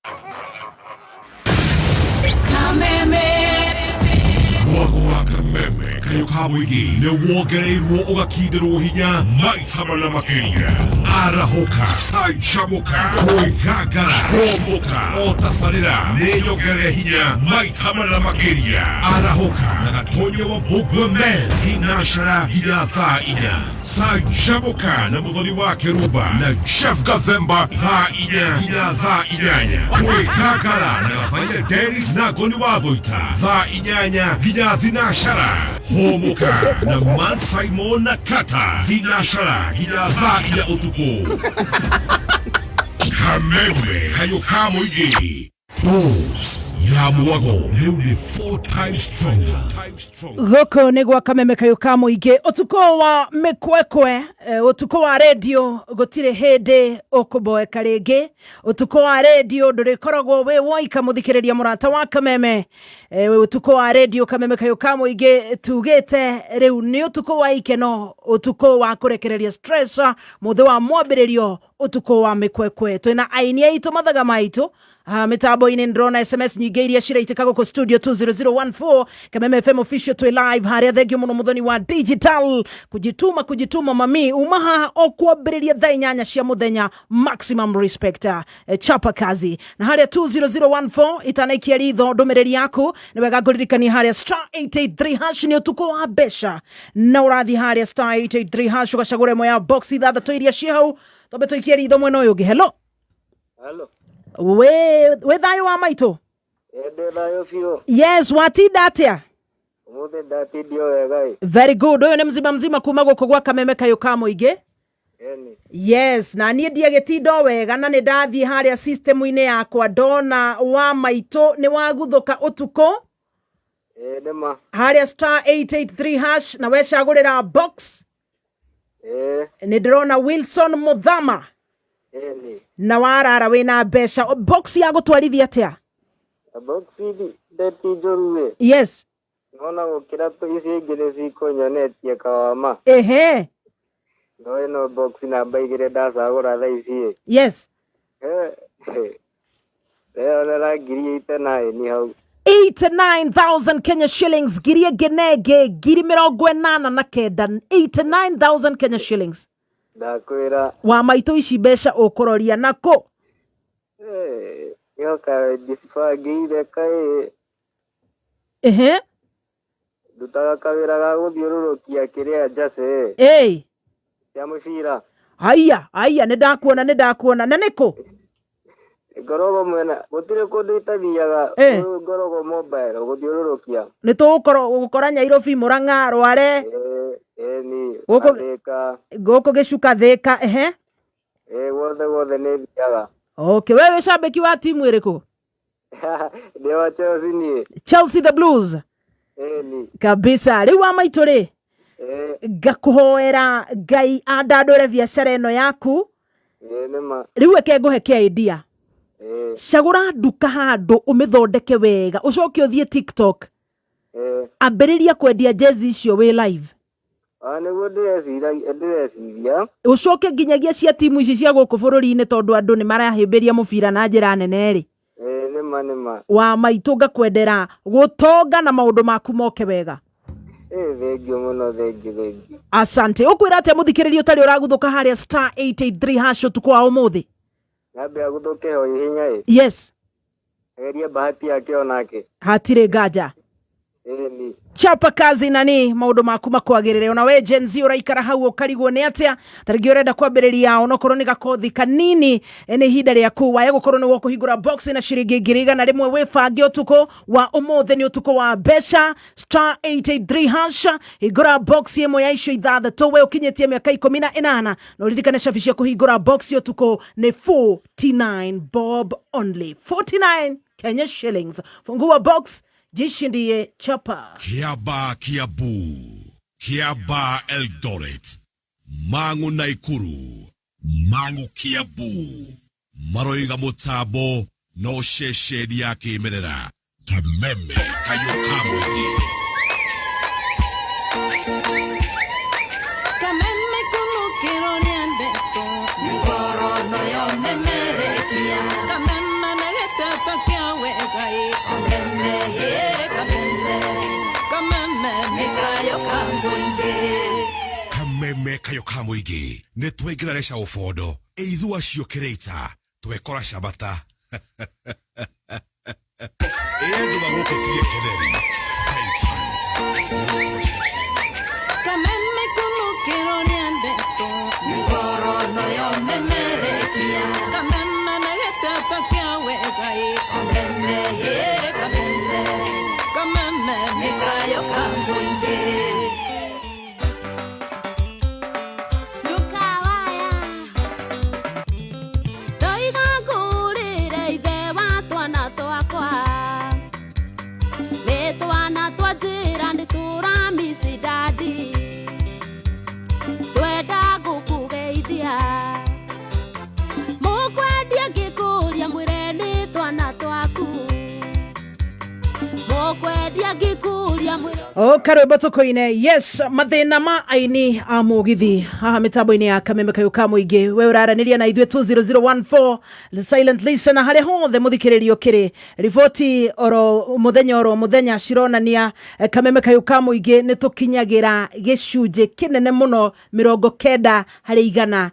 Kameme kayo kamuigi Newogereirwo ugakiderwo hinya maitama na makeria Arahoka, Saichamuka, Koigagara, Homoka, Otafarira Neyogere hinya maitama na makeria Arahoka, Nagatonye wa Bugwa Men Hinashara Hinyatha inya Saichamuka na mudhoni wa Keruba Na Chef Gavemba Tha inya Hinyatha inyanya Koigagara na Vaile Dennis na Goni wa Voita Tha inyanya Hinyathina Shara Homoka na Man Simon na Kata Hinashara Hinyatha inya utuko Kameme kayo kamuigi Dose ya muago Leuni 4 times stronger Goko negwa Kameme kayo kamuigi Otuko wa mekwekwe Otuko wa radio Gotire hede Okoboe karege Otuko wa radio Dorekoragwo we woika muthikiriria murata wa Kameme Otuko wa radio Kameme kayo kamuigi Tugete Riu ni otuko wa ikeno Otuko wa kurekereria stress Muthe wa mwambiririo Otuko wa mekwekwe Twina aini aitu mathaga maitu Mitabo ini ndrona SMS nyingi iria ciraitika goko studio 20014 Kameme FM official to live haria thegio muno muthoni wa digital kujituma mami umaha okwambiriria thaa inyanya cia muthenya maximum respect chapa kazi na haria 20014 itanaikia ritho ndumiriri yaku ni wega nguririkania haria *883# ni utuko wa besha na urathi haria *883# ugacagura mo ya box ithathatũ iria cia hau tobe tuikia ritho mwena uyu hello We thayo wa maito? Ede thayo fio. Yes, watida atia? Muthe ndatidio wega. Very good. Oyo ne mzima kuma goko gwa Kameme kayo kamuige? Yes, na nie ndiagetindo wega na ne ndathie haria system ine yakwa ndona wa maito ni waguthuka utuko. Dema. Haria *883# na wecagurira box. Ni ndrona Wilson Muthama. Na warara wina besha box ya gutwarithia atia box idi ndetijoruwe yes ngona gukira to isi ingire cikonyonetie kawama no box namba igire ndacagura thaa ici yes Leo ngiri 89 ni hau 89,000 Kenya shillings girie genege giri 89 89,000 Kenya shillings Dakwira wa maito ici besha ukororia nako yoka disfagire kai dutaga kawira ga guthiururukia kiria jase ya mushira aya ne ndakuona na niko gorogo mwena gutire kunditithiaga gorogo mobile guthiururukia ni gukora Nyairobi Murang'a Rware ni goko geshuka theka wothe ne thiaga okay wewe shabiki wa timu iriku ndio Chelsea ni Chelsea the Blues ni kabisa riu wa maituri gakuhoera Ngai andandore biacara eno yaku nema riu eke nguhe idea shagura duka handu umithondeke wega ucoke uthie TikTok ambiriria kwendia jezi icio we live Nego ndĩreciria ucoke nginyagia cia timu ici cia guku bururi-ini tondu andu ni marahimbiria mubira na njira nene ri nima wa maitu ngakwendera gutonga na maundu maku moke wega thengio muno thengio asante ukwira atia muthikiriria utari uraguthuka haria *883# tukwa umuthi nabe aguthuke ho hinya yes ageria bahati yake onake hatire ngaja ni chapa kazi nani maundu maku makwagirire ona we Gen Z uraikara hau ukarigwo ni atia tarigi urenda kwambiriria onokorwo ni gakothi kanini ni hinda riaku waye gukorwo ni wokuhingura box na ciringi 100 we bange utuko wa umuthi ni utuko wa besha *883# hingura box yemo ya icio ithathatũ we ukinyetie miaka 18 na uririkane shabishia kuhingura box utuko ni 49 bob only 49 Kenya shillings fungua box jishindie chapa Kiaba Kiabu Kiaba Eldoret Mangu Naikuru Mangu Kiabu Maroiga Mutabo no sheshedi yake imerera Kameme kayo kamuigi Kameme kulukiro niandeko Nigoro no yo memerekia Kameme kayo ka muigi ne twegera resha ufodo eithua cio kireta twekora shabata Edu mahuko kie keneri Kameme kulukiro niandeto Ngoro no yo memerekia Kameme na yetata kia wegai Kameme ye kameme Kameme mikayo kambuinge Sukawaya Toiga ngurire ithe wa twana twakwa Nĩ twana twa njĩra nĩ tũramisi dadi Twenda gũkũgeithia Mũkwendia ngĩkũria mwĩre nĩ twana twaku Mũkwendia ngĩkũria mwĩre Karwimbo tukoine yes mathina ma aini a mugithi haha mitambo-ini ya Kameme Kayuka muingi we uraraniria na ithwe 20014 silent listener hare hothe muthikiririo kiri riboti oro muthenya cironania Kameme Kayuka muingi ni tukinyagira gicunje kinene muno 90 hari igana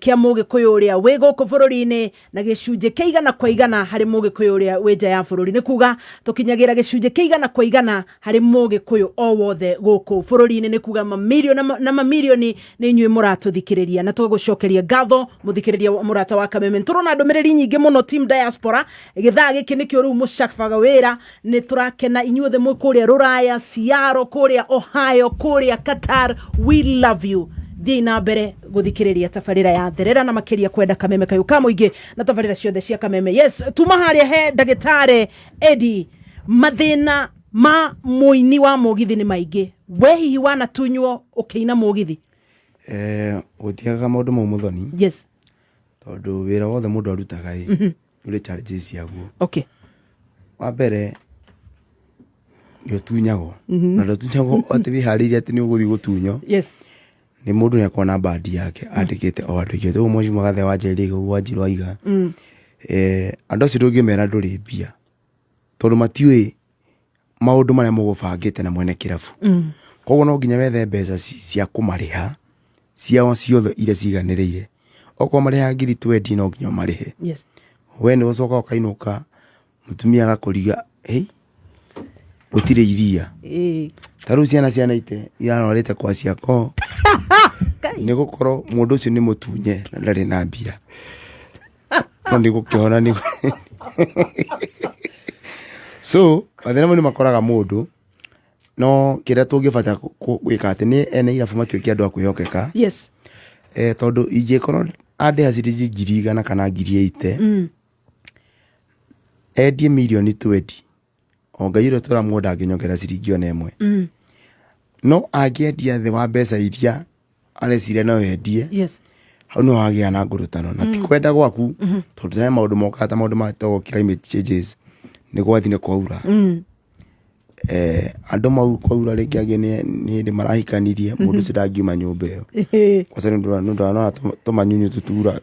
kia mugikuyu uria we guku bururi-ini na gicunje kia igana kwa igana hari mugikuyu uria we nja ya bururi ni kuga tukinyagira gicunje kia igana kwa igana hari mugikuyu o wothe guku bururi-ini ni kuga mamilioni na mamilioni ni nyue muratuthikiriria na tugucokeria ngatho muthikiriria murata wa Kameme turona ndumiriri nyingi muno team diaspora githaa giki nikio riu mucabaga wira ni turakena inyuothe mwe kuria Ruraya Seattle kuria Ohio kuria Qatar we love you thina mbere guthikiriria tabarira ya therera na makiria kwenda Kameme Kayuka muingi na tabarira ciothe cia Kameme yes tuma haria he ndagitari Eddie mathina ma muini wa mugithi ni maingi we hihi wana tunywo ukiina mugithi gutiaga maundu mau muthoni yes tondu wira wothe mundu arutaga uri challenges yaguo okay wa mbere yo tunyago na ndo tunyago ati bihariria ati ni uguthi gutunyo yes ni mundu ne kona badi yake andikite o andikite o moji magathe wa jeri go wajirwa iga ando cirungi mera nduri bia tondu matiwe maundu maria mugubangite na mwene kirabu koguo no nginya wethe mbeca cia kumariha ciao ciothe ire ciganiriire okwo mariha ngiri 20 no nginya marihe yes we ni ucoka ukainuka mutumia agakuriga utire iria taru ciana ite irarorete kwa ciako ni gukoro mundu ucio ni mutunye na ndari na mbia no ni gukiona ni so mathina mo ni makoraga mundu no kira tungibata gwika ati ni ene irabu matuike andu akwihokeka yes tondu ingikoro ande aciriji ngiri igana kana ngiri 80 endie milioni 20 ongairo tora mundu anginyongera ciringi ona imwe no angiendia the wa mbeca iria arecire no endie yes hau no hagia na ngurutano na ti kwenda gwaku tondu he maundu mokata maundu ma to climate changes ni gwathine kwaura andu mau kwaura ringi agi ni ndi marahikanirie mundu cidangiuma nyumba iyo kwa sababu ndo tomanyunyu tutura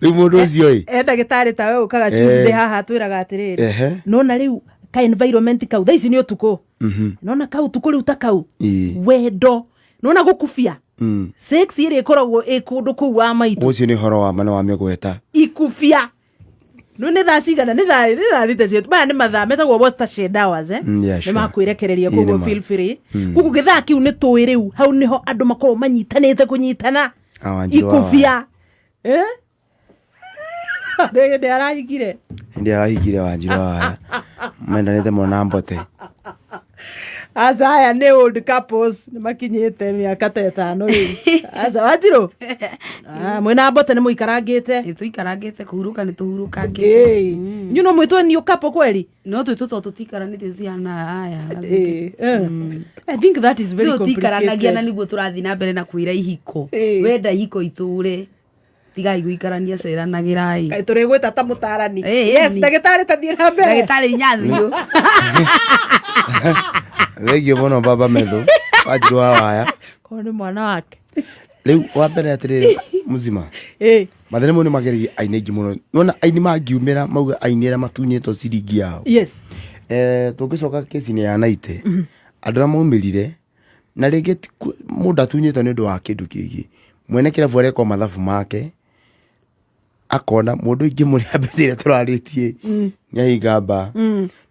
riu mundu ucio ndagitari tawe ukaga Tuesday haha twiraga atiriri nona riu ka environment kau thaisi ni utuko nona kau tuko riu takau wendo nona gukufia sex iri ikoragwo ikundu kuu wa maitu ucio ni horo wa mana wa megweta ikufia no ni thacigana ni tha thite cio baya ni mathaa metagwo watershed hours ni makwirekereria koguo feel free guku githaa kiu ni tui riu hau niho andu makorwo manyitanite kunyitana ikufia ndi arahigire Wanjiru waya mendanite mona mbote aya ni old couples ni makinyite miaka 5 riu asa Wanjiru mwena mbote ni muikarangite ni tuikarangite kuhuruka ni tuhurukange you know mwitwe ni couple kweli no tu tutikaranite thiana aya I think that is very complicated tutikaranagia na niguo turathi na mbere na kwira ihiko wenda ihiko iture tigai guikarania ceranagirai kai turigwita ta mutarani yes ndagitari tathie na mbere ndagitari nyathiu regio bono baba Methu Wanjiru waya ko ni mwana wake riu wa mbere atiri muzima mathina mo ni mageri aini ingi muno nona aini mangiumira mauga aini era matunyetwo ciringi yao yes tungicoka kesi ni ya naite andu ra maumirire na rĩngĩ mũndũ atunyĩtwo nĩ ũndũ wa kĩndũ kĩngĩ mwene kĩrabu areka mathabu make akona mũndũ ingĩ mũrĩa mbeca iria tũrarĩtie nĩahinga mbaa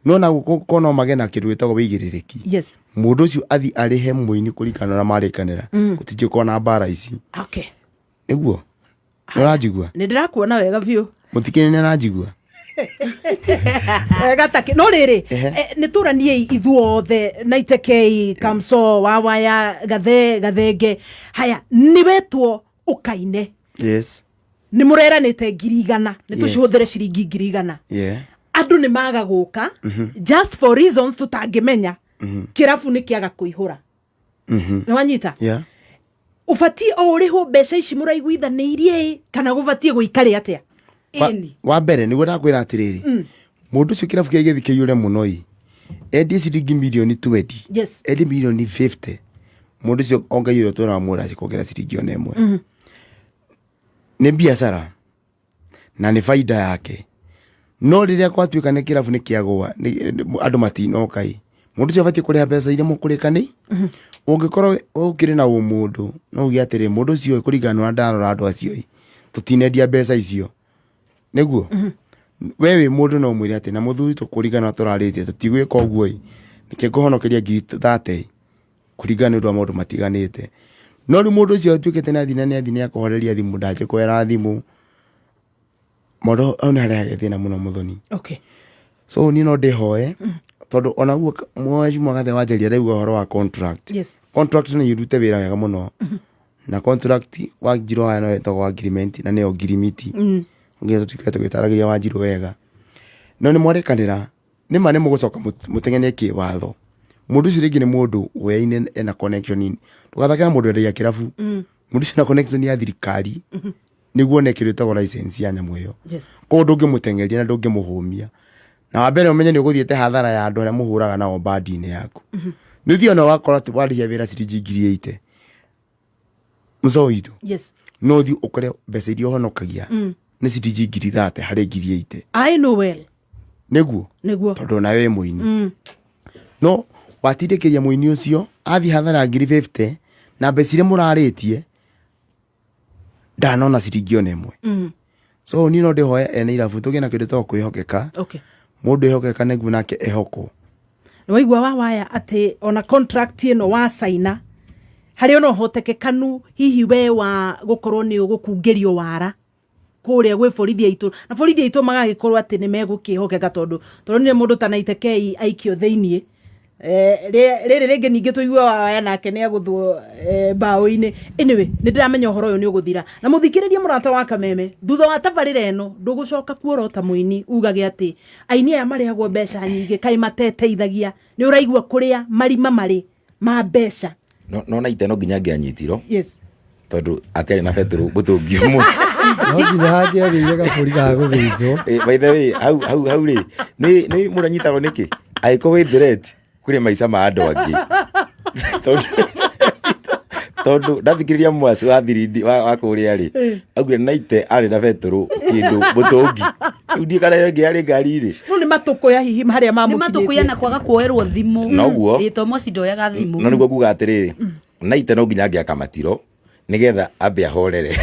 no na gũkũ no magena kĩndũ gĩtagwo wĩigĩrĩrĩki yes mũndũ ũcio athi arĩhe mũini kũringana na marĩkanĩra gũtingĩkorwo na mbara ici okay nĩguo nĩũranjigua nĩndĩrakuona wega biũ mũthikĩrĩria nĩaranjigua gatake no rĩrĩ nĩtũranie ithuothe Naitekei Kamso Wawaya Gathenge haya nĩwetwo ũkaine yes nĩ mũreranĩte 100 nĩtũcihũthĩre ciringi 100 yeah andũ nĩ maga gũka just for reasons tutangĩmenya kĩrabu nĩ kĩaga kũihũra nĩwanyita yeah ũbatie o ũrĩhwo mbeca ici mũraiguithanĩirie kana gũbatie gũikare atĩa wa mbere nĩguo ndakwĩra atĩrĩrĩ mũndũ ũcio kĩrabu kĩa gĩthi kĩiyũre mũno ĩ endie ciringi milioni 20 yes endie milioni 50 mũndũ ũcio ongaiyũrwo twĩra wa mũndũ acikongera ciringi ona ĩmwe nĩ biacara na nĩ faida yake no rĩrĩa kwatuĩka nĩ kĩrabu nĩ kĩagũa andũ matinoka ĩ mũndũ ũcio abatie kũrĩha mbeca iria mũkũrĩkanĩ ũngĩkorwo ũkĩrĩ na mũndũ no uge atĩrĩ mũndũ ũcio kũringana na ndarora andũ acio ĩ tũtinendia mbeca icio nĩguo we wĩ mũndũ no mwĩre atĩ na mũthuri tũkũringana na tũrarĩtie tũtigwĩka ũguo ĩ nĩkĩo ngũhonokeria 30 kũringana nĩ ũndũ wa maũndũ matiganĩte no rĩu mũndũ ũcio atuĩkĩte nĩathi nĩakũhoreria thimũ ndanjĩ kwera thimũ mũndũ au nĩ harĩa thĩna mũno mũthoni okay so niĩ no ndĩhoe tondũ ona guo Mheshimiwa Gathe Wanjaria rĩu ũhoro wa contract yes contract nĩ irute wĩra wega mũno na contract wa Wanjiru wa no etagwo agreement na nĩyo ngirimiti ngĩya tũtikĩte gwĩtaragia Wanjiru wega no nĩ mwarekanĩra nĩ ma nĩ mũgũcoka mũteng'enie kĩwatho mũndũ ũcio rĩngĩ nĩ mũndũ ũyaine ena connection ndũgathake na mũndũ endagia kĩrabu mũndũ ũcio na connection ya thirikari nĩguo nekĩrĩtagwo license ya nyamũ ĩyo koguo ndũngĩmũteng'eria na ndũngĩmũhũmia na wa mbere ũmenye nĩ ũgũthiĩte hathara ya andũ arĩa mũhũraga nao bandi-inĩ yaku nĩ ũthiĩ ona wakora warĩhia wĩra ciringi 80 mũco witũ yes no ũthiĩ ũkore mbeca iria ũhonokagia nĩ ciringi 30 harĩ 80 I know well nĩguo tondũ nawe mũini no watindĩkĩria mũini ũcio athiĩ hathara 50 na mbeca iria mũrarĩtie ndanona ciringi ona ĩmwe so niĩ no ndĩhoe ene irabu tũgĩe na kĩndũ twa kwĩhokeka okay mũndũ ehokeka nĩguo nake ehokwo nĩ waigua Wawaya atĩ ona contract ĩno wa saina harĩ ona ũhotekekanu hihi we wa gũkorwo nĩ ũgũkungĩrio wara kũrĩa gwĩ borithi aitũ na borithi aitũ magagĩkorwo atĩ nĩ megũkĩhokeka tondũ nĩ mũndũ ta Naitekei aikio thĩiniĩ rĩrĩ rĩngĩ ningĩ tũigua Wawaya nake nĩ agũthwo mbaũ-inĩ anyway nĩ ndĩramenya ũhoro ũyũ nĩ ũgũthira na mũthikĩrĩria mũrata wa Kameme thutha wa tabarĩra ĩno ndũgũcoka kuora ta mũini ugage atĩ aini aya marĩagwo mbeca nyingĩ kaĩ mateteithagia nĩ ũraigua kũrĩa marima marĩ ma mbeca no naite no nginya ngĩanyitirwo yes tondũ atĩarĩ na betũrũ mũtũngi ũmwe no nginya hangĩagĩire gabũri ga gũthĩnjwo by the way hau rĩ nĩ mũranyitagwo nĩkĩ angĩkorwo wĩ threat kũrĩ maica ma andũ angĩ tondũ ndathikĩrĩria mwasi wa thirindi wa kũrĩa rĩ augire Naite arĩ na betũrũ kĩndũ mũtũngi rĩu ndiĩ kana ĩngĩ yarĩ ngari rĩ no nĩ matũkũya hihi harĩa nĩ matũkũya na kwaga kuoerwo thimũ noguo to moci ndoyaga thimũ no nĩguo kuga atĩrĩrĩ Naite no nginya angĩaka matiro nĩgetha ambe ahorere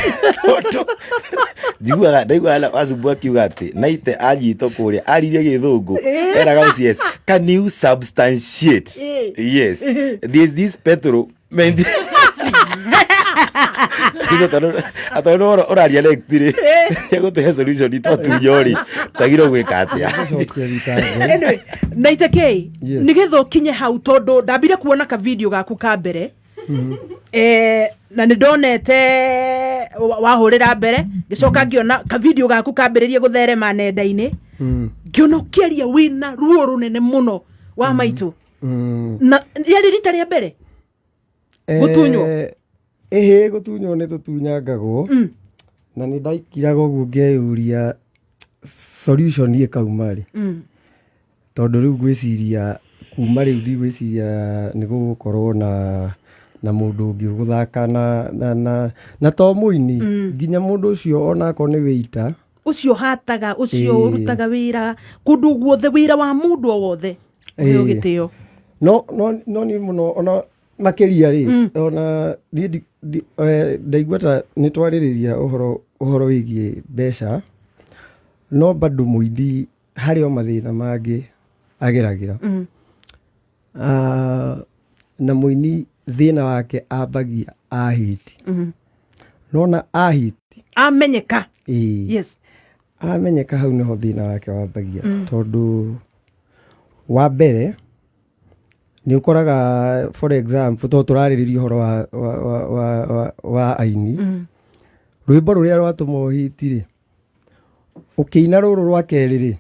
njiguaga ndaiguaga Wazumbu akiuga atĩ Naite anyitwo kũrĩa aririe gĩthũngũ eraga OCS can you substantiate yes there's this petrol meant atano ũraria next rĩ gũtũhe solution twaturio rĩ tagĩrĩirwo gwĩka atĩa anyway Naitekei nĩgetha ũkinye hau tondũ ndambire kuona ka video gaku ka mbere na nĩ ndonete wahũrĩra mbere ngĩcoka ngĩona ka video gaku kambĩrĩrie gũtherema nenda-inĩ ngĩona ũkĩaria wĩna ruo rũnene mũno wa maitũ na rĩarĩ rita rĩa mbere gũtunywo gũtunywo nĩ tũtunyangagwo na nĩ ndaikiraga ũguo ngeyũria solution ĩkauma rĩ tondũ rĩu ngwĩciria kuma rĩu ndigwĩciria nĩ gũgũkorwo na mũndũ ũngĩ ũgũthaka na to mũini nginya mũndũ ũcio onakorwo nĩ wĩita ũcio hataga ũcio ũrutaga wĩra kũndũ guothe wĩra wa mũndũ o wothe ũyũ gĩtĩo no nĩ mũno ona makiria ri ona ndaigua ta nĩ twarĩrĩria ũhoro wĩgiĩ mbeca no bado mũindi harĩ o mathĩna mangĩ ageragĩra na mũini thĩna wake ambagia ahiti nona ahiti amenyeka yes amenyeka hau nĩho thĩna wake wambagia tondũ wa mbere nĩ ũkoraga for example to tũrarĩrĩria ũhoro wa aini rwĩmbo rũrĩa rwatũma ũhiti-rĩ ũkĩina rũrũ rwa kerĩ-rĩ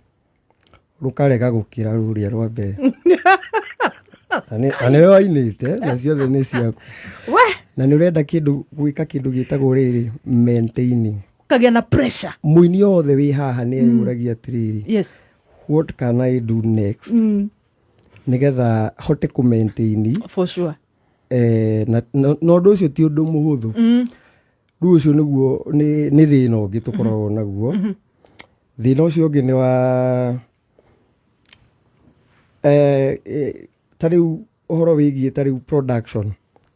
rũkarega gũkĩra rũrĩa rwa mbere na nĩwe wainĩte na ciothe nĩ ciaku na nĩ ũrenda gwĩka kĩndũ gĩtagwo rĩrĩ maintaining kagĩa na pressure mũini othe wĩ haha nĩ eyũragia atĩrĩrĩ yes what can I do next nĩgetha hote kũ-maintain for sure na ũndũ ũcio ti ũndũ mũhũthũ rĩu ũcio nĩguo nĩ thĩna ũngĩ tũkoragwo naguo thĩna ũcio ũngĩ nĩ wa ta rĩu ũhoro wĩgiĩ ta rĩu production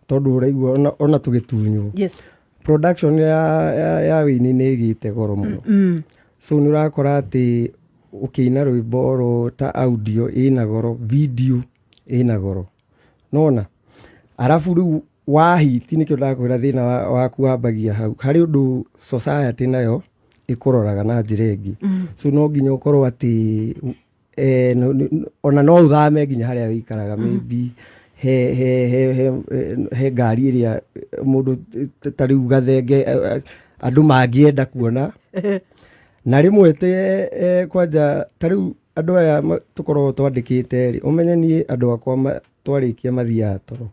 tondũ ũraigua ona tũgĩtunywo yes production ya wĩini nĩ ĩgĩte goro mũno so nĩ ũrakora atĩ ũkĩina rwĩmbo ro ta audio ĩna goro video ĩna goro nona arabu rĩu wahiti nĩkĩo ndakwĩra thĩna waku wambagia hau harĩ ũndũ society nayo ĩkũroraga na njĩra ĩngĩ so no nginya ũkorwo atĩ ona no ũthame nginya harĩa wĩikaraga maybe he ngari ĩrĩa mũndũ ta rĩu gathenge andũ mangĩenda kuona na rĩmwe kwanja ta rĩu andũ aya tũkoragwo twandĩkĩte-rĩ ũmenye niĩ andũ akwa twarĩkia mathiaga toro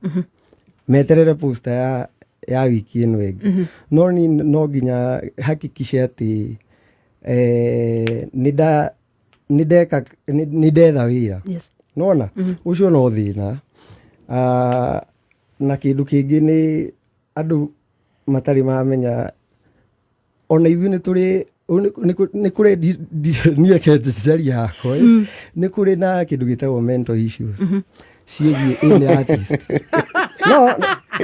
meterere poster ya wiki ĩno ĩngĩ no no nginya hakikishe atĩ nĩ ndetha wĩra nona ũcio no thĩna na kĩndũ kĩngĩ nĩ andũ matarĩ mamenya ona ithuĩ nĩ tũrĩ nĩ kũrĩ niĩ kenjaria hakwa nĩ kũrĩ na kĩndũ gĩtagwo mental issues ciĩgiĩ any artist no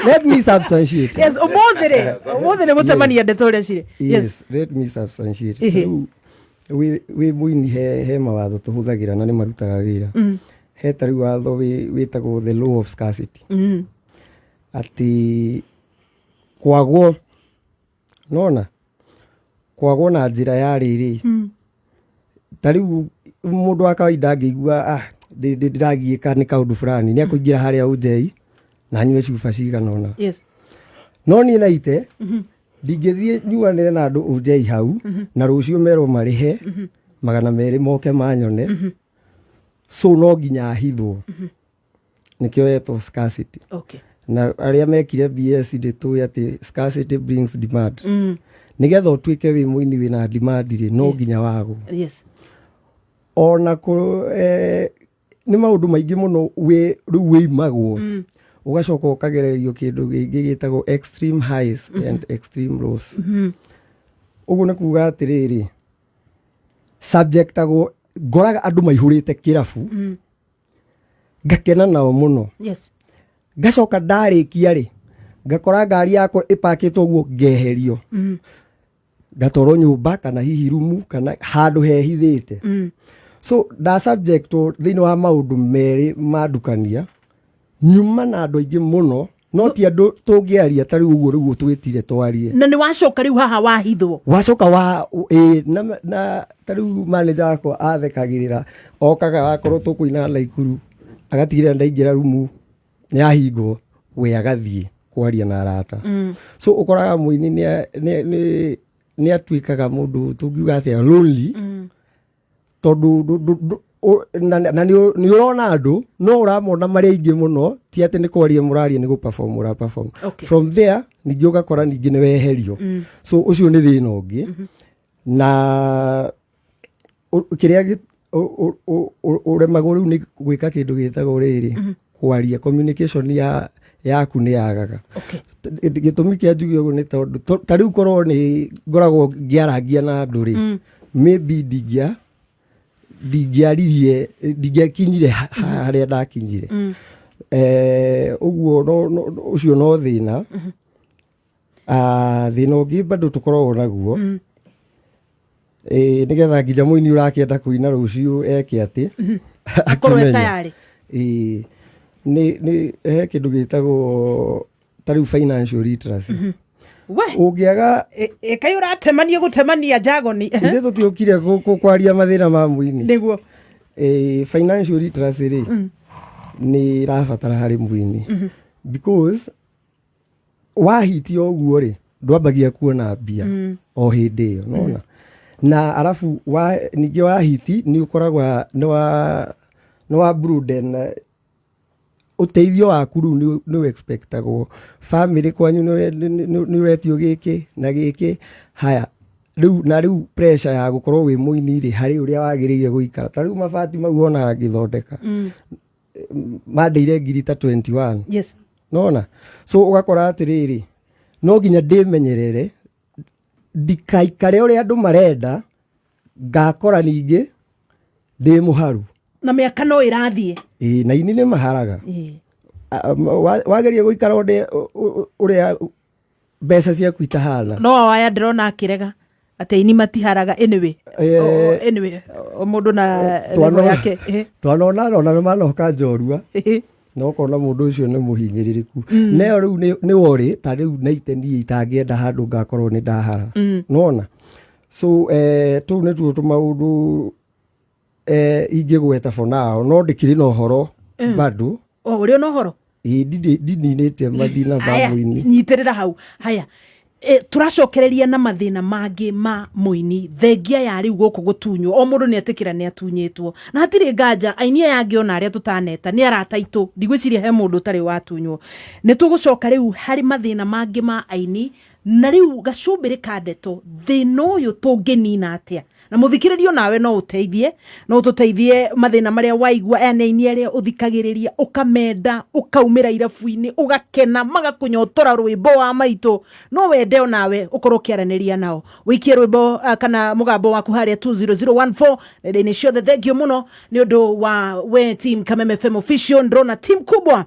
let me substantiate yes ũmũthĩ nĩ mũtemania ndeto ũrĩa cirĩ yes let me substantiate rĩu wĩ mũini he mawatho tũhũthagĩra na nĩ marutaga wĩra he ta rĩu watho wĩtagwo the law of scarcity atĩ kwagwo nona kwagwo na njĩra ya rĩrĩ ta rĩu mũndũ wa kawaida angĩigua ndĩragiĩka nĩ kaũndũ fulani nĩ akũingĩra harĩa ũnjei na nyue cuba cigana ũna no niĩ naite ndingĩthiĩ nyuanĩre na andũ ũnjei hau na rũciũ merwo marĩhe 200 moke manyone so no nginya hithwo nĩkĩo yetwo scarcity na arĩa mekire BS ndĩtũĩ atĩ scarcity brings demand nĩgetha ũtuĩke wĩ mũini wĩna demand-rĩ no nginya wagwo ona nĩ maũndũ maingĩ mũno rĩu wĩimagwo ũgacoka ũkagererio kĩndũ gĩngĩ gĩtagwo extreme highs and extreme lows ũguo nĩ kuuga atĩrĩrĩ subjectagwo ngoraga andũ maihũrĩte kĩrabu ngakena nao mũno ngacoka ndarĩkia-rĩ ngakora ngari yakwa ĩpakĩtwo ũguo ngeherio ngatwarwo nyũmba kana hihi rumu kana handũ hehithĩte so nda subjectwo thĩinĩ wa maũndũ merĩ mandukania nyuma na andũ aingĩ mũno no ti andũ tũngĩaria ta rĩu ũguo twĩtire twarie na nĩ wacoka rĩu haha wahithwo wacoka na ta rĩu manager wakwa athekagĩrĩra okaga wakorwo tũkũina Naikuru agatigĩrĩra ndaingĩra rumu nĩ ahingwo we agathiĩ kwaria na arata so ũkoraga mũini nĩ atuĩkaga mũndũ tũngiuga atĩa lonely tondũ na nĩ ũrona andũ no ũramona marĩ aingĩ mũno ti atĩ nĩ kwaria mũraria nĩ gũ-perform ũra-perform from there ningĩ ũgakora ningĩ nĩ weherio so ũcio nĩ thĩna ũngĩ na kĩrĩa ũremagwo rĩu nĩ gwĩka kĩndũ gĩtagwo rĩrĩ kwaria communication yaku nĩ yagaga gĩtũmi kĩa njuge ũguo nĩ tondũ ta rĩu korwo nĩ ngoragwo ngĩarangia na andũ-rĩ maybe ndingĩaririe ndingĩakinyire harĩa ndakinyire Uguo ucio no thina. Thina ungi bado tukoragwo naguo. Nigetha nginya muini urakienda kuina rucio eke ati. Akorwe tayari. Ni kindu gitagwo tariu financial literacy. We ungiaga kai uratemania gutemania jagoni ithe tutiukire kwaria mathina ma muini niguo financial literacy ri ni rabatara hari muini because wahitio uguo ri ndwambagia kuona mbia o hindi iyo nona na alafu ningi wahiti ni ukoragwa ni wa bruden uteithio waku riu ni expectagwo family kwanyu ni uretio giki na giki haya riu pressure ya gukorwo wi muini ri hari uria wagiriire guikara ta riu mabati mau ona ngithondeka mandeire ngiri ta 21 yes nona so ugakora atiriri no nginya ndimenyerere ndikaikare uria andu marenda ngakora ningi ndi muharu na miaka no irathie na ini ni maharaga wageria guikara uria mbeca ciaku itahana no waya ndirona akirega ate ini matiharaga anyway mundu na roho yake twanona no manoka njorua no kona mundu ucio ni muhinyiririku neo riu ni wori ta riu na iteni itangienda handu ngakorwo ni ndahara nona so tu ni tu maundu ingigweta for now no ndikiri no horo bado uri no horo ndinite mathina ba muini nyitirira hau haya turacokereria na mathina mangi ma muini thengia ya riu guku gutunywo o mundu ni atikira ni atunyitwo na hatiri nganja ainia yangi ona aria tutaneta ni arataitu ndigwiciria he mundu tari watunywo ni tugucoka riu hari mathina mangi ma aini na riu gacumbiri kandeto thina uyu tunginina atia na muthikiririo nawe no uteithie no tuteithie mathina maria waigua ene aria uthikagiriria ukamenda ukaumira irafu-ini ugakena magakunyotora rwimbo wa maitu no wende nawe ukorwo kiaraniria nao wikie rwimbo kana mugambo waku haria 20014 nende ciothe thengio muno ni undu wa we team Kameme FM official ndrona team kubwa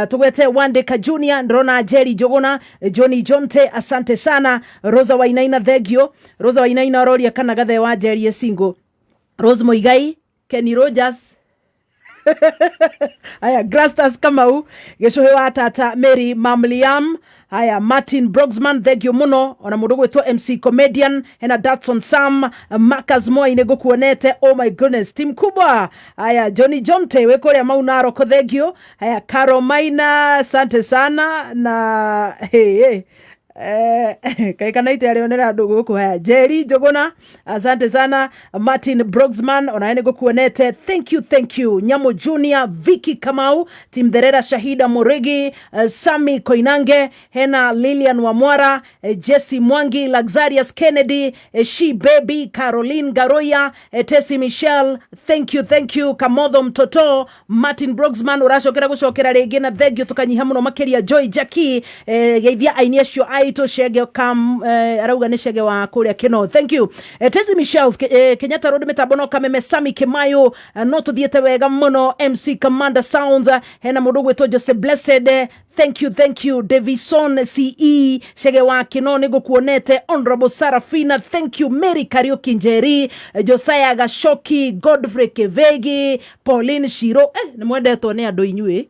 tugwete Wandeka Junior ndrona Jerry Jogona Johnny Jonte asante sana Rosa Wainaina thengio Rosa Wainaina roria kana gathe wa Jerry Singo Rose Moigai Kenny Rogers haya Grastas Kamau Geshohe wa tata Mary Mamliam haya Martin Brogsman thegio muno ona mundu gwetwo MC comedian hena Datson Sam Marcus Moi nego kuonete oh my goodness team kubwa haya Johnny Jonte wekoria maunaro ko thegio haya Carolina asante sana na hey kai kana ite arionera andu guku haya Jerry Jogona asante sana Martin Brogsman ona ene gukuonete thank you Nyamo Junior Vicky Kamau Tim Derera Shahida Moregi Sami Koinange hena Lilian Wamwara Jesse Mwangi Luxurious Kennedy She Baby Caroline Garoya Tesi Michelle thank you Kamodho Mtoto Martin Brogsman urashokera gucokera rege na thegio tukanyiha muno makeria Joy Jackie geithia ainia cio ito shege kam arauga ni shege wa kuria kino thank you Tezi Michelle Kenyatta Road metabono Kameme Sami Kemayo no tuthiete wega muno MC Commander Sounds hena mundu gwetwo Jose Blessed thank you Davison CE shege wa kino nigo kuonete Honorable Sarafina thank you Mary Karaoke Njeri Josiah Gashoki Godfrey Kevegi Pauline Shiro ni mwendeto ni andu inyue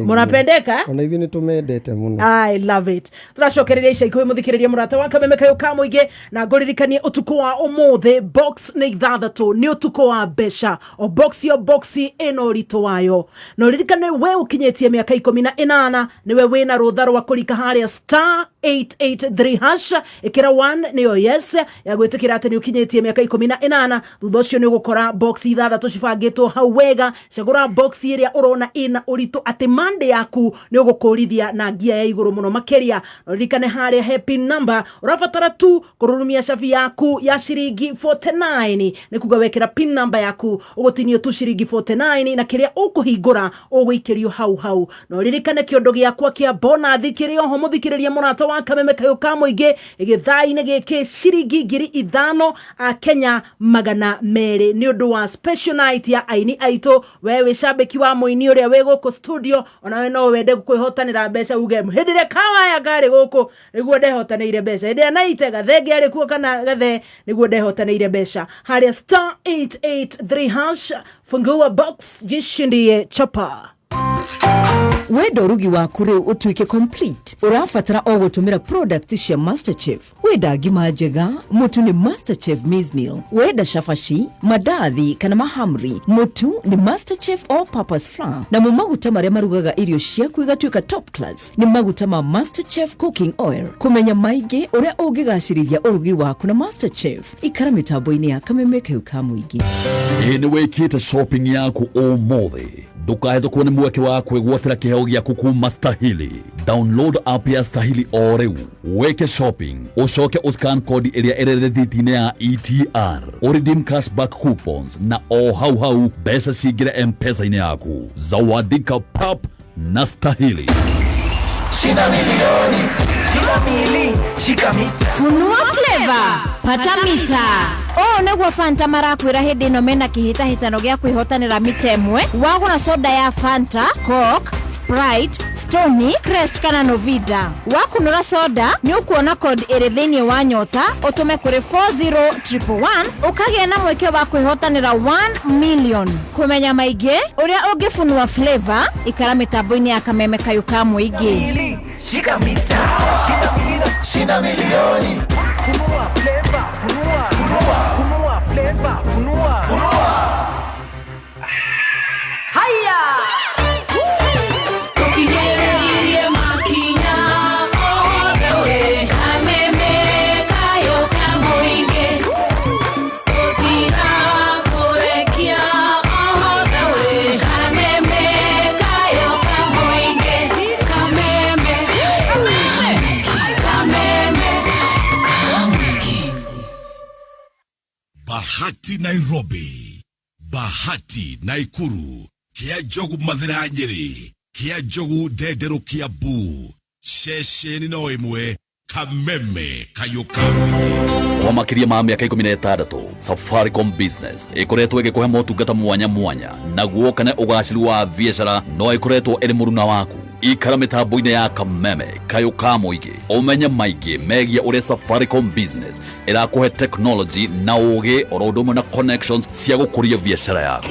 munapendeka ona hivi nitumendete muno I love it turashokereria ica ikuwi muthikiriria murata wa Kameme Kayuka muige na ngoririkanie utuko wa umuthe box ni ithathatu ni utuko wa besha o box eno rito wayo no ririkane we ukinyetie miaka 18 niwe wina rutha rwa kurika haria star 883 hash ikira 1 niyo yes ya gwitikira ati ni ukinyetie miaka 18 thutha ucio ni gukora box ithathatu cibangitwo hau wega cagura box iria urona ina urito ati mande yaku ni ugukurithia na ngia ya iguru muno makeria ririkane haria happy number urafatara tu kururumia shafi yaku ya shiringi 49 ni kugawekera pin number yaku ugutinio tu shiringi 49 na kiria ukuhingura uguikirio hau no ririkane kiondo giakwa kia bona thikirio ho muthikiriria murata wa Kameme Kayuka Muingi igithaine giki ciringi 5,000 a Kenya magana meri ni undu wa special night ya aini aitu wewe shabiki wa muini uria we guku studio ona we no wende kwihotanira mbeca uge hindire kawa ya gari guku niguo ndehotanire mbeca hindire naite gathenge ari kuo kana gathe niguo ndehotanire mbeca haria star 883 hash fungua box jishindie chapa. Wenda urugi waku riu utuike complete urafatara o gutumira product cia Masterchef. Wenda ngima njega mutu ni Masterchef Maize Meal. Wenda shafashi madathi kana mahamri mutu ni Masterchef All Purpose Flour. Na mu maguta maria marugaga irio ciaku igatuika top class ni maguta ma Masterchef Cooking Oil. Kumenya maige uria ungigacirithia urugi waku na Masterchef ikara mitambo-ini ya Kameme Kayuka Muingi. Ni wikite shopping yaku o mothe ndukahetwo kuone mweke wa kwigwatira kiheo giaku kuma Stahili. Download app ya Stahili o riu weke shopping ucoke uscan code iria irerethiti-ini ya ETR uredeem cashback coupons na o hau mbeca cingire M-Pesa-ini yaku. Zawadika pap na Stahili. Shinda milioni, shinda mili, shika mita. Funua flavor, pata mita. Neguo Fanta marakwira hindi ino mena kihitahitano gia kwihotanira mita imwe. Wagura soda ya Fanta, Coke, Sprite, Stoney, Crest kana Novida. Wakunura soda ni ukuona code iri thiini wa nyota utume kuri 40111 ukagia na mweke wa kwihotanira 1 million. Kumenya maige uria ungifunua flavor ikara mitambo-ini ya Kameme Kayuka Muingi. Shika mita, shinda milioni. Funua flavor, funua flavor, funua. Haya! Tukigererie makinya, oh dewe, Kameme Kayuka Muingi. Tukira kurekia, oh dewe, Kameme Kayuka Muingi. Kameme. Bahati Nairobi, Bahati Naikuru, Kia Jogu Mathira Nyeri, Kia Jogu Dedero Kiambu, Shesheni no imwe, Kameme Kayuka Muingi. Kwa makiria ma miaka 16 Safaricom Business ikoretwo igikuhe motungata mwanya na guokane ugaciru wa biashara no ikoretwo iri muruna waku. Ikara mitambo-ini ya Kameme Kayuka Muingi umenye maigi megia uria Safaricom Business irakuhe technology na ugi orodomwe na connections cia gukuria biashara yaku.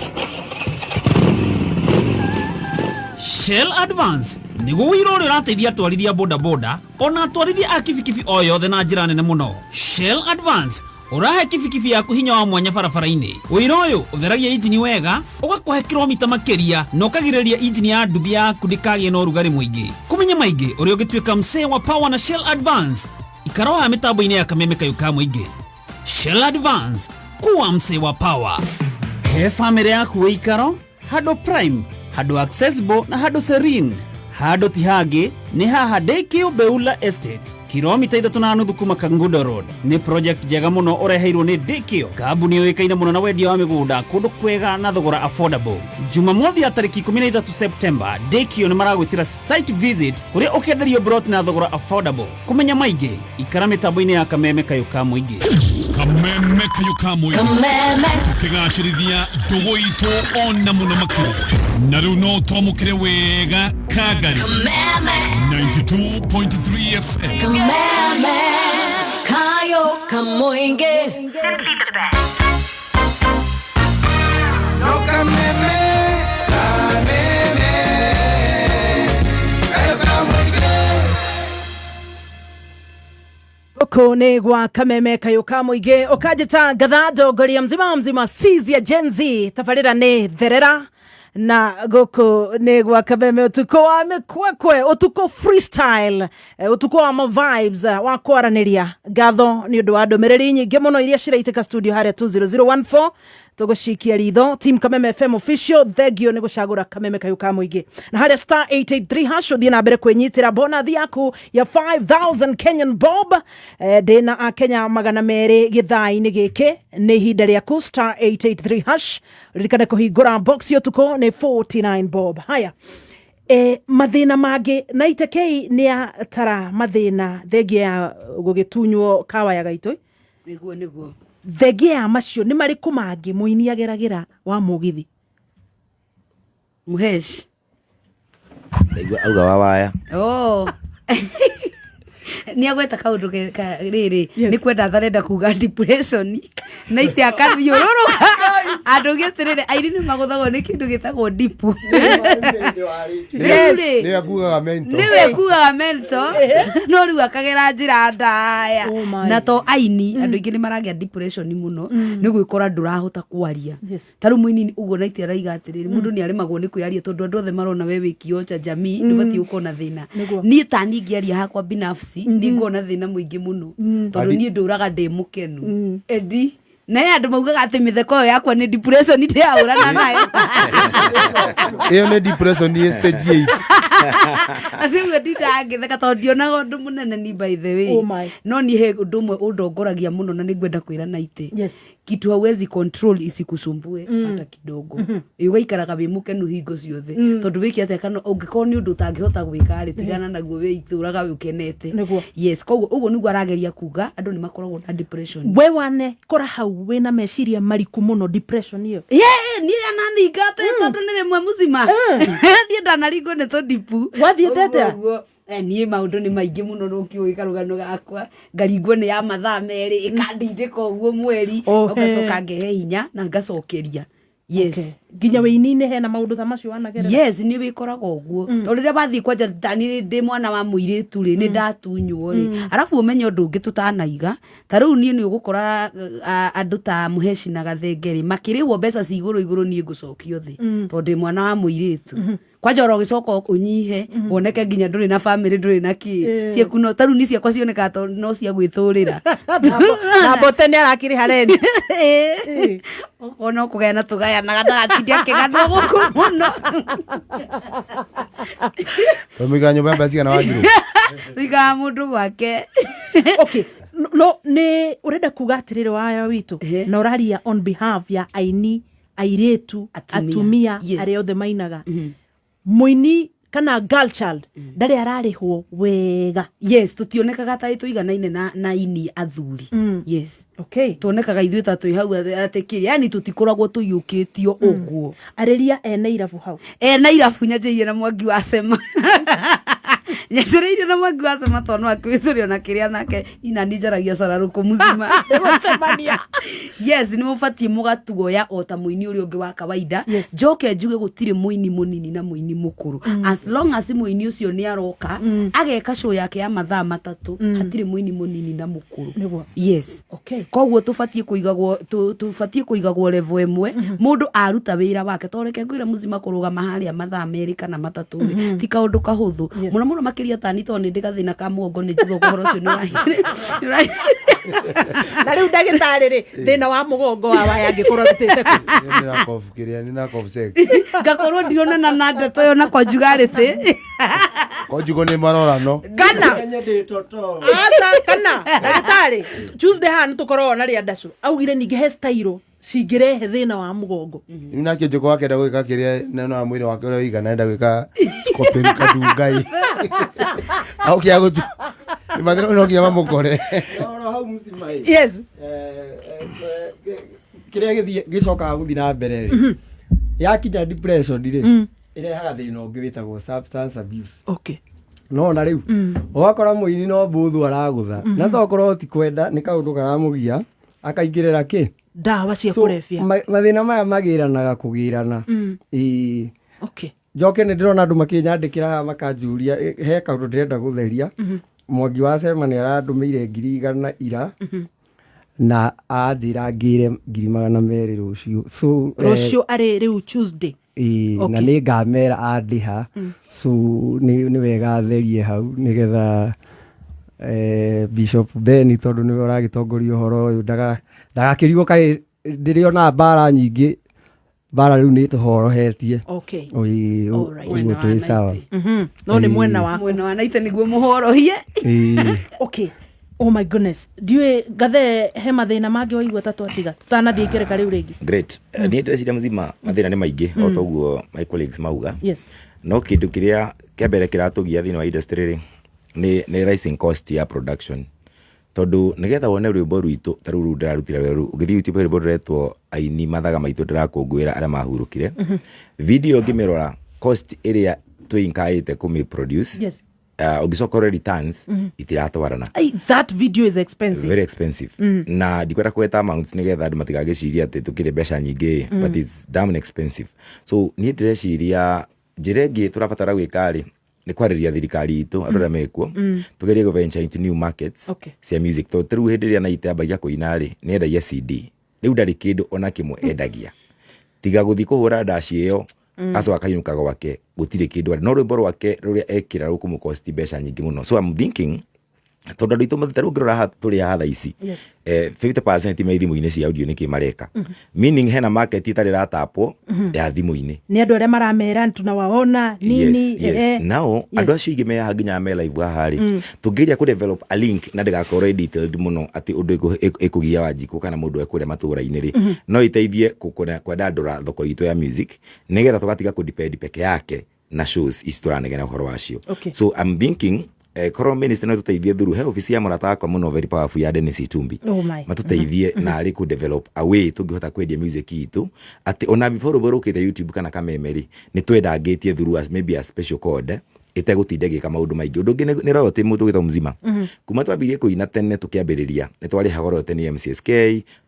Shell Advance niguo wiro uri rateithia atwarithia boda ona atwarithia a kibikibi o yothe na njira nene muno. Shell Advance urahe kibikibi yaku hinya wa mwanya barabara-ini. Wiro uyu utheragia injini wega ugakuhe kilomita makiria na ukagiriria injini ya nduthi yaku ndikagie na urugari muingi. Kumenya maigi uri ugituika msee wa power na Shell Advance ikaroha mitambo-ini ya Kameme Kayuka Muingi. Shell Advance kuwa msee wa power. He family yaku weikaro hado prime hado accessible na hado serene hado tihage ni haha Dekio Beula Estate kilomita 3.5 kuma Kangundo Road. Ni project jega muno ureheirwo ni Dekio, kambuni yoikaine muno na wendia wa migunda kundu kwega na thogora affordable. Jumamothi ya tariki 13 September Dekio ni maragwitira site visit kuria ukenderio brot na thogora affordable. Kumenya maige ikara mitambo-ini ya Kameme Kayuka Muingi. Kameme Kayuka Muingi tukigacirithia ndugu itu ona muno makiri na riu no twamukire wega Kagari 92.3 FM. Kameme Kayuka Muingi. Simply the best. No Kameme Kayuka Muingi. Uko ni gwa Kameme Kayuka Muingi ukajita gathado goria mzima sizia Gen-Z tafarira ni therera na goko ni gwa Kameme utuko wa mekwekwe utuko freestyle utuko wa vibes wa kwaraniria gatho ni undu wa ndomereri nyingi muno iria ciraitika studio haria 20014 tugushikia ritho team Kameme FM official thegio ni gucagura Kameme Kayuka Muingi na haria star 883 hash uthie na mbere kwenyitira bonus yaku ya 5000 Kenyan bob dena a Kenya magana meri githai-ini giki ni hinda riaku star 883 hash ririkane kuhingura box yo tuko ni 49 bob. Haya mathina mangĩ na itekei nĩ atara mathina thengia ya gũgĩtunywo kawa ya gaitũ nĩguo thengia ya macio nĩ marĩkũ mangĩ mũini ageragĩra wa mũgithi Muhesh auga wawaya ni agweta kaundu riri ni kwenda tharenda kuga depression na ite akathiũrũrũka andũ gĩtirĩrĩ airi nĩ maguthagwo nĩ kĩndũ gĩtagwo deep niwe kugaga mentor no rĩu akagera njĩra ndaya na to aini andũ aingĩ nĩ maragĩa depression mũno nĩ gwĩkora ndũrahota kwaria ta rĩu mũini ũguo na ite araiga atĩrĩrĩ mũndũ nĩ aremagwo nĩ kwĩaria tondũ andũ othe marona we wĩkio jamii ndũbatiĩ gũkorwo na thĩna niĩ ta ningĩaria hakwa binafsi ningo na thina muingi muno tondu ni nduraga ndi mukenu edi na andu maugaga ati mitheko yo yakwa ni depression ite aurana nayo iyo ni depression ni stage 8 athiwe ndithaka tondu onaga undu munene ni by the way no ni he undu mwe undongoragia muno na ningwenda kwira na ite kitu hawezi control isikusumbue hata kidogo ugaikaraga wi mukenu hingo ciothe tondu wiki ate kana ungikorwo ni undu utangihota gwika ri tigana naguo wi ituraga ukenete yes koguo uguo niguo arageria kuga andu ni makoragwo na depression we wane kora hau wina meciria mariku muno depression iyo ni anani ngate tondu ni rimwe muzima thie ndanaringo ni to dipu wathietete niĩ maũndũ nĩ maingĩ mũno rũkiũĩ karũgano gakwa ngaringwo nĩ ya mathaa merĩ ikandindĩka ũguo mweri ũgacoka ngehe hinya na ngacokeria nginya wĩini-inĩ hena maũndũ ta macio wanagerera nĩ wĩkoraga ũguo tondũ rĩrĩa wathiĩ kwanja tani ndĩ mwana wa mũirĩtu rĩ nĩ ndatunywo rĩ arabu ũmenye ũndũ ũngĩ tũtanaiga ta rĩu niĩ nĩ ũgũkora andũ ta Muheshi na Gathenge rĩ makĩrĩhwo mbeca ci igũrũ niĩ ngũcokio thĩ tondũ ndĩ mwana wa mũirĩtu kwanja ũgĩcoka ũnyihe woneke nginya ndũrĩ na family ndũrĩ na kĩ ciaku no tarũ ni ciakwa cioneka to no cia gwĩtũrĩra na bote nĩ arakĩrĩha rent ono kũgayana tũgayanaga ndagatinde akĩganwo gũkũ mũno tũmiga nyũmba mbeca cigana wanjirũ tuigaga mũndũ gwake no nĩ ũrenda kuga atĩrĩrĩ waya witũ na ũraria on behalf ya aini airĩtu atumia arĩa othe mainaga muini kana girl child ndarĩ ararĩhwo wega tutionekaga ta tuiganaine na ini athuri tuonekaga ithuĩ ta twĩ hau atĩ kĩrĩ yani tũtikoragwo tũiyũkĩtio ũguo arĩria ene irabu hau ene irabu nyanjĩirie na Mwangi wa Cema nyesereire na Mwangi wa Cema tondũ no akwĩtũrio na kĩrĩa nake ina ninjaragia cararũkũ muzima nĩ mũbatiĩ mũgatuoya o ta mũini ũrĩa ũngĩ wa kawaida njoke njuge gũtirĩ mũini mũnini na mũini mũkũrũ as long as mũini ũcio nĩ aroka ageka show yake ya mathaa matatũ hatirĩ mũini mũnini na mũkũrũ koguo tũbatiĩ kũigagwo level ĩmwe mũndũ aruta wĩra wake tondũ ngwĩra muzima kũrũgama harĩa mathaa merĩ kana matatũ ti kaũndũ kahũthũ mũno makĩria tani tondũ nĩ ndĩgathĩna ka mũgongo nĩ njigwo ũhoro ũcio nĩ na rĩu ndagĩtarĩ rĩ thĩna wa mũgongo wa waya angĩkorwo rutĩte ngakorwo ndirona na ndeto yo na conjugality conjugal nĩ marorano kana ndagĩtarĩ Tuesday hana tũkorwo na rĩa ndacu augire ningĩ he style cingĩrehe thĩna wa mũgongo nake njũko wake enda gwĩka kĩrĩa neno wa mwĩrĩ wake ũrĩa wĩigana enda gwĩka scorpion kadungai au kia gũtu mathĩna no nginya mamũkore kĩrĩa gĩcokaga gũthiĩ na mbere rĩ yakinya depression rĩ ĩrehaga thĩna ũngĩ wĩtagwo substance abuse no na rĩu ũgakora mũini no mbũthũ aragũtha na tokorwo ti kwenda nĩ kaũndũ karamũgia akaingĩrĩra kĩ ndawa cia kũrebia mathĩna maya magĩranaga kũgĩrana njoke nĩ ndĩrona andũ makĩnyandĩkĩra makanjuria he kaũndũ ndĩrenda gũtheria Mwangi wa Cema nĩ arandũmĩire 100 ira na anjĩra ngĩre 200 rũciũ arĩ rĩu Tuesday na nĩ ngamera andĩha so nĩ wega therie hau nĩgetha Bishop Ben tondũ nĩwe ũragĩtongoria ũhoro ũyũ ndagakĩrigwo kaĩ ndĩrĩona mbara nyingĩ mbara rĩu nĩ tũhorohetie ũguo twĩ sawa no nĩ mwena wa naite nĩguo mũhorohie Oh my goodness. Diwe gathe he mathina mangi waigua tatu atiga tutanathie ikereka riu ringi. Great. Ni ndeciria mzima mathina ni maingi o toguo my colleagues mauga. Yes. No kindu kiria kiambere kiratugia thini wa industry ri ni rising cost ya production. Tondu nigetha wone rwimbo rwitu taru ndirarutira weru ugithi YouTube rwimbo retwo aini mathaga maitu ndirakungwira aria mahurukire. Video ngimirora cost iria tuinkaite kumi produce. Yes. Ugisokore returns itiratwarana. That video is expensive. Very expensive. Na dikwenda kweta amounts nigetha andu matigagiciria ati tukire mbeca nyingi but it's damn expensive. So ni ndireciria jirengi turabatara gwikari ni kwariria thirikari itu andu aria mekuo tugerie go venture into new markets cia music to riu hindi ria naite ambagia kuina ri ni endagia CD riu ndari kindu ona kimwe endagia tiga guthi kuhura ndaci iyo aso akainuka gwake gutire kindu no rwimbo rwake ruria ekira rukumu cost mbeca nyingi muno. So I'm thinking tondu andu itu mathitaru ngirora turi hatha ici 50% ma thimu-ini cia audio niki mareka meaning hena market itari ratapo ya thimu-ini ni andu aria maramera tunawaona nini. Yes. Now andu acio ingi meha nginya me live hahari tungiria ku develop a link na ndigakorwo detailed muno ati undu ikugia wanjiku kana mundu ekuria matura-ini ri no iteithie kwenda ndura thoko itu ya music nigetha tugatiga ku depend peke yake na shows istoranegena uhoro wacio. So I'm thinking koro minister no tuteithie through he office ya murata kwa muno very powerful ya Dennis Itumbi matuteithie na ari ku develop a way tungihota kwendia music itu ati ona before borokite YouTube kana kamemeri ni twenda ngetie through as maybe a special code itegutinde kama maundu maingi undu ngi ni rote mundu githo mzima kuma twambirie kuina tene tukiambiriria ni twari hagoro tene MCSK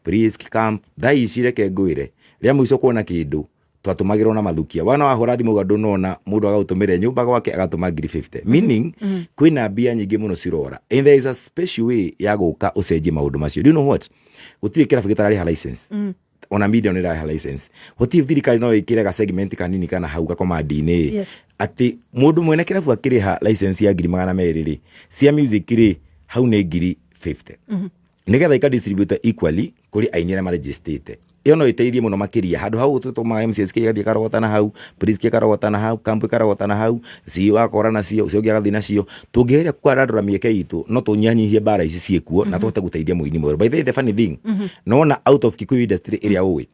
Prisk Camp dai cireke ngwire ria muico kuona kindu twatumagira na mathukia wana wahora thimu gadu nona mundu agautumire nyumba gwake agatuma 50 meaning kwina bia nyingi muno cirora and there is a special way ya guka ucenjie maundu macio. Do you know what gutire kira fikitara ha license ona media ni ha license hoti thirikari no ikire ga segment kanini kana hau ga komandi-ini ati mundu mwene kirabu akiriha license ya 200 ri cia music ri hau ne 50 nigetha ika distribute equally kuri ainira ma registrate iyo no iteithie muno makiria handu hau tutuma MCSK gathie karogota na hau Prisk karogota na hau Camp karogota na hau CEO akora na cio ucio gathi na cio tungiheria kwarandura mieke itu no tunyanyihie bara ici ciekuo na tuhote guteithia muini mweru. By the funny thing no na out of Kikuyu industry area we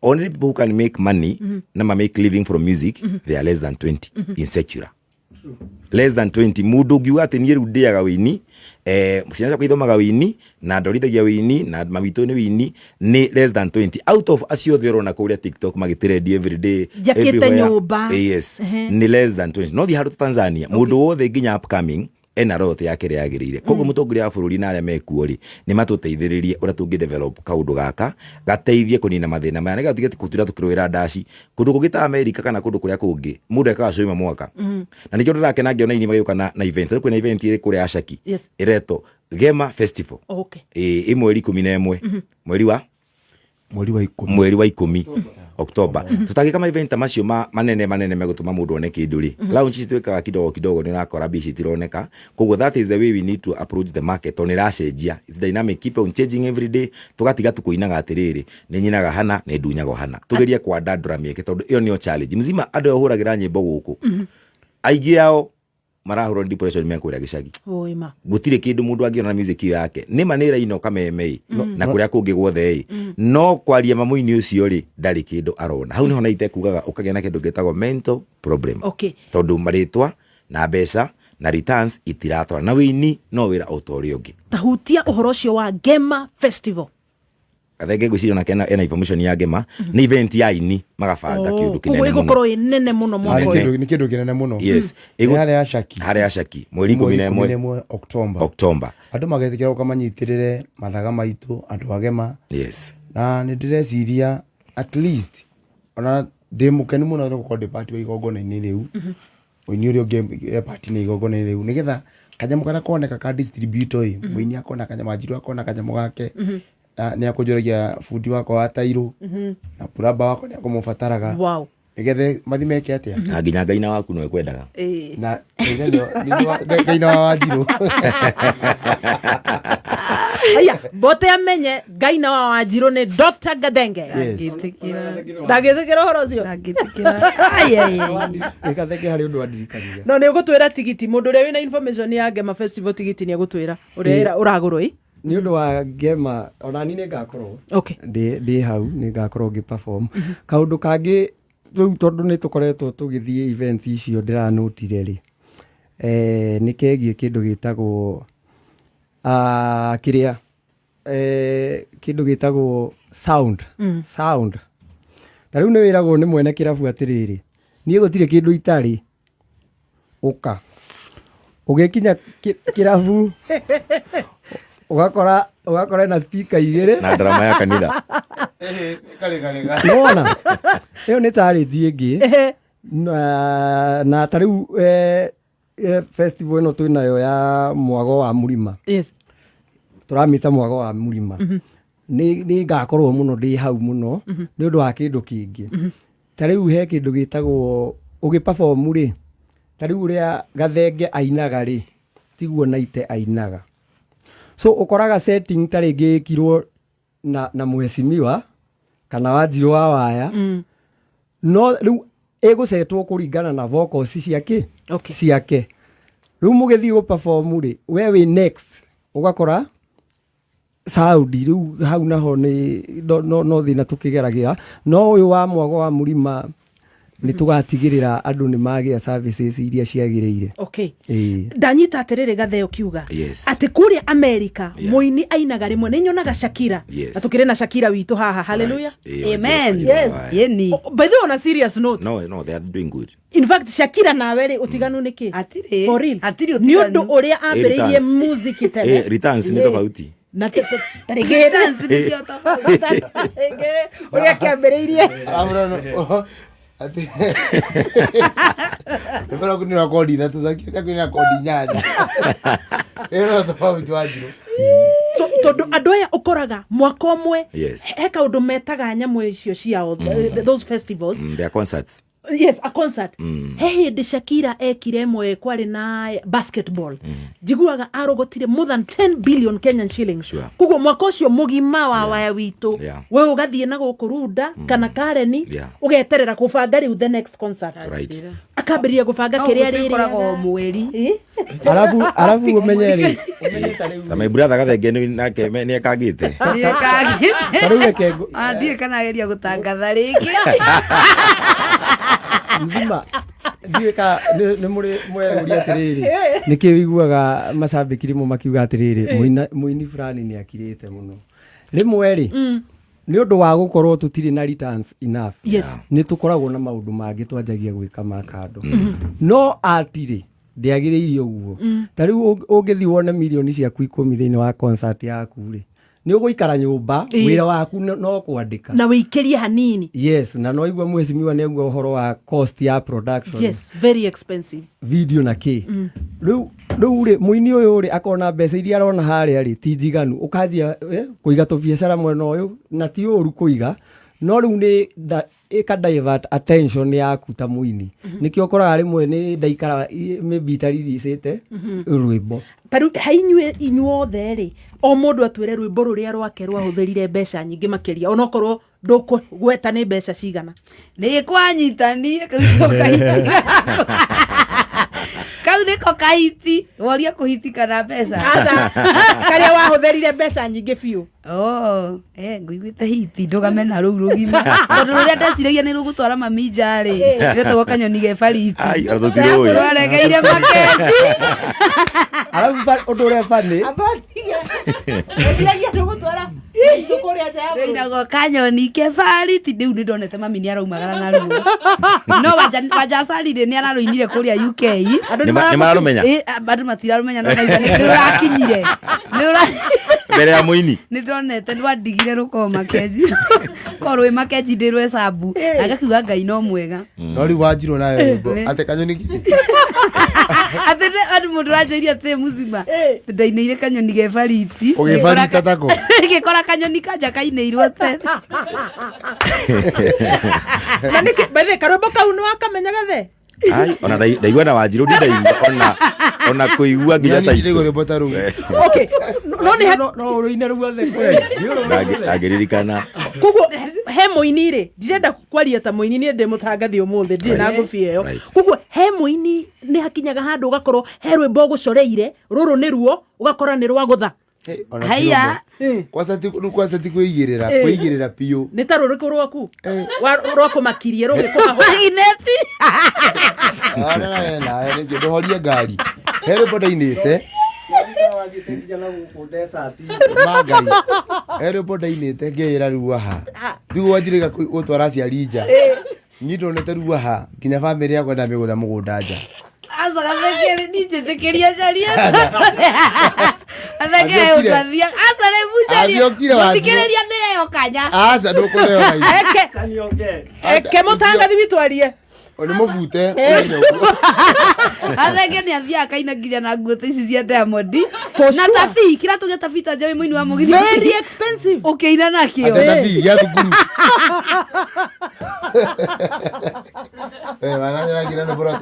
only people who can make money na make living from music they are less than 20 insecure less than 20 mundu ngiuga ati nie rundiaga wini ciana kwithomaga wini na ndorithagia wini na mamitu ni wini ni less than 20 out of acio thero kuria TikTok magitirendi every day jakete nyumba ni less than 20 no thi haru Tanzania mundu wothe nginya upcoming ena rote yake yagirire koguo mutongoria wa bururi na aria mekuo ri ni matuteithiririe ura tungi develop kaundu gaka gateithie kunina mathina maya nega tigeti kutira tukirwira ndaci kundu kugita America kana kundu kuria kungi mundu ekaga shoima mwaka na nikyo ndirake na ngiona ini mageuka na event kuna event iri kuria Ashaki ireto Gema Festival mweri 11 mweri wa 10 October tutagika ma event macio manene megutuma mundu one kindu ri launches twikaga kidogo ni nakora bici tironeka koguo that is the way we need to approach the market on iracenjia it's dynamic keep on changing every day tugatiga tukuinaga atiriri ni nyinaga hana ne ndunyago hana tugerie kwa ndandura mieke tondu iyo nio challenge mzima andu ahuragira nyimbo guku aigi yao marahuro depression mekuria gicagi gutire kindu mundu angiona music yake ni manira ino kameme na kuria kungi gwothe no kwaria mamuini ucio ri ndari kindu arona hau niho naite kugaga ukagea na kindu gitagwo mental problem tondu maritwa na mbeca na returns itiratwa na wini no wira autori ungi tahutia uhoro cio wa Gema Festival athenge gucirio na kena ena information ya Gema ni event ya ini magabanga kindu kinene muno gukoro inene muno mwako ni kindu kinene muno hare Ashaki mweri 11 October andu magetikira ukamanyitirire mathaga maitu andu agema na ni ndireciria at least ona ndimukeni muno no ko party wa igongona-ini riu wini urio game party ni igongona-ini riu nigetha kanyamu kana koneka ka distributor mwini akona kanyamu ajiru akona kanyamu gake ni akujuragia fundi wako wa Tairu na puraba wako ni akumufataraga nigethe mathimeke atia nginya ngaina waku no ekwendaga na ndio ngaina wa Wajiru Aya, bote amenye Ngai wa Wanjiru ni Dr. Gathenge. Ndagithikira horo ucio. Ikatheke hari undu andirikania. No ni ugutwira tigiti mundu ria wina information ya Gema Festival tigiti ni agutwira uria uragurwo i. Ni undu wa Gema ona ni ngakorwo. Okay. Ndi hau ni ngakorwo ngi perform. Kaundu kangi riu tondu ni tukoretwo tugithie events icio ndiranotire ri. Nikegie kindu gitagwo kiria kindu gitagwo sound. Tariu ni wiragwo ni mwene kirabu atiriri nie gutire kindu itari uka ugekinya kirabu ugakora na speaker igire na drama ya kanitha nona iyo ni challenge ingi na tariu festival ino twinayo ya mwago wa murima. Yes. Turamita mwago wa murima. Ni ngakorwo muno ndi hau muno ni undu wa kindu kingi. Tariu he kindu gitagwo ugi perform ri. Tariu uria Gathenge ainaga ri tiguo naite ainaga. So ukoraga setting tari ngikirwo na mwesimiwa kana Wanjiru wa waya. No riu egucetwo kuringana na vocals ciake. Okay. Ciake. Riu mugithi go perform ri we we next ugakora sound riu hau naho ni no thina tukigeragira no uyu wa mwago wa murima ni tugatigirira andu ni magia services iria ciagiriire. Okay. Ndanyita atiriri Gathe ukiuga ati kuria America muini ainaga rimwe ni nyonaga Shakira na tukire na Shakira witu haha. Hallelujah. Amen. Yes. Yeni. By the way, on a serious note. No, they are doing good. In fact, Shakira na were utiganu niki. Atire. For real. Atire utiganu. Ni undu uria ambiririe music tene. Returns ni tofauti. Na tarigere dance ni tofauti. Uria kiambiririe. Ati Nipera kunira kodi na tuzakia kunira kodi nyanya. Ero tofauti Wanjiru. Tondu andu aya ukoraga mwaka umwe he kaundu metaga nyamu icio ciao those festivals. Their concerts. Yes, a concert. He hindi Shakira ekire mwe kwari na basketball. Jiguaga arogotire more than 10 billion Kenyan shillings. Kugo mwaka ucio mugima wa waya witu. We ugathie na gukurunda kana Kareni ugeterera kubanga riu the next concert. Right. Akabiria kubanga kiria riri. Koragwo mweri. Arabu umenyeri. My brother Gathenge nake ni ekagite. Ni ekagite. Tariu kego. Ndie kana geria gutangatha ringi. Ndima ndieka ni muri mweruria atiriri niki wiguaga macambikiri mu makiuga atiriri muini fulani ni akirite muno rimwe ri ni undu wa gukorwo tutiri na returns enough. Yes. Ni tukoragwo na maundu mangi twanjagia gwika makando no atiri ndiagiriirio uguo tariu ungithi wone milioni cia 10 thiini wa concert yaku ri ni uguikara nyumba wira waku no kwandika na wikirie hanini. Yes, na no igwa mwesimiwa ni igwa uhoro wa cost ya production. Yes, very expensive Video na ki riu ri muini uyu ri akona mbeca iria arona haria ri ti njiganu ukathia kuiga to biashara mwena uyu na ti uru kuiga no riu ni ika divert attention yaku ta muini nikio ukora rimwe ni ndaikara maybe tariricite rwimbo taru inyuothe ri o mundu atwire rwimbo ruria rwake rwahuthirire mbeca nyingi makiria onokorwo ndukugweta ni mbeca cigana ni kwanyitani kau niko kahiti woria kuhitika na mbeca karia wahuthirire mbeca nyingi biu nguiguite hiti ndugamena ruu rugima tondu ruria ndeciragia ni rugutwara mamija ri ngetagwo kanyoni ge bariti rwaregeire makeji arabu undu uria bani ndeciragia ndugutwara Reinago kanyoni ke bariti ndiu ni ndonete mami ni araumagara na ruo no wajasarire ni araruinire kuria UK ni mararumenya bado matirarumenya no naiga ni kurakinyire mbere ya muini ni ndonete ndwadigire ruko makeji korwe makeji ndirwe sabu agakiuga Ngai no mwega no ri Wanjiru nayo ate kanyoni ate adu mundu ajeria te muzima ndainire kanyoni ge bariti ugibarita tako gikora kanyoni kaja kainirwo tena nani bethe karombo kau no akamenya Gathe ai ona ndaigua na Wanjiru ndaigua ona kuigua nginya taito okay no ruine ruothe agiririkana kuguo he muini ri ndirenda kwaria ta muini ni ndimutangathi umuthi ndiri na ngufia iyo kuguo he muini ni hakinyaga handu ugakorwo he rwimbo gucoreire ruru ni ruo ugakora ni rwa gutha haya kwasa ti kuigirira piu ni ta ruriku rwaku rwa kumakirie ruri kwa magneti na ndio ndohoria ngari here boda inite magai here boda inite ngeira ruaha ndigo wajiriga gutwara ciarija nyito nete ruaha kinya family yakwa ndamigura mugunda nja azaga thekeri nije thekeria jaria atheke ukathia asa le mujaria thikereria neyo kanya asa ndukureo eke mutanga thibitwarie oni mufute atheke ni athia kaina nginya na nguo ici cia Diamond na tafi kira tuge tafi ta jawe muini wa mugithi very expensive ukiina nakio tafi ya thukuru wananyira ngira no bora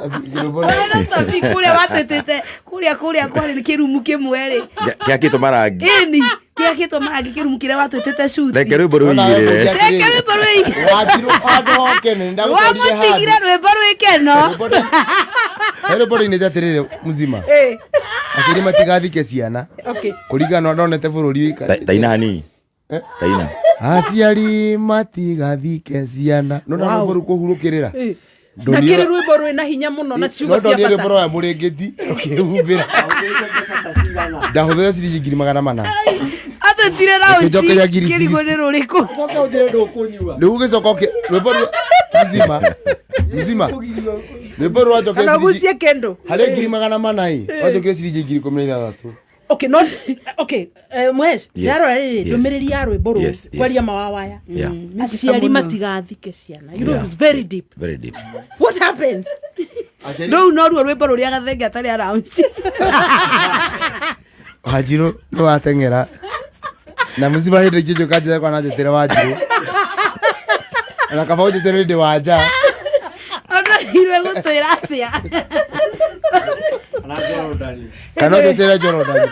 tafi kuria watete kuria kwari kirumu kimwe ri kia kitu marangi ini kia kitu marangi kirumu kire watete shoot reke rwimbo ruigire Wanjiru adoke nenda gutarire ha wamutigire rwimbo rwikeno hele bora ine jatirire muzima akiri matigathike ciana okay kuringana ndonete bururi wika taina hani taina aciari matigathike ciana nona rwimbo rukuhurukirira na kiri rwimbo rwina hinya muno na ciugo cia bata rwimbo rwa murengeti ukihumbira ndahuthira ciringi 400 atetire raundi kirigo ni ruriku soka ujire ndukunyua ni ugicoka rwimbo mzima rwimbo rwa joke anagucie kendo hari 400 wajokire ciringi 16 okay not okay mwesh yaro riri ndumiriri ya rwimbo ru kwaria mawawaya aciari matigathike ciana you know it's very deep what happened no rwimbo ruri agathenge atari around Wanjiru no atengera na muzima hende kijo kaje kwa najetera Wanjiru na kaba ujetera ndi wanja ona irwe gutwira atia kana ujetera Jordan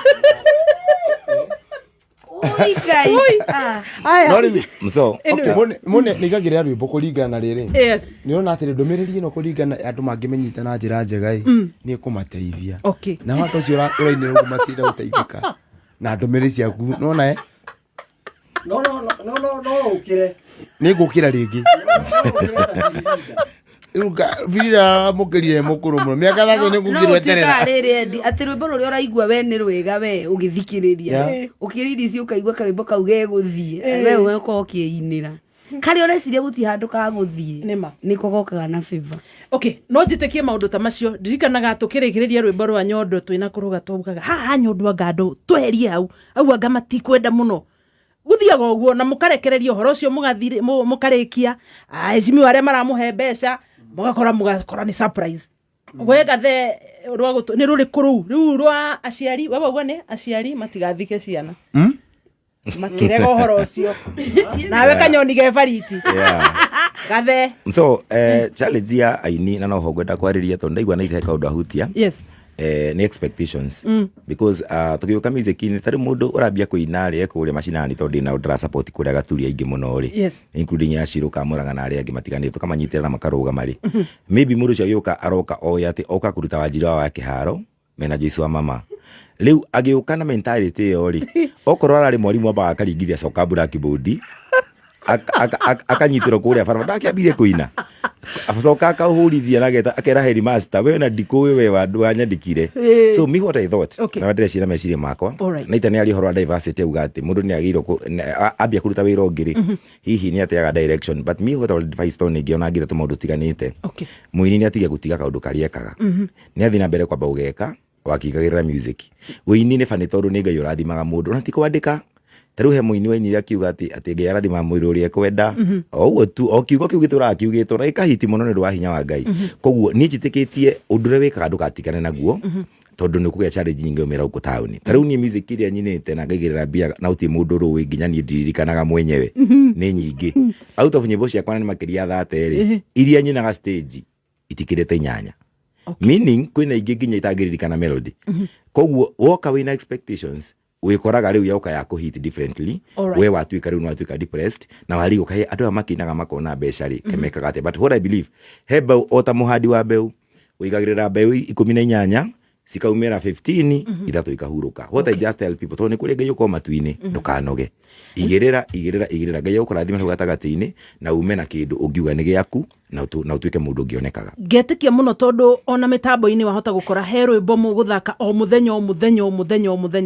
so mone nigagira rwimbo kuringana riri yes ni ona atire ndumiriri no kuringana andu mangimenyita na njira njega ni kumateithia okay na watu cio uraine ugumatira guteithika na ndumiriri ciaku nona no ukire ni ngukira ringi Uga vira mukirire mukuru muno miaka thatu ni ngukirwe terera riri ati rwimbo ruri uraigua we ni rwega we ugithikiriria ukiririci ukaigua karimbo kau geguthie we uko ukiinira kari ureciria guti handu ka guthie ni kogokaga na fever okay no njitekie maundu ta macio ndirikanaga tukirigiriria rwimbo rwa nyondo twina kuruga tugaga ha nyondo ngando tweherie hau anga matikwenda muno guthiaga uguo na mukarekereria uhoro ucio mugathire mukarikia ecimi ware maramuhe mbeca mugakora ni surprise wega the rwa gutu ni ruri kuru riu rwa aciari baba uguo ni aciari matigathike ciana makirega uhoro ucio nawe kanyoni ge fariti gathe so challenge ya aini na no hogwenda kwariria to ndaigua na itheka undu ahutia yes ni expectations because tugiuka music ni tari mundu urambia kuina ri ekuria macinani to ndina ndra support kuria gaturia ingi muno ri including Ashiru Kamuranga na ri angi matiganite kamanyitira na makaruga mari maybe mundu cio yuka aroka oya ati oka kuruta Wanjiru wa kiharo mena Jesu wa mama riu agiuka na mentality yo ri okorwo arari mwarimu amba akaringithia coka black board akanyitiro kuria bara ndakiambirie kuina afoka akahurithia nageta akera headmaster we na ndiko we wandu anyandikire so me what I thought na ndire ciira meciria makwa na itani ali horo diversity ugati mundu ni agiro ambia kuruta wira ungiri hihi ni ateaga direction but me what I advice to ngi ona ngira tumundu tiganite muini ni atiga gutiga kaundu kariekaga ni athina mbere kwamba ugeka wakigagirira music uini ni fani tondu ni ngai urathimaga mundu na tikwandika taru he muini wa ini akiuga ati ngai arathima mwiri uria kwenda oguo tu okiugo kiu gitura kiugitwo na ikahiti muno ni rwa hinya wa ngai koguo ni njitikitie undure wikaga ndugatigane naguo tondu ni kugia challenge nyingi umira uko tauni taru ni music iria nyinite na ngagirira bia na uti mundu ruwi nginya ni ndirikanaga mwenyewe ni nyingi out of nyimbo ciakwa ni makiria 30 ri iria nyinaga stage itikirete 8 meaning kwina ingĩ nginya itangĩririkana melody koguo woka wina expectations wikoraga riu yoka ya kuhit differently we watuika riu watuika depressed na warigo kahe andũ makinaga makona mbeca ri kemekaga ate but what I believe heba ota muhadi wa mbeu uigagirira mbeu 18 sikaumira 15 ithatu ikahuruka what I just tell people tone kuri ngai uko matuini ndukanoge igirira ngai uko rathime gatagati-ini na ume na kindu ungiuga ni giaku na utuike mundu ngionekaga ngetikia muno tondu ona mitambo-ini wahota gukora he rwimbo muguthaka o muthenya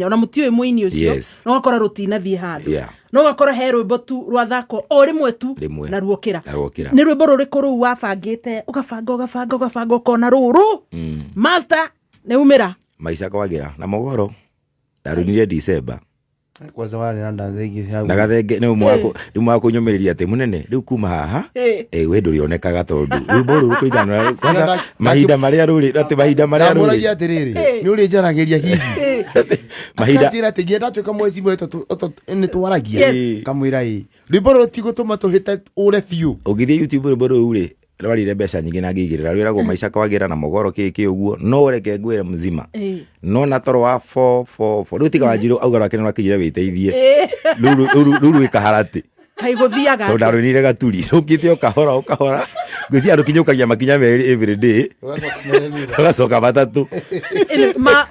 ona mutiwe muini ucio no gakora rutina thie handu no gakora he rwimbo tu rwathako o rimwe tu na ruokira ni rwimbo ruriku ru wabangite ugabanga ukona ruru master ne umira maisha kwagira na mogoro darunire December kwanza wale na ndanze ingi na gathenge ni mwako nyumiriria ate munene riu kuma haha we ndurionekaga tondu rwimbo ruru kuigana kwanza mahinda maria ruri ati mahinda maria ruri muragia atiriri ni uri njaragiria hihi mahinda tira tigienda tuka mwezi mwe ni twaragia kamwira rwimbo rutigutuma tuhite ure fiu ugithie YouTube rwimbo ruru ri rwarire mbeca nyingi na ngigirira rwiragwo maisha kwagira na mogoro kiki uguo no reke ngwire mzima no na toro wa 4 rutiga wanjiru auga rwake no akijire witeithie ruru ikaharati kaiguthiaga to ndarunire gaturi ukite ukahora ngwisi andu kinyukagia makinya meri every day gacoka batatu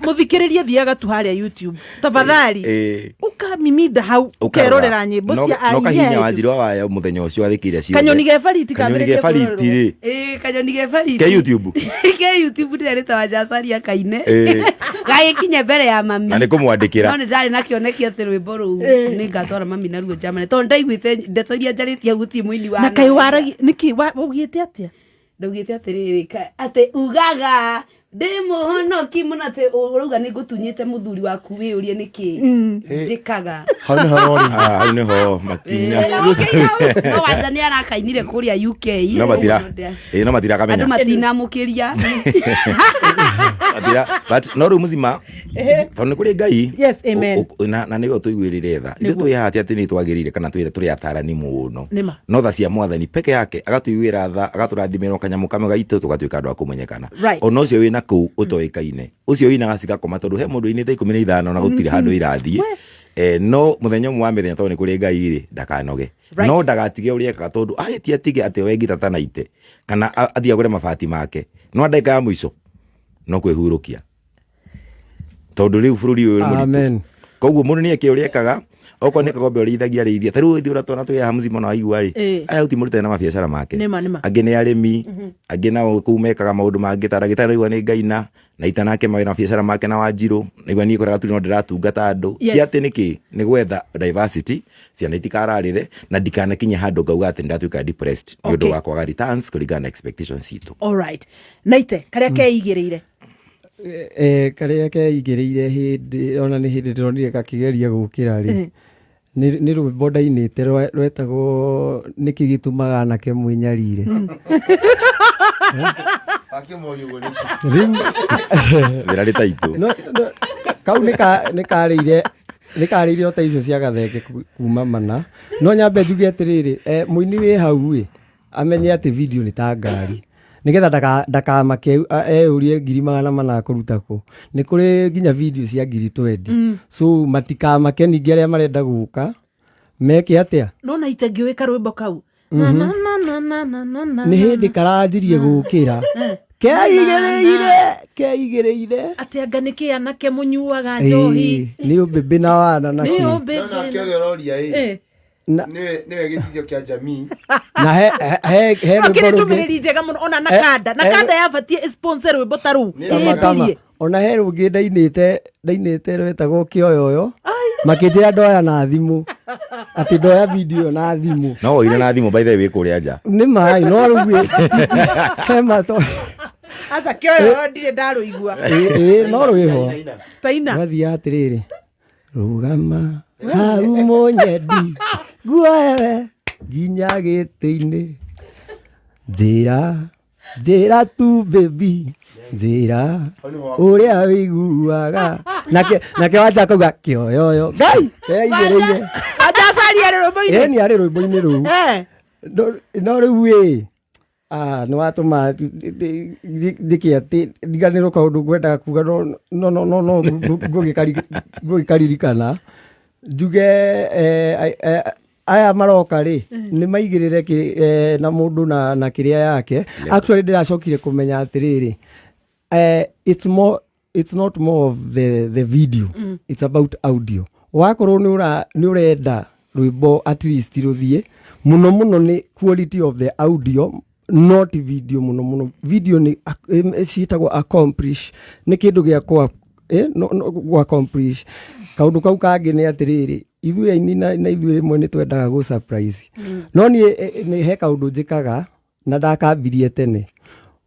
muthikiririe thiaga tu haria YouTube tafadhali ukamimida hau ukerorera nyimbo cia no kahinya wanjiru wa muthenya ucio athikire cio kanyoni gefariti ri kanyoni gefariti ke YouTube ndireta wajacaria kaine gagikinye mbere ya mami na nikumwandikira no ndari nakionekia ati rwimbo ru ni ngatwara mami naruo jamani to ndaiguite ndetoria njaritia guti muini wa na kai waragi niki ugite atia ndugite atiriri ati ugaga ndimuhonoki munate uruga ni gutunyite muthuri waku wiurie niki njikaga hau ni ho makinya no wanja ni arakainire kuria UK no matira kamenya andu matina mukiria but no ru muzima tondu kuri ngai yes amen na niwe tuigwirire tha ithu tuyahati ati ni twagirire kana turi atarani muno no tha cia mwathani peke yake agatuigwira tha agaturathimira kanyamu kamwe gaitu tugatuika andu akumenyekana ono cio wina kuu utoikaine ucio wina gasika koma tondu he mundu inite 15 na gutire handu irathie no muthenya mwa mithenya tondu ni kuri ngai ri ndakanoge no ndagatige uri eka tondu atie ati wengi tatanaite kana athia gure mabati make no ndaika ya muico no kwehurukia tondu riu bururi uyu muri koguo mundu ni eke uri ekaga oko ne kagombe urithagia reithia taru thi uratona tu ya hamzi mona aigua aya uti murute na mabiacara make ange ne aremi ange na kumekaga maundu mangi taragitara igwa ni ngaina na itanake mawira biacara make na wanjiru igwa ni koraga tu no ndiratungata andu ti ati niki ni gwetha diversity ciana itikararire na ndikanakinye handu ngauga ati ndatuika depressed ni undu wa kwaga returns kuringana expectations itu all right naite karia keigirire karia keigirire hindi ona ni hindi ndironire gakigeria gukira ri ni rwimbo ndainite rwetagwo niki gitumaga anake mwinyarire rä taitå kau nä karä ota icio cia gathenge kuma mana no nyambe njuge atä rä rä muini wä hau amenye atä video nä ta ngari nä getha ndakamake eurie 800 kå ruta kå nä kå rä nginya video cia 20 so matikamake ningä arä a marenda gå ka meke atä no na ite ngä wä ka rwimbo kau nä hä ndä karanjirie gå kä ra keigä rä ire atä anga nä kä anake må nyuaga njohi nä å mbä mbä na wana nake å roria niwe gĩcicio kĩa jamii na he ndũmĩrĩri njega mũno ona nakanda yabatie sponsor rwĩmbo ta rũu ona he rũngĩ ndainĩte rwetagwo kĩoyoyo makĩnjĩra ndoya na thimũ atĩ ndoya video na thimũ no woire na thimũ by the way kũrĩa nja nĩ maĩ no rũu he mato aca kĩoyoyo ndirĩ ndarũigua no rwĩho paina wathiĩ atĩrĩrĩ rũgama hau mũnyendi guoewe nginya gĩtĩ-inĩ njĩra tu baby njĩra ũrĩa wĩiguaga nake wanja akauga kĩoyoyo ngai keigĩrĩire ajacaria rĩ rwĩmbo-inĩ nĩ arĩ rwĩmbo-inĩ rũu no rĩu nĩ watũma ndĩkĩ atĩ ndiganĩrwo kaũndũ ngwendaga kuga no ngũgĩkaririkana njuge aya maroka rĩ nĩ maigĩrĩre na mũndũ na kĩrĩa yake actually ndĩracokire kũmenya atĩrĩrĩ it's not more of the video it's about audio wakorwo nĩ ũrenda rwĩmbo at least rũthiĩ mũno nĩ quality of the audio not video mũno video nĩ ciĩtagwo accomplish nĩ kĩndũ gĩa gwa accomplish kaũndũ kau kangĩ nĩ atĩrĩrĩ ithuĩ aini na ithuĩ rĩmwe nĩ twendaga gũ surprise no nĩ he kaũndũ njĩkaga na ndakambirie tene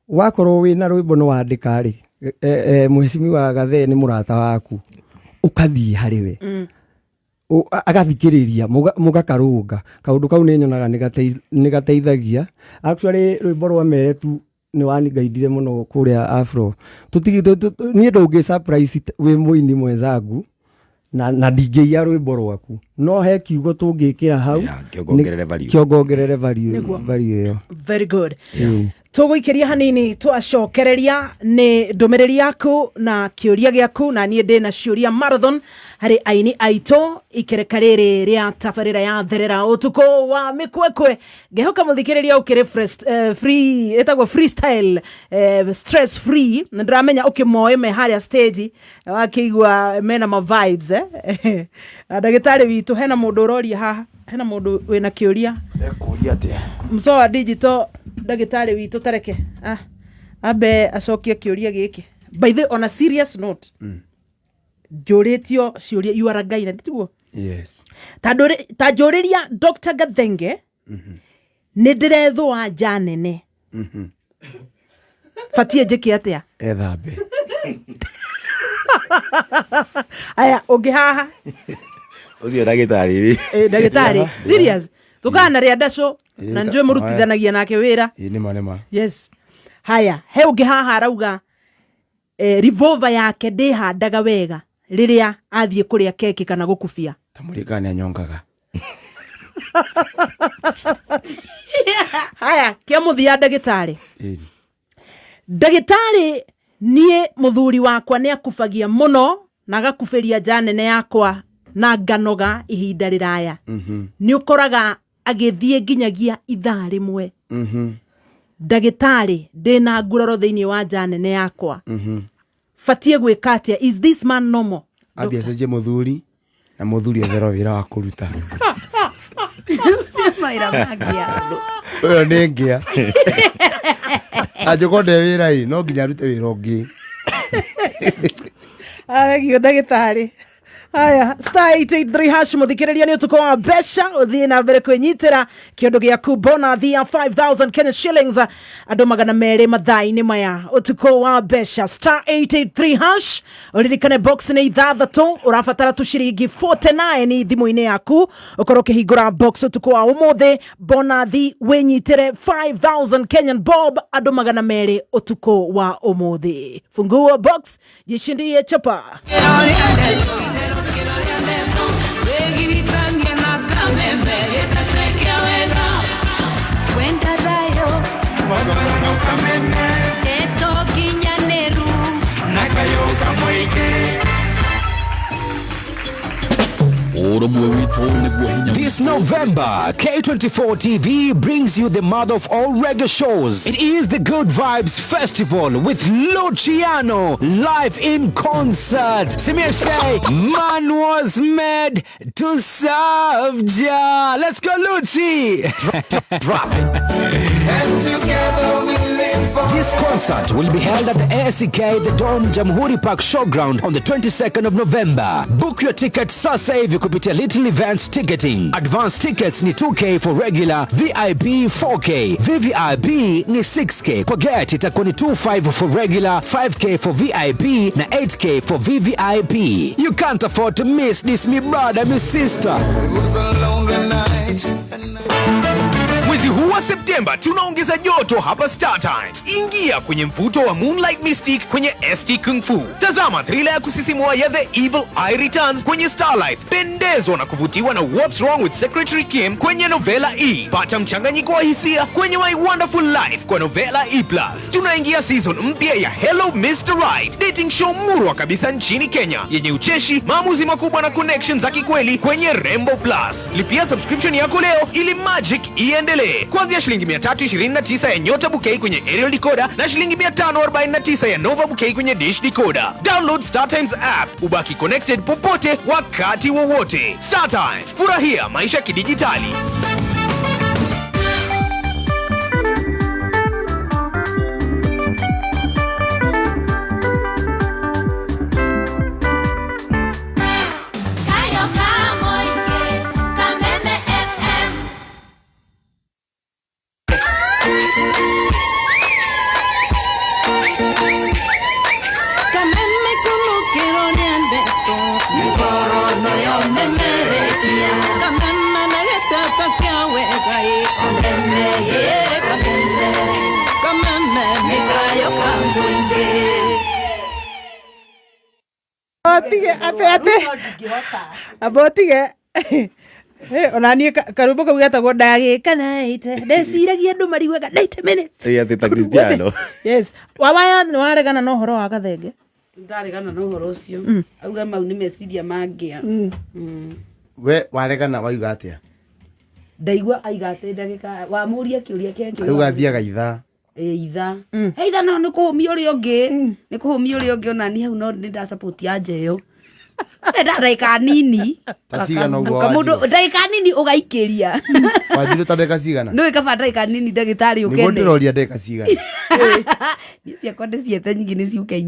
wakorwo wĩna rwĩmbo nĩ wandĩka rĩ mheshimiwa Gathee nĩ mũrata waku ũkathiĩ harĩ we agathikĩrĩria mũgakarũnga kaũndũ kau nĩ nyonaga nĩ gateithagia actually rwĩmbo rwa meretu nĩ wanigaidire mũno kũrĩa afro niĩ ndũngĩ surprise wĩ mũini mwenzangu na ndingĩia rwĩmbo rwaku no he kiugo tũngĩkĩra hau kĩongongerere value ĩyo. Very good. Tũgũikĩria hanini twacokereria nĩ ndũmĩrĩri yaku na kĩũria gĩaku na niĩ ndĩ na ciũria marathon harĩ aini aitũ ikereka rĩrĩ rĩa tabarĩra ya therera ũtukũ wa mĩkwekwe ngĩhoka mũthikĩrĩria ũkĩrĩ free etagwo freestyle stress free na ndĩramenya ũkĩmoe me harĩa stage wakĩigua mena ma vibes ndagĩtarĩ witũ hena mũndũ ũroria haha hena mũndũ wĩna kĩũria ekũria atĩa Msoa digital ndagĩtarĩ witũ tareke abe acokia kĩũria gĩkĩ by the on a serious note njũrĩtio ciũria you are a guy na tiguo yes ta njũrĩria Dr. Gathenge nĩ ndĩrethũa nja nene fatie njĩke atĩa ethambe aya ũngĩ haha ũcio ndagĩtarĩ ndagĩtarĩ serious tukana rĩa ndacũ na njwe mũrutithanagia nake wĩra nĩma yes haya he ũngĩ haha arauga revolver yake ndĩhandaga wega rĩrĩa athiĩ kũrĩa keki kana gũkubia ta mũrĩkani anyongaga haya kĩa mũthia ndagĩtarĩ ndagĩtarĩ niĩ mũthuri wakwa nĩ akubagia mũno na agakubĩria nja nene yakwa na nganoga ihinda rĩraya nĩ ũkoraga agĩthiĩ nginyagia ithaa rĩmwe ndagĩtarĩ ndĩna nguraro thĩinĩ wa nja nene yakwa fatie gwĩka atĩa is this man normal ambia cenjie mũthuri na mũthuri etherwo wĩra wa kũruta ũyũ nĩ ngĩa angĩkorwo ndĩ wĩra no nginya arute wĩra ũngĩ agio ndagĩtarĩ haya star 883 hash muthikĩrĩria nĩ ũtukũ wa mbeca ũthiĩ na mbere kwĩnyitĩra kĩondo gĩaku bonathi ya 5,000 Kenya shillings andũ 200 mathaa-inĩ maya ũtukũ wa mbeca star 883 hash ũririkane box nĩ ithathatũ ũrabatara tũciringi 49 thimũ-inĩ yaku ũkorwo ũkĩhingũra box ũtukũ wa ũmũthĩ bonathi wĩnyitĩre 5,000 Kenyan bob andũ 200 ũtukũ wa ũmũthĩ fungua box jishindie chapa This November, K24 TV brings you the mother of all reggae shows. It is the Good Vibes Festival with Luciano live in concert. Samir say, man was made to serve Jah. Let's go, Luci! Drop it. And together we live for. This concert will be held at the ASK, the Dome Jamhuri Park Showground on the 22nd of November. Book your ticket sasa hivi kupitia Little Events Ticketing. Advance tickets ni 2K for regular, VIP 4K, VVIP ni 6K. Kwa get itakuwa ni 25 for regular, 5K for VIP na 8K for VVIP. You can't afford to miss this, me brother, me sister. Mwezi huu wa Septemba Septemba tunaongeza joto hapa Star Times. Ingia kwenye mvuto wa Moonlight Mystique kwenye ST Kung Fu. Tazama thriller ya kusisimua ya The Evil Eye Returns kwenye Star Life. Pendezwa na kuvutiwa na What's Wrong with Secretary Kim kwenye Novela E. Pata mchanganyiko wa hisia kwenye My Wonderful Life kwa Novela E+. Tunaingia season mpya ya Hello Mr. Right, dating show murwa kabisa nchini Kenya yenye ucheshi, maamuzi makubwa na connections za kikweli kwenye Rembo Plus. Lipia subscription yako leo ili magic iendelee. Kuanzia shilingi 329 ya Nyota Bouquet kwenye aerial decoder na shilingi 549 ya Nova Bouquet kwenye dish decoder. Download Star Times app, ubaki connected popote wakati wowote. Star Times, furahia maisha kidijitali. Abotige onanie karumbo kau getagwo ndagĩka naite ndeciragia andũ mariguaga 90 minutes ati Cristiano. Yes, wawaya nĩ waregana na ũhoro wa gathenge? Ndaregana na ũhoro ũcio, auga mau nĩ meciria mangĩa. We waregana waiga atĩa? Ndaigua aiga atĩ ndagĩka wamũria kĩũria kĩngĩ. Rĩu gathiaga ithaa. Itha. Heitha no nĩ kũhũmia ũrĩa ũngĩ, nĩ kũhũmia ũrĩa ũngĩ onani hau no nĩ support ya Njeyo. Ndagĩka nini. Tasigana ũguo. Kamundu ndagĩka nini ũgaikĩria. Wajirũ ta ndagĩka cigana? Nĩ kaba ndagĩka nini ndagĩtarĩ ũkene. Nĩguo ndĩroria ndagĩka cigana. Nĩ ciakwa ndĩciete nyingĩ nĩ ciũke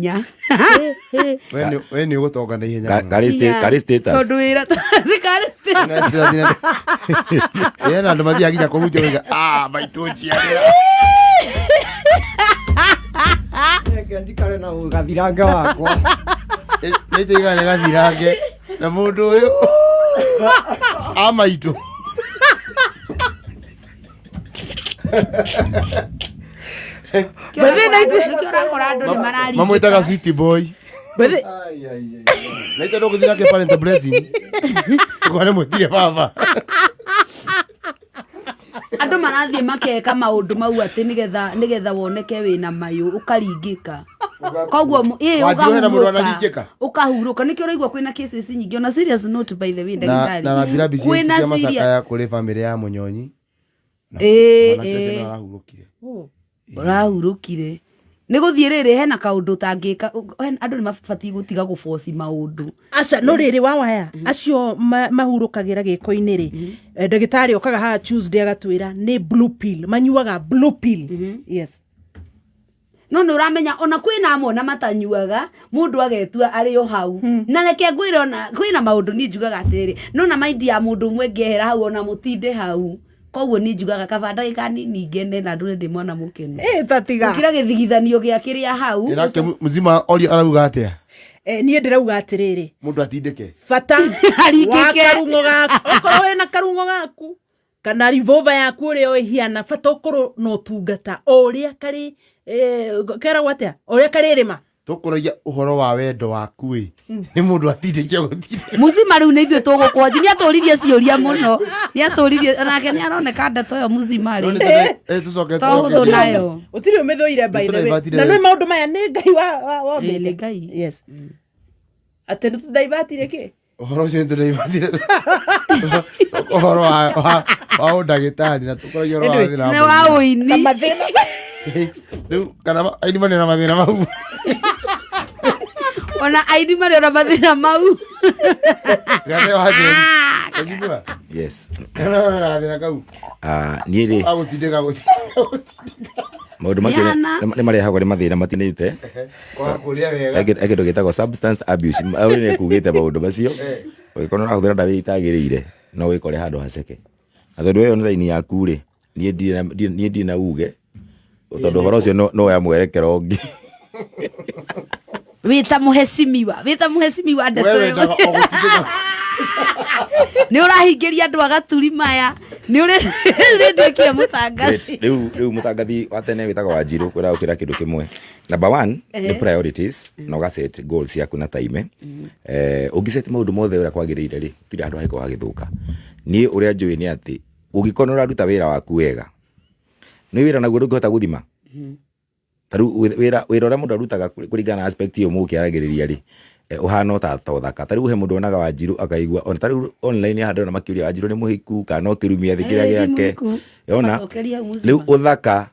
4. We nĩ ũgũtonga na ihenya. Kari status. Tondũ wĩra karĩ status. Yena andũ mathiaga nginya kũhutia oiga maitũ njiarĩra. Njikare na gathirange wakwa. Nĩtĩigana nĩ gathirange na mũndũ ũyũ maitũ. Mamwĩtaga sweet boy. Naitũ ndũgũthiĩ nake parent blessing. Kwa nĩ mwĩtire baba. Andũ marathiĩ makeka maũndũ mau atĩ nĩgetha woneke wĩna mayũ ũkaringĩka. Koguo ukahurũka nĩkĩo ũraigua kwĩna cases nyingĩ ona serious note by the way ndagĩtarĩ. Na rabirabi cia macakaya kũrĩ family ya Mũnyonyi. Ũrahurũkire. Nĩ gũthiĩ rĩrĩ hena kaũndũ tangĩka andũ nĩ mabatiĩ gũtiga gũboci maũndũ. Aca no rĩrĩ wawaya acio mahurũkagĩra gĩko-inĩ rĩ ndagĩtarĩ okaga haha Tuesday agatwĩra nĩ blue pill manyuaga blue pill. Yes. No nĩ ũramenya ona kwĩna amwe na matanyuaga mũndũ agetua arĩ o hau na reke ngwĩre ona kwĩna maũndũ niĩ njugaga atĩrĩ no na maindi ya mũndũ ũmwe ngehera hau ona mũtinde hau. Koguo niĩ njugaga kaba ndagĩka nini ngende na ndũre ndĩ mwana mũkenu. Tatiga ũkĩra gĩthigithanio gĩa kĩrĩa hau. Nake mzima oli arauga atĩa? Niĩ ndĩrauga atĩrĩrĩ mũndũ atindĩke bata wa karungo gaku okorwo wĩna karungo gaku kana revolver yaku ũrĩa ĩhiana bata ũkorwo na ũtungata o ũrĩa karĩ keragwo atĩa ũrĩa karĩrĩma. Tũkũragia ũhoro wa wendo waku nĩ mũndũ atindĩke gũtirĩ muzima rĩu nĩ ithuĩ tũgũkwanji nĩ atũririe ciũria mũno nĩ atũririe nake nĩ aroneka ndeto ĩyo muzima rĩ tũhũthũ nayo ũtirĩ ũmĩthũire by the way na nĩ maũndũ maya nĩ Ngai wa nĩ Ngai. Yes atĩ nĩ tũdaivatire kĩ ũhoro ũcio nĩ tũdaivatire ũhoro wa ũndagĩtarĩ na tũkũragia ũhoro wa thĩna nĩ wa ũini rĩu kana aini marĩ na mathĩna mau ona aini marĩ na mathĩna mau gane wa thĩna. Yes. Na thĩna kau niĩ rĩ agũtindĩka maũndũ macio nĩ marehagwo nĩ mathĩna matinĩte kĩndũ gĩtagwo substance abuse nĩ kugĩte maũndũ macio ũgĩkorwo ũrahũthĩra ndawa itagĩrĩire no wĩkore handũ haceke na tondũ ĩyo nĩ raini yaku rĩ niĩ ndirĩ na uge tondũ ũhoro ũcio no ya mwerekero ũngĩ wĩta mũhecimiwa ndeto ĩyo nĩ ũrahingĩria andũ agaturi maya Ni uri ndikire mutangathi. Riu mutangathi wa tene witaga Wanjiru kwira ukira kindu kimwe. Number 1 ni priorities no ga set goals yaku na time. Ungiset maundu mothe ura kwagirire ri tira andu haiko wagithuka. Ni uria njui ni ati ugikona uraruta wira waku wega. Ni wira naguo ndungihota guthima. Taru wira ura mundu arutaga kuringana aspect yo muke aragiriria ri. Uhana ta thaka tari he mundu onaga Wanjiru akaigua on tari online hando na makiuria Wanjiru ni muhiku kana okirumia thikiria giake yona riu uthaka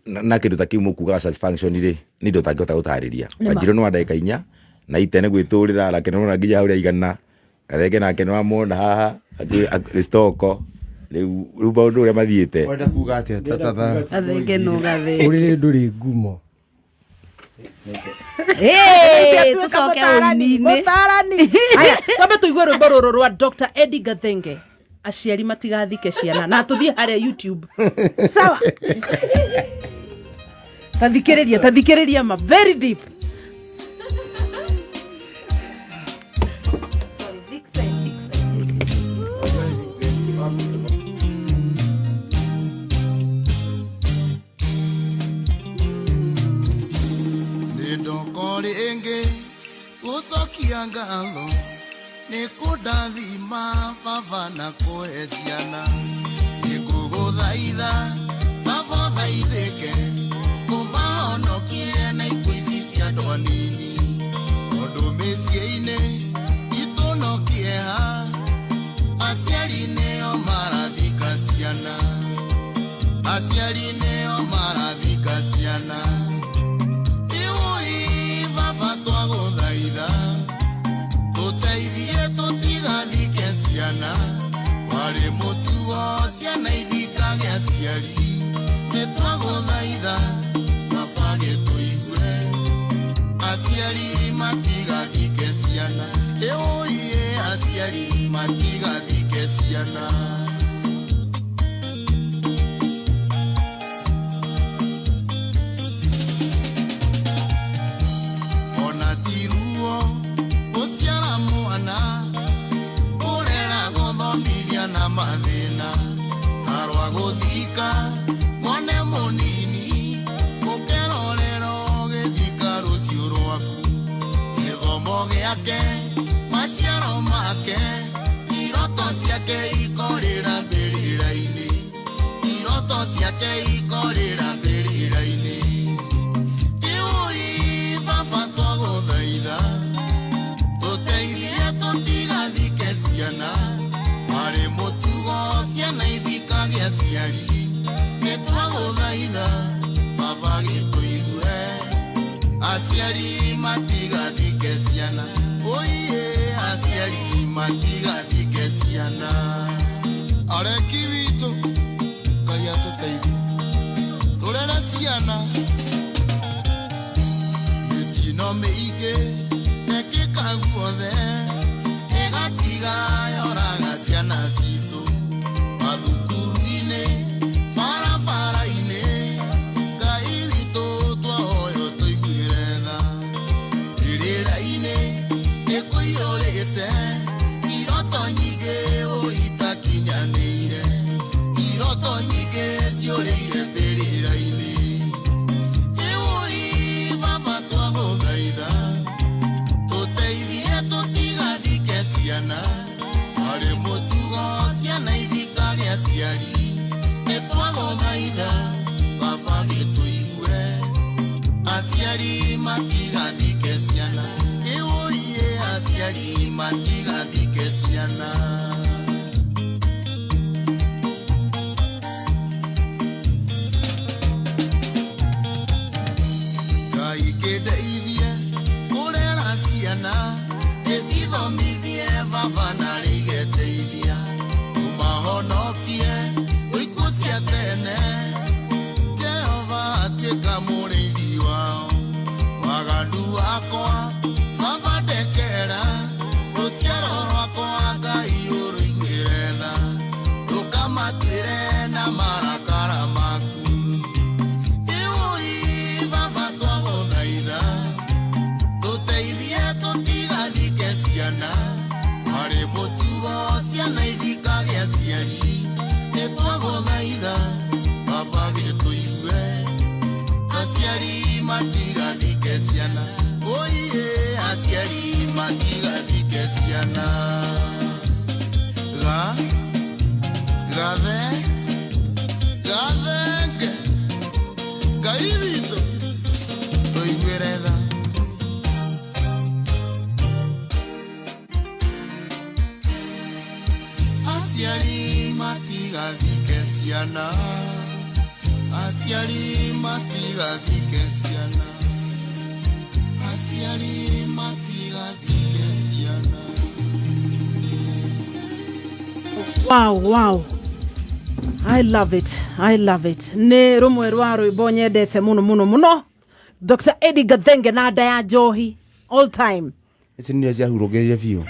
na kindu ta kimu kuga satisfaction ri ni ndo tangihota gutariria Wanjiru no ndagika 4 na itene gwiturira lakini no nginya uria igana arege nake no amona haha stoko riu baundu uria mathiite wenda kuga atia tata athenge no gathe uri nduri ngumo tucoke uini-ini mutarani aya twambe tuigue rwimbo ruru rwa Dr. Eddie Gathenge aciari matigathike ciana na tuthie haria YouTube sawa tathikiriria ma very deep Enge usokia ngatho nikudathima baba na kuheciana nikuguthaitha baba thaithike kumahonokie na ikuici cia andu anini undu mĩciĩ-inĩ itũ no kĩeha aciari nĩo marathika ciana aciari nĩo marathika ciana twaguthaitha tuteithie tutigathike ciana wari mutugo ciana ithikage aciari nitwaguthaitha baba gituigue aciari matigathike ciana oye aciari matigathike ciana mathina arwa guthika mone munini mukerorero githika rucio rwaku githomo giake maciaro make iroto ciake ikorira mbirira-ini iroto ciake ikorira mbirira-ini iui baba twaguthaitha tuteithie tutigathike ciana wari mutugo ciana ithikage aciari nitwaguthaitha baba gituigue aciari matigathike ciana oiye aciari matigathike ciana areki witu Ngai atuteithie turere ciana mitino mĩingĩ ekĩka guothe ĩgatiga yoraga ciana citũ mathukuru-inĩ barabara-inĩ Ngai witũ twahoyo tũiguĩre tha rĩrĩra-inĩ nĩ kũiyũrĩte iroto nyingĩ itakinyanĩire iroto nyingĩ ciũrĩire mbĩrĩra-inĩ ĩwoi baba twagũthaitha tuteithie tutigathike ciana wari mutugo ciana ithikage aciari nitwaguthaitha baba gituigue aciari matigathike ciana iwuiye aciari matigathike ciana Ngai kĩndeithie kurera ciana nicithomithie baba na rigeteithia umahonokie ikuũ cia tene Jehova atuĩka mũrĩithi wao waganu wakwa baba ndekera rũciaro rwa matigathike ciana oiye aciari matigathike ciana gathenge Ngai witũ tũiguĩre tha aciari matigathike ciana aciari matigathike ciana aciari matigathike ciana. Wow. I love it. Nĩ rumwe rwa rwĩmbo nyendete mũno. Dr. Eddie Gathenge na nda ya njohi all time. Ici nĩ cia hurũkĩrĩria biũ.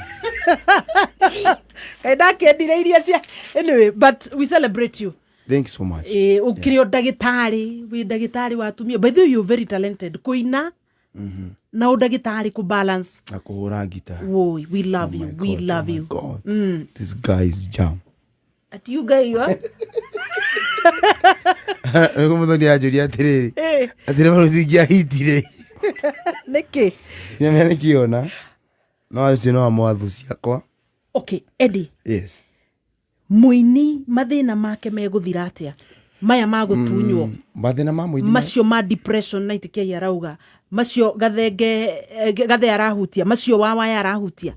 Kaida kendire iria cia. Anyway, but we celebrate you. Thank you so much. Ukiri ndagĩtarĩ, wi ndagĩtarĩ wa atumia. By the way, you're very talented. Kuina. Na ndagĩtarĩ ku balance. Na kuhũra gita. We love you. We love you. This guy is jam. At you guy you are. Como ndio ajuria tere. Atire maruzigia hitire. Neke. Nyamene kiona. No asino amwathu ciakwa. Okay, Eddie. Yes. Muini mathina make meguthira atia. Maya magutunywo. Mathina ma muini. Macio ma depression na itikia arauga. Macio gathe arahutia. Macio wawa arahutia.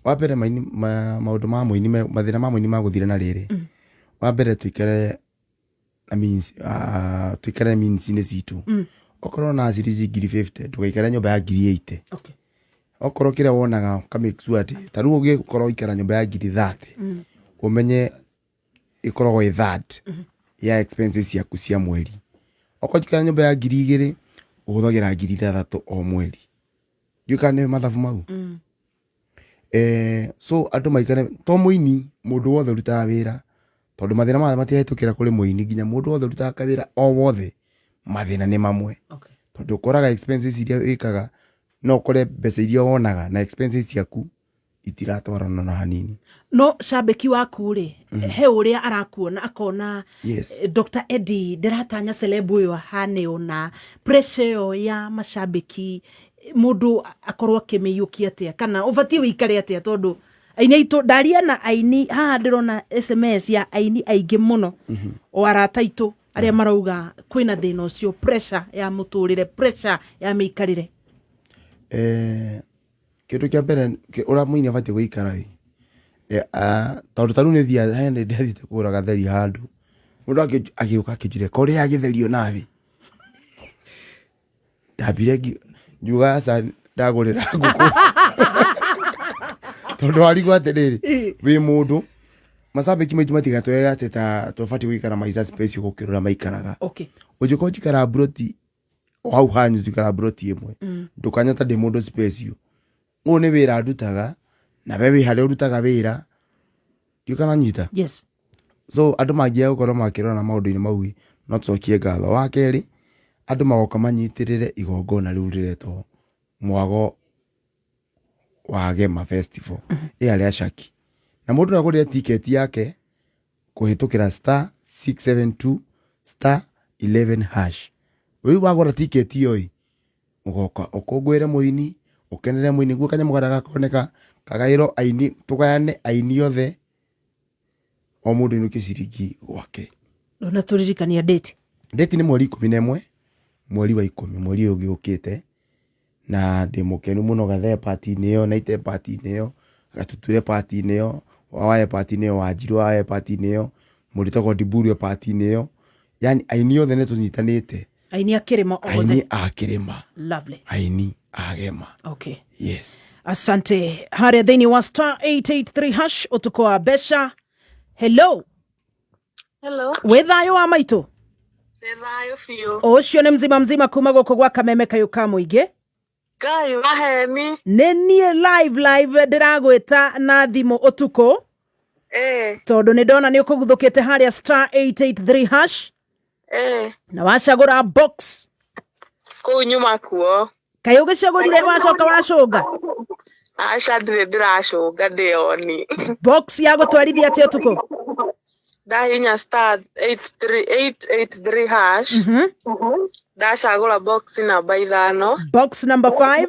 Wabere maundu ma muini mathina ma muini maguthira na riri. Wabere twikare twikare means-inĩ citũ. Okorwo na series 50 tugaikara nyũmba ya 80. Okay. Okorwo kĩrĩa wonaga ka make sure atĩ ta rĩu ũngĩkorwo ikara nyũmba ya 30 ũmenye ikoragwo i that ya expenses ciaku cia mweri. Okorwo ikara nyũmba ya 2000 ũhũthagĩra 3000 o mweri. Ndikane mathabu mau. So andũ maikare to mũini mũndũ wothe ũrutaga wĩra tondũ mathĩna maya matihetũkĩra kũrĩ mũini nginya mũndũ wothe ũrutaga kawĩra o wothe mathĩna nĩ mamwe. Tondũ ũkoraga expenses iria wĩkaga no ũkore mbeca iria wonaga na expenses ciaku itiratwarana na hanini. No shabiki waku rĩ he ũrĩa arakuona akona Dr. Eddie ndiratanya celeb ũyũ hane ona pressure ya mashabiki mundu akorwo akimiyukia atia kana ubatie wikare atia tondu aini aitu ndaria na aini haha ndirona SMS ya aini aingĩ muno o arata aitu aria marauga kwina thina ucio pressure ya muturire pressure ya miikarire. Kitu kia mbere ura muini abatie guikara tondu taru ni thia hende ndithite kura gatheri handu mundu agiuka akijire kore ya githerio nawe ndabire njuga sa ndagurira nguku tondu arigo atiriri wi mundu masabiki maitu matigatwega ateta tofati guikara maiza space gukirura maikaraga. Okay. Ujiko jikara broti au hanyu jikara broti imwe ndukanyata de mundu space yo ngone wira ndutaga na wewe hale ndutaga wira ndikana nyita. Yes. So andu magia gukorwo makirona na maundu-ini mau no tsokie ngatho wa keri andu magoka manyitirire igongona riu riretwo mwago wa Gema Festival aria Shaki na mundu agurire ticket yake kuhitukira *672*11#. Wewe wagura ticket iyo ugoka ukungwire muini ukenere muini guo kanya mugaraga koneka kagairo aini tugayane aini othe o mundu inuke ciringi gwake. Ndona turirikania date ni mweri 11 mweri wa 10 mweri uyu ukite na ndimukenu muno gathe party niyo na ite party niyo gatuture party niyo wawaye party niyo wajiru wawaye party niyo muritako diburu party niyo yani aini othe netunyitanite aini akirima othe aini akirima. Lovely. Aini agema. Okay. Yes. Asante. Haria thini wa *883# utuko wa besha. Hello. Wethayo wa maitu. Wethayo fiyo. Ocio ni mzima kuma goko gwa Kameme Kayuka muige. Ngai waheni. Nenie live ndiragwita na thimu utuko. Tondu ni ndona ni ukuguthukite haria *883#. Na wacagura box. Kuu nyuma kuo. Kayo gicagurire wacoka wacunga. Aca ndire ndiracunga ndioni. Box ya gutwarithia atia utuko. Ndahinya star 883 hash. Ndacagũra box number 5. Box number 5.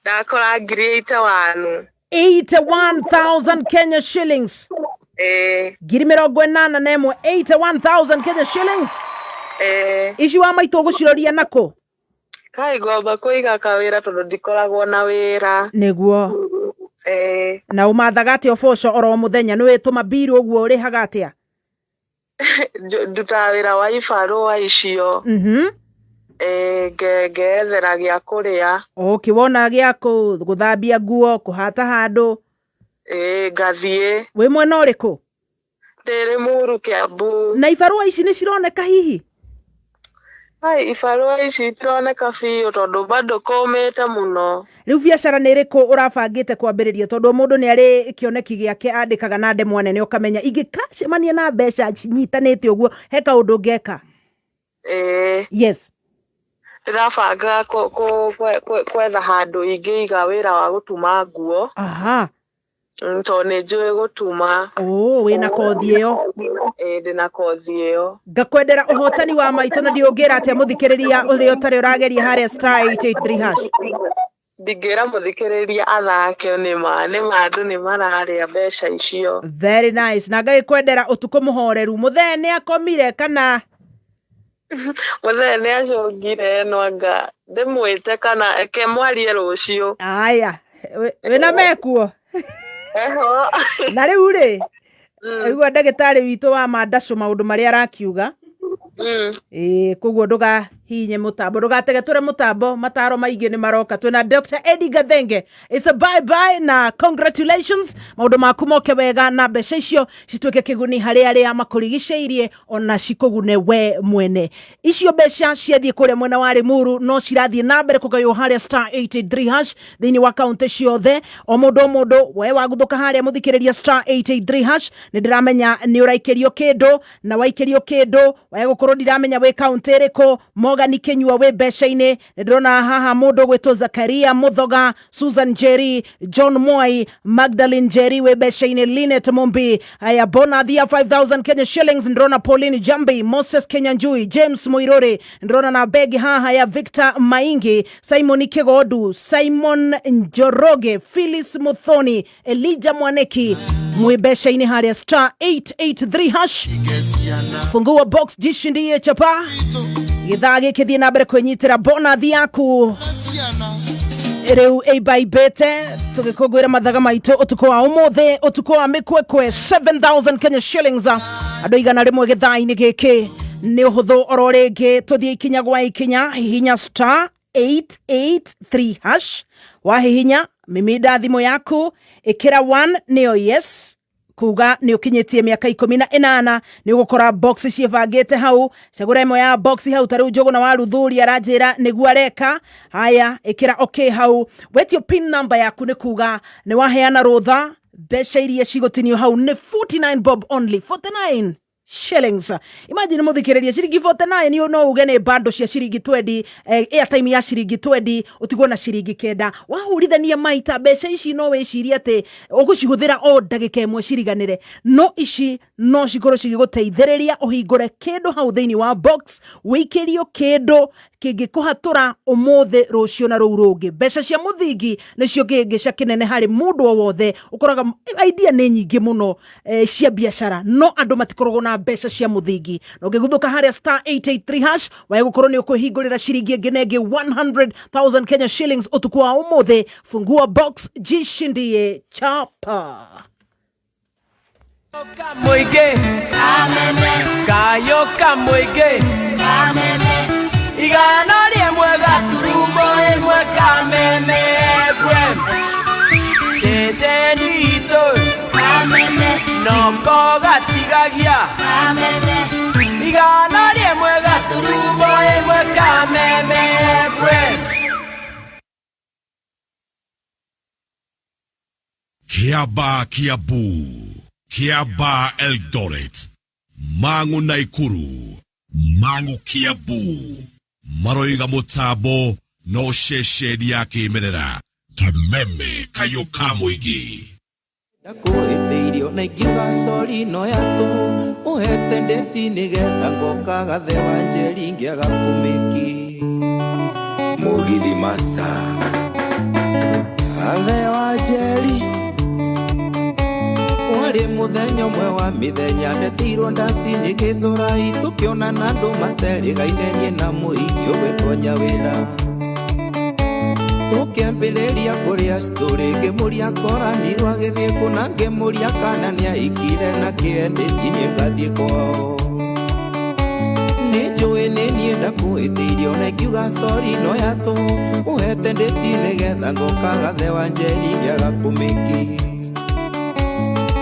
Ndakora 81. 81,000 Kenya shillings. Ngiri 81 81,000 Kenya shillings. Ici wa maito guciroria nako. Kai gomba kuiga kawira tondu ndikoragwo na wira. Niguo. Na umathaga atia uboco oro muthenya ni wituma biru uguo urihaga atia? Nduta wira wa ibarua icio. Ngethera gĩa kũrĩa. Wona gĩa guthambia nguo kuhata handu. Ngathiĩ. Wĩ mwena ũrĩkũ? Ndĩrĩ Mũru Kĩambu. Na ibarua ici nĩ cironeka hihi? Ibarua ici itironeka biũ tondũ bado kũmĩte mũno. Rĩu biacara nĩ ĩrĩkũ ũrabangĩte kwambĩrĩria tondũ mũndũ nĩ arĩ kĩoneki gĩake andĩkaga na ndemwa nene ũkamenya ingĩkacemania na mbeca nyitanĩte ũguo he kaũndũ ngeka? Yes. Ndĩrabanga kwetha handũ ingĩiga wĩra wa gũtuma nguo. Tondũ nĩ njũĩ gũtuma. Wĩna kothi ĩyo? Ndĩna kothi ĩyo. Ngakwendera ũhotani wa maitũ na ndiũngĩra atĩa mũthikĩrĩria ũrĩa ũtarĩ ũrageria harĩa star 883 hash. Ndingĩra mũthikĩrĩria athake nĩma andũ nĩ mararĩa mbeca icio. Very nice. Na ngagĩkwendera ũtukũ mũhoreru. Mũthee nĩ akomire kana? Mũthee nĩ acongire no anga ndĩmwĩte kana ke mwarie rũciũ. Aya, wĩna mekuo? Na rĩu rĩ, aigua ndagĩtarĩ witũ wa Mandaco maũndũ marĩa arakiuga. Koguo ndũgahinye mũtambo, ndũgatege tũre mũtambo, mataro maingĩ nĩ maroka. Twĩna Dr. Eddie Gathenge. It's a bye bye na congratulations. Maũndũ maku moke wega na mbeca icio cituĩke kĩguni harĩ arĩa makũrigicĩirie ona cikũgune we mwene. Icio mbeca ciathiĩ kũrĩa mwena wa Limuru no cirathiĩ na mbere kũgaywo harĩa star 883 hash thĩinĩ wa kaunti ciothe. O mũndũ we waguthũka harĩa mũthikĩrĩria star 883 hash nĩ ndĩramenya nĩ ũraikĩrio kĩndũ na waikĩrio kĩndũ wegũkorwo ndiramenya wĩ kaunti ĩrĩkũ. Morgan Kenyua wĩ mbeca-inĩ. Nĩ ndĩrona haha mũndũ gwĩtwo Zakaria Muthoga, Susan Jerry, John Moi, Magdalene Jerry wĩ mbeca-inĩ, Linet Mumbi. Aya bonathi ya 5,000 Kenya shillings. Ndĩrona Pauline Jambi, Moses Kenyanjui, James Muirore. Ndĩrona na begi haha ya Victor Maingi, Simon Kigodu, Simon Njoroge, Phyllis Muthoni, Elijah Mwaneki mwe mbeca-inĩ harĩa star 883 hash. Fungua box jishindie chapa. Githaa gĩkĩthiĩ na mbere kwĩnyitĩra bonathi yaku. Rĩu eibaibĩte tũgĩkũngũĩra mathaga maitũ ũtukũ wa ũmũthĩ, ũtukũ wa mĩkwekwe 7,000 Kenya shillings. Andũ igana rĩmwe gĩthaa-inĩ gĩkĩ nĩ ũhũthũ oro rĩngĩ. Tũthiĩ ikinya gwa ikinya, hihinya star 883 hash. Wahihinya mimida thimũ yaku, ĩkĩra 1 nĩyo yes, kuga nĩ ũkinyĩtie mĩaka 18 nĩ ũgũkora box ciĩbangĩte hau. Cagũra ĩmwe ya box hau, ta rĩu Njogu na Waruthuri aranjĩra nĩguo areka. Haya, ĩkĩra okay hau, wetio pin number yaku nĩ kuga nĩ waheana rũtha. Mbeca iria cigũtinio hau nĩ 49 bob only, 49 shillings. Imagine muthikĩrĩria ciringi 49 ni no uge nĩ bando cia ciringi 20, airtime ya ciringi 20 utigwo na ciringi 9. Wahurithania maita mbeca ici no wĩciria atĩ ũgũcihũthĩra o ndagĩka ĩmwe ciriganĩre. No ici no cikorwo cigĩgũteithĩrĩria ũhingũre kĩndũ hau thĩinĩ wa box, wĩkĩrio kĩndũ kĩngĩkũhatũra ũmũthĩ rũciũ na rũu rũngĩ. Mbeca cia mũthingi nĩcio kĩngĩca kĩnene harĩ mũndũ o wothe. Ũkoraga idea nĩ nyingĩ mũno cia biacara, no andũ matikoragwo na mbeca cia mũthingi. Na ũngĩguthũka harĩa star 883 hash wegũkorwo nĩ ũkũhingũrĩra ciringi ĩngĩ 100,000 Kenya shillings ũtukũ wa ũmũthĩ. Fungua box jishindie chapa. Kamũingĩ kameme, kayo kamũingĩ kameme, igana rĩmwe gaturumo ĩmwe kameme FM, ceceni itũ kameme, noko gatigagia kameme, igana rĩmwe gaturumo ĩmwe kameme FM. Kiaba Kiabu, Kiaba Eldoret, Mangu Naikuru, Mangu Kiabu, Maroiga Mutabo, no sheshedi yake imerera, Kameme Kayo Kamwigi. ndakwĩtĩirio na ingiuga sorry no yatũ ũhete ndĩti nĩgetha ngoka gathe wa njeri ngĩaga kũmĩki mũgithi master gathe wa njeri warĩ mũthenya ũmwe wa mĩthenya ndetirwo ndaci-inĩ Gĩthũrai tũkĩonana andũ materĩgaine na mũhiki ũgĩtonya wĩra tũkĩambĩrĩria kũrĩa story ngĩmũria koranirwo agĩthiĩ kũ na ngĩmũria kana nĩahikire na kĩendĩti niĩ ngathiĩ kwao nĩnjũĩ nĩ niĩ ndakwĩtĩirio na ingiuga sorry no yatũ ũhete ndĩti nĩgetha ngoka gathe wa njeri ngĩaga kũmĩki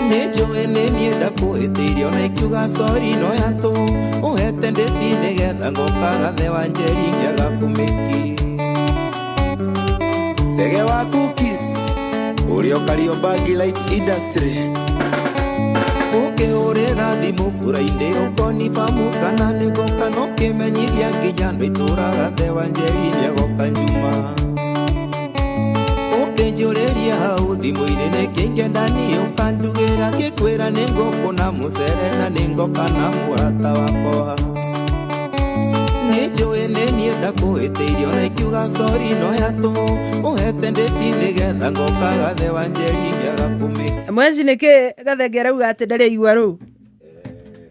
nĩnjũĩ nĩ niĩ ndakwĩtĩirio na ingiuga sorry no yatũ ũhete ndĩti nĩgetha ngoka gathe wa njeri ngĩaga kũmĩki Sege wa cookies Urio Kariobangi Light Industry Ũkĩhũrĩra thimũ bura-inĩ ũkonifamu kana nĩgoka no kĩmenyithia nginya andũ itũra gathe wa njeri nĩagoka njuma ũkĩnjũrĩria hau thimũ-inĩ nĩkĩingĩenda niĩ ũkandugĩra ngĩkwĩra nĩngũkũ na mũcere na nĩngoka na mũrata wakwa nĩnjũĩ nĩ niĩ ndakwĩtĩirio na ingiuga sorry no yatũ ũhete ndĩti nĩgetha ngoka gathe wa njeri ngĩaga kũmĩki Mwenji nĩkĩ Gathenge arauga atĩ ndarĩ igua rũu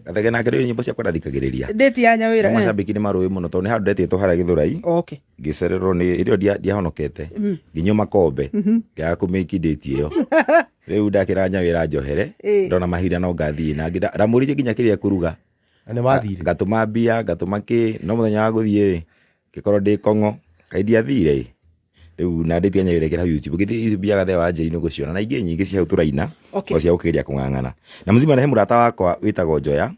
Gathenge nake rĩu nyĩmbo ciakwa ndathikagĩrĩria ndĩti ya nyawĩra macambĩki nĩ marũĩ mũno tondũ nĩ handũ ndetĩtwo harĩa Gĩthũrai okay ngĩcererwo nĩ irio ndiahonokete nginyua makombe ngĩaga kũmĩki ndĩti ĩyo rĩu ndakĩra nyawĩra njohere ndona mahinda no ngathiĩ na ndamũririe nginya kĩrĩa kũruga nĩ wathire ngatũma mbia ngatũma kĩ no mũthenya wa gũthiĩ ngĩkorwo ndĩ Kong'o kaindia thire rĩu na ndĩtia nyawĩra kĩra YouTube gĩthiĩ YouTube ya gathe wa njeri nĩ gũciona na ingĩ nyingĩ cia tũraina o cia gũkĩria kũng'ang'ana na mzima na he mũrata wakwa wĩtagwo Njoya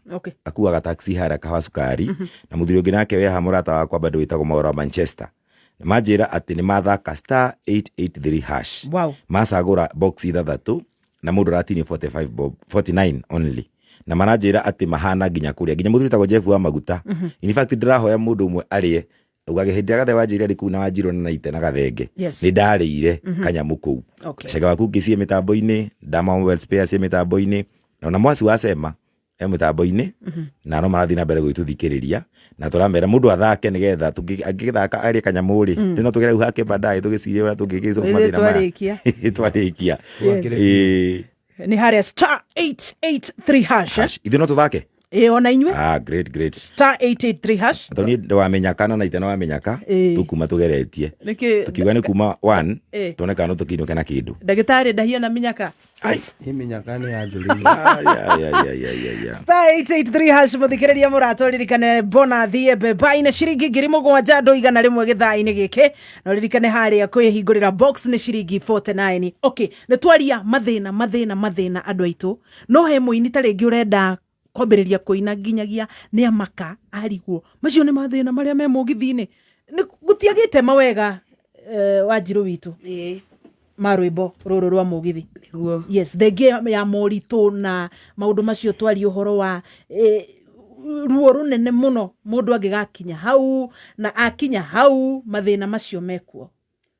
akuaga taxi harĩa Kawa Sukari na mũthuri ũngĩ nake weha mũrata wakwa bado wĩtagwo Maura Manchester manjĩra atĩ nĩ mathaka star 883 hash macagũra box ithathatũ na mũndũ ratini 45 bob 49 only na maranjĩra atĩ mahana nginya kũrĩa nginya mũthuri wĩtagwo Jeff wa maguta in fact ndĩrahoya mũndũ ũmwe arĩe ugage hĩndĩ gathe wa njĩra rĩkũ na Wanjirũ na ite na Gathenge nĩ ndarĩire kanyamũ kũu Cega waku ngĩcie mĩtambo-inĩ Dama Mobile Spares cie mĩtambo-inĩ na Mwasi wa Cema e mĩtambo-inĩ na no marathi na mbere gwĩtũthikĩrĩria na tũramera mũndũ athake nĩgetha angĩgĩthaka arĩ kanyamũ rĩ no tũgera u hake baadaye tũgĩcirie ũrĩa tũngĩgĩcwo mathĩna maya twarĩkia nĩ harĩa star 883 hash ithuĩ no tũthake ona inywe great star 883 hash toni ndawamenyaka na ite no wamenyaka tukuma tugeretie tukiuga nĩ kuma 1 tuoneka no tukinyuke na kindu ndagĩtarĩ ndahia na minyaka ai minyaka nĩ yanjũrĩire star 883 hash mũthikĩrĩria mũrata ũririkane bonathi embemba-inĩ ciringi 7,000 andũ igana rĩmwe gĩthaa-inĩ gĩkĩ na ũririkane harĩa kwĩhingũrĩra box nĩ ciringi 49 okay nĩ twaria mathĩna andũ aitũ no he mũini ta rĩngĩ ũrenda kwambĩrĩria kũina nginyagia nĩ amaka arigwo macio nĩ mathĩna marĩa me mũgithi-inĩ gũtiagĩte mawega Wanjirũ witũ ma rwĩmbo rũrũ rwa mũgithi yes thengia ya moritũ na maũndũ macio twari ũhoro wa ruo rũnene mũno mũndũ angĩgakinya hau na akinya hau mathĩna macio mekuo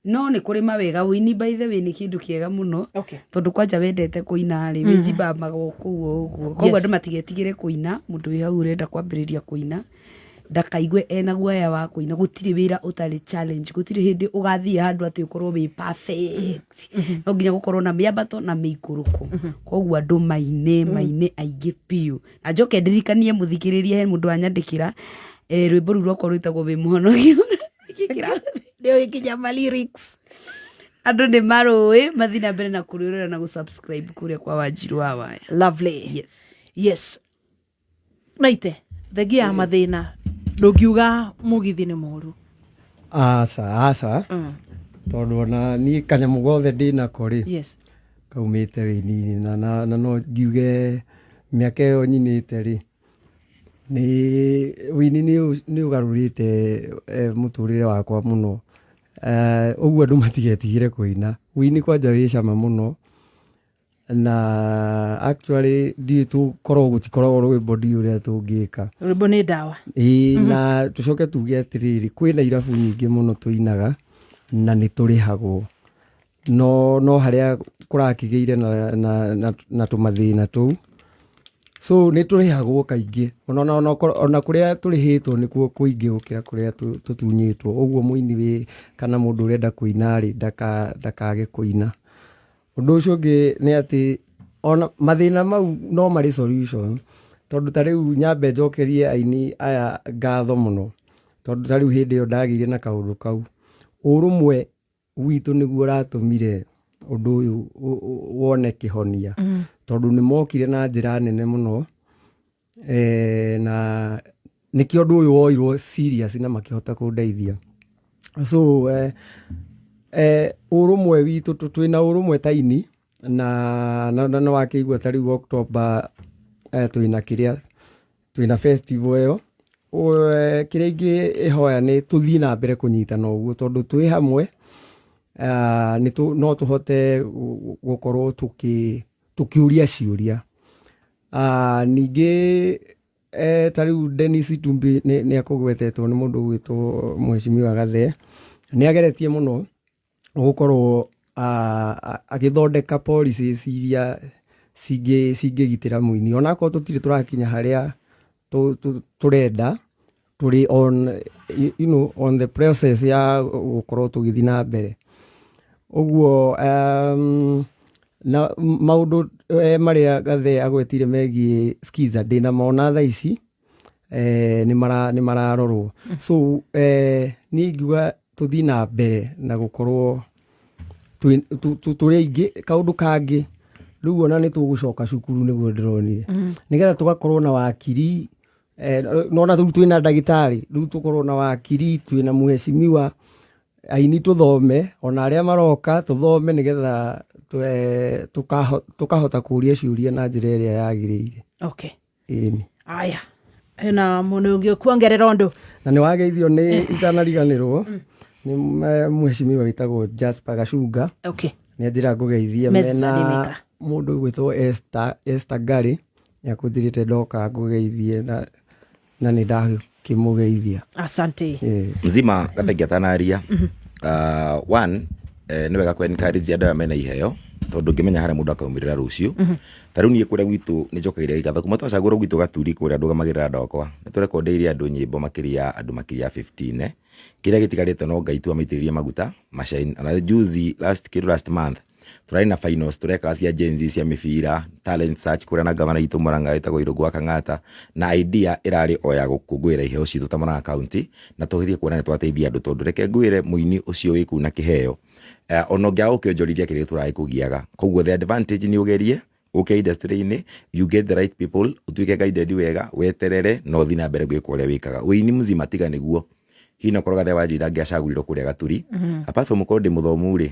no nĩ kũrĩ mawega wĩini by the way nĩ kĩndũ kĩega mũno tondũ kwanja wendete kũina rĩ wĩjibambaga kũu ũguo koguo andũ matigetigĩre kũina mũndũ wĩ hau ũrenda kwambĩrĩria kũina ndakaigue ena guoya wa kũina gũtirĩ wĩra ũtarĩ challenge gũtirĩ hĩndĩ ũgathiĩ handũ atĩ ũkorwo wĩ perfect no nginya gũkorwo na mĩambato na mĩikũrũko koguo andũ maine aingĩ biũ na njoke ndirikanie mũthikĩrĩria he mũndũ anyandĩkĩra rwĩmbo rũu rwakwa rwĩtagwo wĩ mũhonoki ndio ikinya ma lyrics andũ nĩ marũĩ mathi na mbere na kũrĩrĩra na gũsubscribe kũrĩa kwa Wanjirũ wa waya lovely yes naite thengia ya mathĩna ndũngiuga mũgithi nĩ mũru aca tondũ ona niĩ kanyamũ gothe ndĩnako rĩ kaumĩte wĩini-inĩ na no ngiuge mĩaka ĩyo nyinĩte rĩ nĩ wĩini nĩ ũgarũrĩte mũtũrĩre wakwa mũno ũguo andũ matigetigĩre kũina wĩini kwanja wĩ cama mũno na actually gũtikoragwo rwĩmbo ũrĩa tũngĩka rwĩmbo nĩ ndawa na tũcoke tuge atĩrĩrĩ kwĩna irabu nyingĩ mũno tũinaga na nĩ tũrĩhagwo no harĩa kũrakigeire na tũmathĩna tũu. So nĩ tũrĩhagwo kaingĩ ona kũrĩa tũrĩhĩtwo nĩkuo kũingĩ gũkĩra kũrĩa tũtunyĩtwo. Ũguo mũini wĩ kana mũndũ ũrenda kũina-rĩ ndakage kũina. Ũndũ ũcio ũngĩ nĩ atĩ ona mathĩna mau no marĩ solution, tondũ ta rĩu nyambe njokerie aini aya ngatho mũno, tondũ ta rĩu hĩndĩ ĩyo ndagĩire na kaũndũ kau. Ũrũmwe witũ nĩguo ũratũmire ũndũ ũyũ wone kĩhonia, tondũ nĩ mokire na njĩra nene mũno, na nĩkĩo ũndũ ũyũ woirwo serious na makĩhota kũndeithia. So ũrũmwe witũ twĩna ũrũmwe ta ini na wakĩigua ta rĩu October twĩna festival ĩyo. Kĩrĩa ingĩ ihoya nĩ tũthiĩ na mbere kũnyitana ũguo, tondũ twĩ hamwe no tũhote gũkorwo tũkĩũria ciũria. Ningĩ ta rĩu Dennis Tumbi nĩ akũgwetetwo nĩ mũndũ ũgwĩtwo Mheshimiwa Gathee, nĩ ageretie mũno gũkorwo agĩthondeka policies iria cingĩgitĩra mũini. Onakorwo tũtirĩ tũrakinya harĩa tũrenda, tũrĩ on the process ya gũkorwo tũgĩthiĩ na mbere. Ũguo na maũndũ marĩa Gathee agwetire megiĩ Skiza ndĩnamona thaa ici, nĩ mararorwo. So niĩ ingiuga tũthiĩ na mbere na gũkorwo tũrĩ aingĩ. Kaũndũ kangĩ rĩu ona nĩ tũgũcoka cukuru nĩguo ndĩronire, nĩgetha tũgakorwo na wakiri, nona rĩu twĩna ndagĩtarĩ, rĩu tũkorwo na wakiri, twĩna Mheshimiwa, aini tũthome, ona arĩa maroka tũthome, nĩgetha tũkahota kũũria ciũria na njĩra ĩrĩa yagĩrĩire. Okay. Aya, hena mũndũ ũngĩ kuongerera ũndũ. Na nĩ wageithio nĩ itanariganĩrwo nĩ Mheshimiwa wĩtagwo Jasper Gacunga. Okay. Nĩ njĩra ngũgeithia mena mũndũ gwĩtwo Esther Ngari, nĩ akũnjĩrĩte ndoka ngũgeithie na nĩ ndakĩmũgeithia. Asante. Mzima gathengia tanaria. One, nĩ wega kũ-encourage andũ aya mena iheo, tondũ ngĩmenya harĩa mũndũ akaumĩrĩra rũciũ. Ta rĩu niĩ kũrĩa gwitũ nĩ njokagĩria igatho kuma twacagũrwo gwitũ Gaturi kũrĩa ndũgamagĩrĩra ndokwa, nĩ tũrekondeirie andũ nyĩmbo makĩria 15. Kĩrĩa gĩtigarĩte no Ngai tu amaitĩrĩrie maguta macaini. Na juzi last month tũrarĩ na finals tũreka cia Gen Z cia mĩbira, talent search kũrĩa na gavana itũ Mũrang'a wĩtagwo Irũngũ wa Kang'ata, na idea ĩrarĩ o ya gũkũngũĩra iheo citũ ta Mũrang'a County, na tũgĩthiĩ kuona nĩ twateithia andũ, tondũ reke ngwĩre mũini ũcio wĩ kũu na kĩheo ona ũngĩaga ũkĩonjorithia kĩrĩa tũrarĩ kũgiaga. Koguo the advantage nĩ ũgerie ũke industry-inĩ, you get the right people, ũtuĩke guided wega, weterere na ũthiĩ na mbere gwĩka ũrĩa wĩkaga. Wĩini Mzima tiga nĩguo hina korwo Gathee Wanjira angĩacagũrirwo kũrĩa Gaturi, apart from ũkorwo ndĩ mũthomu-rĩ,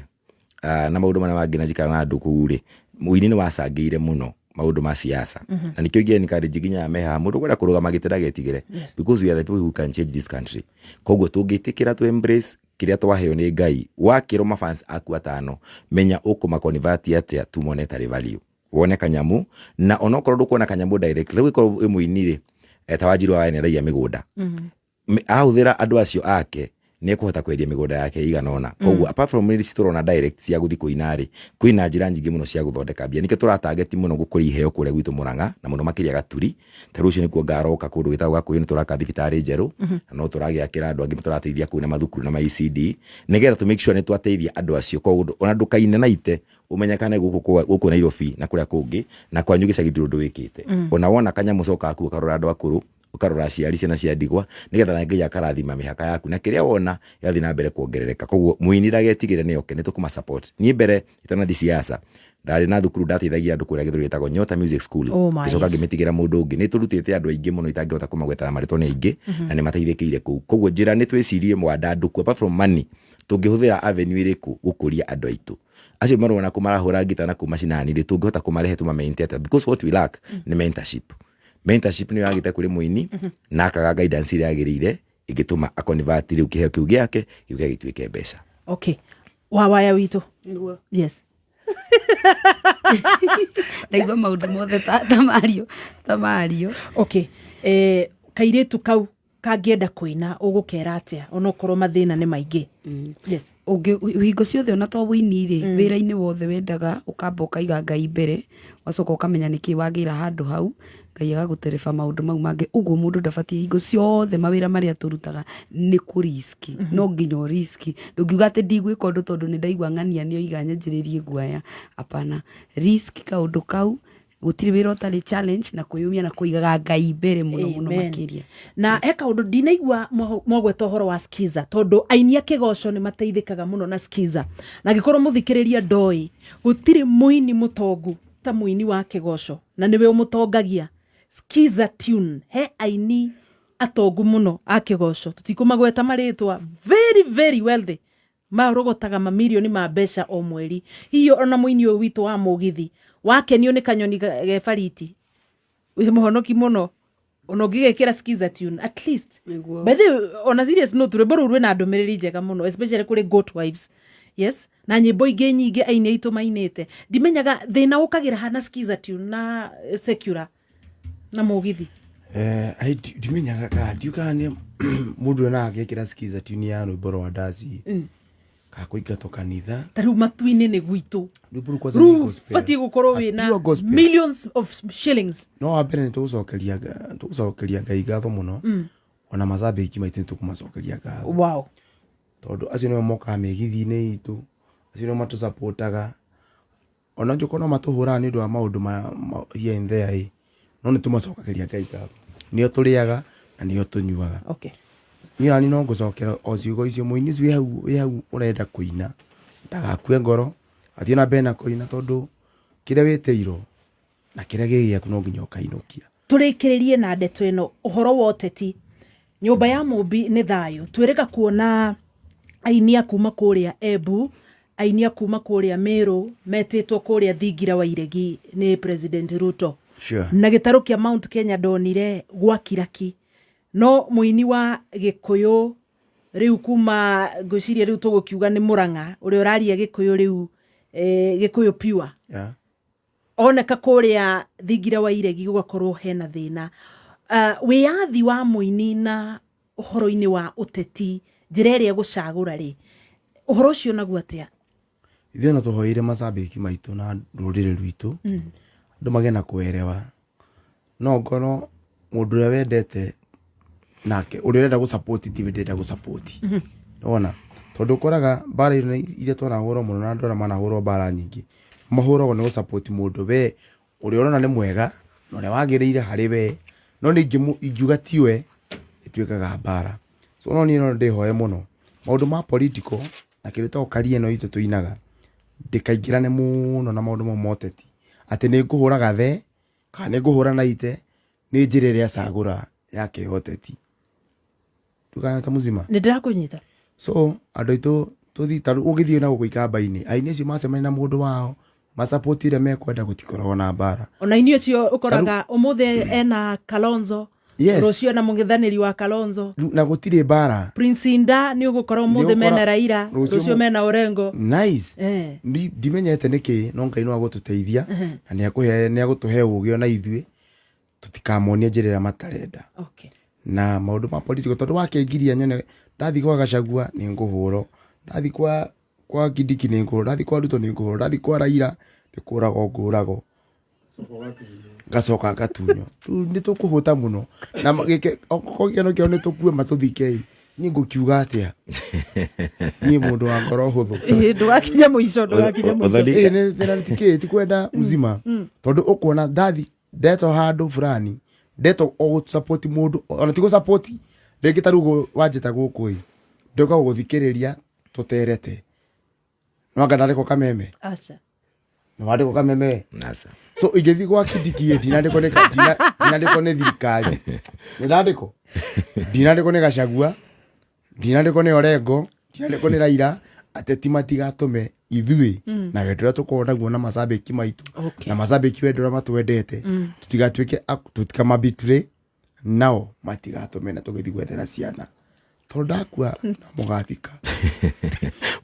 na maũndũ marĩa mangĩ na njikara na andũ kũu-rĩ, mũini nĩ wacangĩire mũno maũndũ ma siasa. Na nĩkĩo ingĩ nginya meha mũndũ kwenda kũrũgama gĩtĩ ndagetigĩre, because we are the people who can change this country. Koguo tũngĩtĩkĩra tu embrace kĩrĩa twaheo nĩ Ngai, wakĩrwo mafans aku 5 menya ũkũma-convert atĩa tu monetary value, wone kanyamu. Na onokorwo ndũkuona kanyamu direct, rĩu ĩkorwo wĩ mũini-rĩ, ta Wanjiru wa eneragia mĩgũnda, ahũthĩra andũ acio ake nĩ ekũhota kwendia mĩgũnda yake iganona. Koguo apart from nĩ citurona direct cia gũthi kũina-rĩ, kwĩna njĩra nyingĩ mũno cia gũthondeka mbia. Nĩkĩo tũratarget mũno gũkũria iheo kũrĩa gwitũ Mũrang'a, na mũno makĩria Gaturi. Ta rũciũ nĩkuo ngaroka kũndũ gwĩtagwo Gakuyu, nĩ tũraka thibitarĩ njerũ, na no tũragĩakĩra andũ angĩ tũrateithia kũu na mathukuru na ma-ECD, nĩgetha to make sure nĩ twateithia andũ acio. Koguo ona ndũkaine naite umenyekane gũkũ Nairobi na kũrĩa kũngĩ, na kwanyu gĩcagi ndũndũ wĩkĩte. Ona wona kanyamu coka aku ũkarora andũ akũrũ, ukarora aciari ciana cia ndigwa, nigetha na Ngai akarathima mĩhaka yaku na kĩrĩa wona yathi na mbere kuongerereka. Koguo mũini ndagetigĩre nĩ oke, nĩ tũkũma support. Niĩ mbere itanathi siasa ndarĩ na thukuru ndateithagia andũ kũrĩa Gĩthũri gĩtagwo Nyota Music School, gĩcoka ngĩmĩtigĩra mũndũ ũngĩ. Nĩ tũrutĩte andũ aingĩ mũno itangĩhota kũmagweta na marĩtwa nĩ aingĩ, na nĩ mateithĩkĩire kũu. Koguo njĩra nĩ twĩcirie mwandandũku, apart from money, tũngĩhũthĩra avenue ĩrĩkũ gũkũria andũ aitũ acio marona kũmarahũra ngita na kumacinani-rĩ, tũngĩhota kũmarehe tũma-maintain, because what we lack nĩ mentorship. Mentorship nĩ yagĩte kũrĩ mũini na akaga guidance ĩrĩa yagĩrĩire ĩgĩtũma akonvert rĩu kĩheo kĩu gĩake gĩtuĩke mbeca. Okay. Wawaya witũ. Yes. Ndaigua maũndũ mothe ta Mario. Okay. Kairĩtu kau kangĩenda kũina ũgũkera atĩa onokorwo mathĩna nĩ maingĩ. Yes. Hingo ciothe ona to wĩini rĩ wĩra-inĩ wothe wendaga ũkamba ũkaiga Ngai mbere wacoka ũkamenya nĩkĩ wagĩra handũ hau Ngai agagũtereba maũndũ mau mangĩ. Ũguo mũndũ ndabatiĩ hingo ciothe mawĩra marĩa tũrutaga nĩ kũriski. No nginya riski. Ndũngiuga atĩ ndigwĩka ũndũ tondũ nĩ ndaigua ng'ania nĩ oiga nyanjĩrĩrie guaya. Apana. Riski kaũndũ kau gũtirĩ wĩra ũtarĩ challenge na kwĩyumia na kũigaga Ngai mbere mũno makĩria. Na he kaũndũ ndinaigua mogweta ũhoro wa skiza tondũ aini a kĩgoco nĩ mateithĩkaga mũno na skiza. Na angĩkorwo mũthikĩrĩria ndoĩ gũtirĩ mũini mũtongu ta mũini wa kĩgoco na nĩwe ũmũtongagia. Skiza tune he aini atongu mũno a kĩgoco tũtikũmagweta marĩtwa very wealthy marogotaga mamirioni ma mbeca o mweri. Hiyo ona mũini ũyũ witũ wa mũgithi wakenio nĩ kanyoni gebariti wĩ mũhonoki mũno ona ũngĩgekĩra skiza tune at least. By the way, on a serious note rwĩmbo rũu rwĩna ndũmĩrĩri njega mũno especially kũrĩ goat wives. Yes, na nyĩmbo ingĩ nyingĩ aini aitũ mainĩte ndimenyaga thĩna ũkagĩra hana skiza tune na secular na mũgithi. Ndimenyaga ka ndiuka nĩ mũndũ ena agĩkĩra skiza tune ya rwĩmbo rwa ndaci kakũingatwo kanitha tarĩu matu-inĩ nĩ gwitũ rĩu batiĩ gũkorwo wĩna millions of shillings. No wambere nĩ tũgũcokeria Ngai ngatho mũno ona macambĩki maitũ nĩ tũkũmacokeria ngatho. Wow. Tondũ acio nĩo mokaga mĩgithi-inĩ itũ, acio nĩo matũsupportaga ona angĩkorwo no matũhũraga nĩ ũndũ wa maũndũ ma here and there no nĩ tũmacokageria Ngai ngatho. Nĩo tũrĩaga na nĩo tũnyuaga. Okay. Niĩ no ngũcokera o ciugo icio mũini ũcio wĩ hau ũrenda kũina ndagakue ngoro athiĩ na mbere na kũina tondũ kĩrĩa wĩtĩirwo na kĩrĩa gĩgĩaku no nginya ũkainũkia. Tũrĩkĩrĩrie na ndeto ĩno ũhoro wa ũteti. Nyũmba ya Mũmbi nĩ thayũ. Twĩrĩga kuona aini a kuma kũrĩa Embu, aini a kuma kũrĩa Meru metĩtwo kũrĩa Thingira wa Iregi nĩ President Ruto. Sure. Na gĩtarũ kĩa Mount Kenya ndonire gwa kiraki. No mũini wa Gĩkũyũ rĩu kuma ngũciria rĩu tũgũkiuga nĩ Mũrang'a ũrĩa ũraria Gĩkũyũ rĩu Gĩkũyũ pure. Yeah. Oneka kũrĩa Thingira wa Iregi gũgakorwo hena thĩna. Wĩyathi wa mũini na ũhoro-inĩ wa ũteti njĩra ĩrĩa gũcagũra rĩ ũhoro ũcio naguo atĩa? Ithuĩ no tũhoire macambĩki maitũ na rũrĩrĩ rwitũ andũ magĩe na kũerewa no ngoro mũndũ ũrĩa wendete nake ũrĩa ũrenda gũsupport ti ndenda gũsupport. Nona tondũ ũkoraga mbara iria twanahũrwo mũno na andũ arĩa manahũrwo mbara nyingĩ mahũragwo nĩ gũsupport mũndũ we ũrĩa ũrona nĩ mwega na ũrĩa wagĩrĩire harĩ we no nĩ ingiuga tiwe ĩtuĩkaga mbara. So no niĩ no ndĩhoe mũno maũndũ ma political na kĩrĩa tũkaria ĩno itũ tũinaga ndĩkaingĩrane mũno na maũndũ ma ũteti atĩ nĩ ngũhũraga the kana nĩ ngũhũra na ite nĩ njĩra ĩrĩa cagũra ya kĩhoteti. Tukana ta mũzima nĩ ndĩrakũnyita. So andũ aitũ tũthiĩ ũgĩthiĩ na gũkũ ikamba-inĩ aini acio macemania na mũndũ wao masupport ĩrĩa mekwenda gũtikoragwo na mbara. Ona ini ũcio ũkoraga ũmũthĩ ena Kalonzo. Yes. Rũcio na mũng'ethanĩri wa Kalonzo. Na gũtirĩ mbara. Prince Inda nĩ ũgũkorwo ũmũthĩ mena Raila, rũcio mena Orengo. Nice. Ndimenyete nĩkĩ no Ngai no agũtũteithia na nĩ agũtũhe ũgĩ ona ithuĩ tũtikamonie njĩra ĩrĩa matarenda. Okay. Na maũndũ ma political tondũ wakĩngiria nyone ndathi kwa Gachagua nĩ ngũhũrwo, ndathi kwa Kindiki nĩ ngũhũrwo, ndathi kwa Ruto nĩ ngũhũrwo, ndathi kwa Raila nĩ kũragwo gacoka gatunyo nĩ tũkũhũta mũno na gĩkeno kĩao nĩ tũkue matũthike niĩ ngũkiuga atĩa niĩ mũndũ wa ngoro hũthũ ndũgakinya mũico tikĩ tikwenda mzima tondũ ũkuona ndathi ndeto handũ fulani ndeto o support mũndũ ona ti support rĩngĩ ta rĩu wanjĩta gũkũ ndoka gũthikĩrĩria tũterete no ngandarĩko kameme acha no wandĩko kameme nasa so igĩthi gwa Kindiki ndinandĩko nĩ thirikari ndinandĩko nĩ Gachagua ndinandĩko nĩ Orengo ndinandĩko nĩ Raila ateti matigatũme ithuĩ na wendo ũrĩa tũkoragwo naguo na macambĩki maitũ na macambĩki wendo ũrĩa matwendete tũtigatuĩke tũtikamabitray nao matigatũme na tũgĩthiĩ gwethera ciana tondakua na mugathika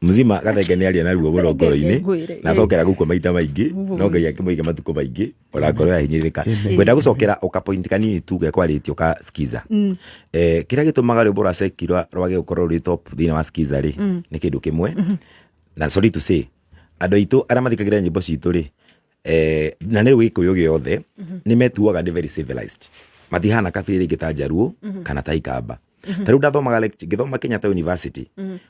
mzima gathenge nĩ aria na ruo mũno ngoro-inĩ na acokera gũkua maita maingĩ no Ngai akĩmũiga matukũ maingĩ orakorwo yahinyĩrĩrĩka ngwenda gũcokera ũkapoint kanini tu gekwarĩtio ka skiza kĩrĩa gĩtũmaga rwĩmbo rwa Sekiro rwage gũkorwo rwĩ top thĩinĩ wa skiza rĩ nĩ kĩndũ kĩmwe na sorry to say andũ aitũ arĩa mathikagĩrĩria nyĩmbo citũ rĩ na nĩ Gĩkũyũ gĩothe nĩ metuaga nĩ very civilized matihana kabira rĩngĩ ta Njaruo kana ta Ikamba. Tarĩu ndathomaga ngĩthoma Kenyatta University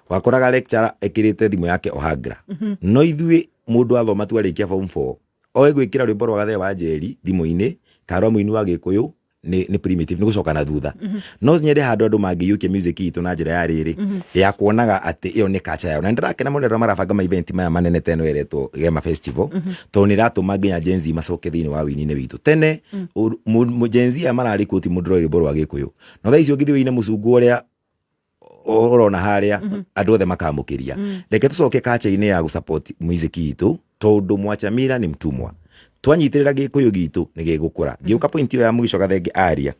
wakoraga lecturer ekĩrĩte thimũ yake Ohagra no ithuĩ mũndũ athoma tu arĩkia form 4 oĩ gwĩkĩra rwĩmbo rwa Gathee wa Njeri thimũ-inĩ karwa mũini wa Gĩkũyũ nĩ primitive nĩ gũcoka na thutha no nyende handũ andũ mangĩiyũkia music itũ na njĩra ya rĩrĩ ya kuonaga atĩ ĩyo nĩ culture yao na ndĩrakena mũno rĩrĩa marabanga ma event maya manene teno yeretwo Gema Festival tondũ nĩ ratũma nginya Gen Z macoke thĩinĩ wa wini-inĩ witũ tene Gen Z aya mararĩ quote mũndũ rwĩmbo rwa Gĩkũyũ no thaa icio ngĩthiĩ wĩ-inĩ mũcungu ũrĩa ũrona harĩa andũ othe makamũkĩria reke tũcoke culture-inĩ ya gũsupport music itũ tondũ Mwachamila nĩ mtumwa twanyitĩrĩra Gĩkũyũ gitũ nĩ gĩgũkũra gĩũka point ĩyo ya mũico Gathenge aria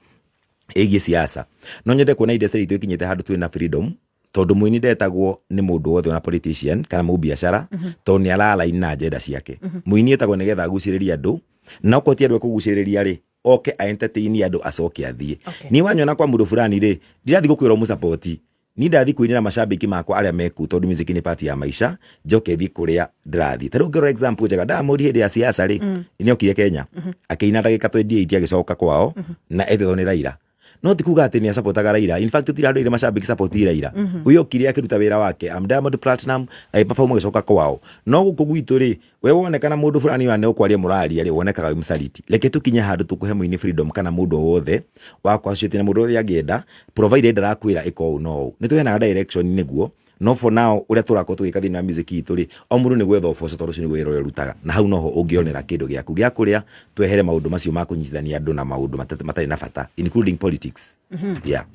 ĩgiĩ siasa no nyende kuona industry itũ ikinyĩte handũ twĩna freedom tondũ mũini ndetagwo nĩ mũndũ wothe ona politician kana mũbiacara tondũ nĩ aralaini na agenda ciake mũini etagwo nĩgetha agucĩrĩrie andũ na okorwo andũ kũgucĩrĩria rĩ oke a entertain andũ acoke athiĩ ni wanyona kwa mũndũ fulani rĩ ndirathiĩ gũkwĩra mũsupport ni ndathi kuinira mashabiki makwa aria meku tondu music ni part ya maisha njoke thi kuria ndirathi taru ngero example njega Diamond hindi ya siasa ri ni okire Kenya akiina ndagika 28 agicoka kwao na ethetho ni Raila no tikuga ati ni supportaga Raila in fact tira ndire mashabiki support Raila uyo okire akiruta wira wake am Diamond Platinum ai perform agicoka kwao no guku gwitu ri we wonekana mundu fulani wa ne ukwaria murari ri wonekaga wi msaliti leke tukinye handu tukuhe muini freedom kana mundu wothe wakwa citi na mundu wothe agienda provided arakwira iko no ni tuhena direction niguo no for now uria turako tugika thina music itu ri o mundu ni gwetha oboco tondu ni wira rutaga na hau noho ungionera kindu giaku gia kuria twehere maundu macio ma kunyithania andu na maundu matari na bata including politics yeah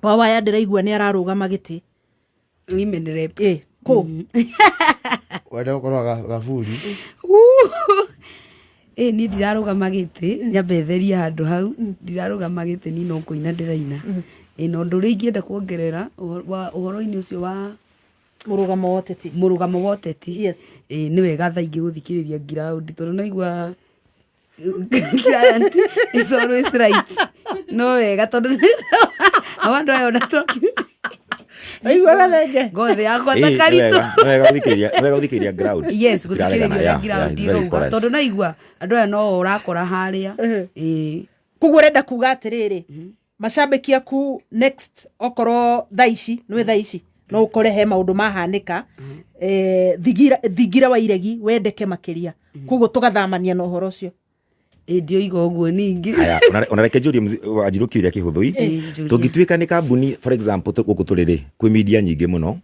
wawa ya ndiraigua ni ararugama giti nimenderep ko wenda ukorwa gaburi ni ndirarugama giti nyambetheria handu hau ndirarugama giti ni no kuina ndiraina no nduri ingienda kuongerera uhoro-ini ucio wa murugamo wa uteti yes ni wega tha ingi guthikiriria ground tondu naigua client is always right no wega tondu awandu ayo na toki aigua gathenge ngothe yakwa ta karito wega guthikiriria ground yes guthikiriria ground tondu naigua andu aya no urakora haria kugu renda kuga atiriri mashabiki aku next okoro thaici nwe thaici no ukore he maundu mahanika thigira wa iregi wendeke makiria kugu tugathamania no horo cio ndio igo uguo ningi aya onareke njuri ajirukiria kihuthui tungituika ni kambuni for example guku turiri kwi media nyingi muno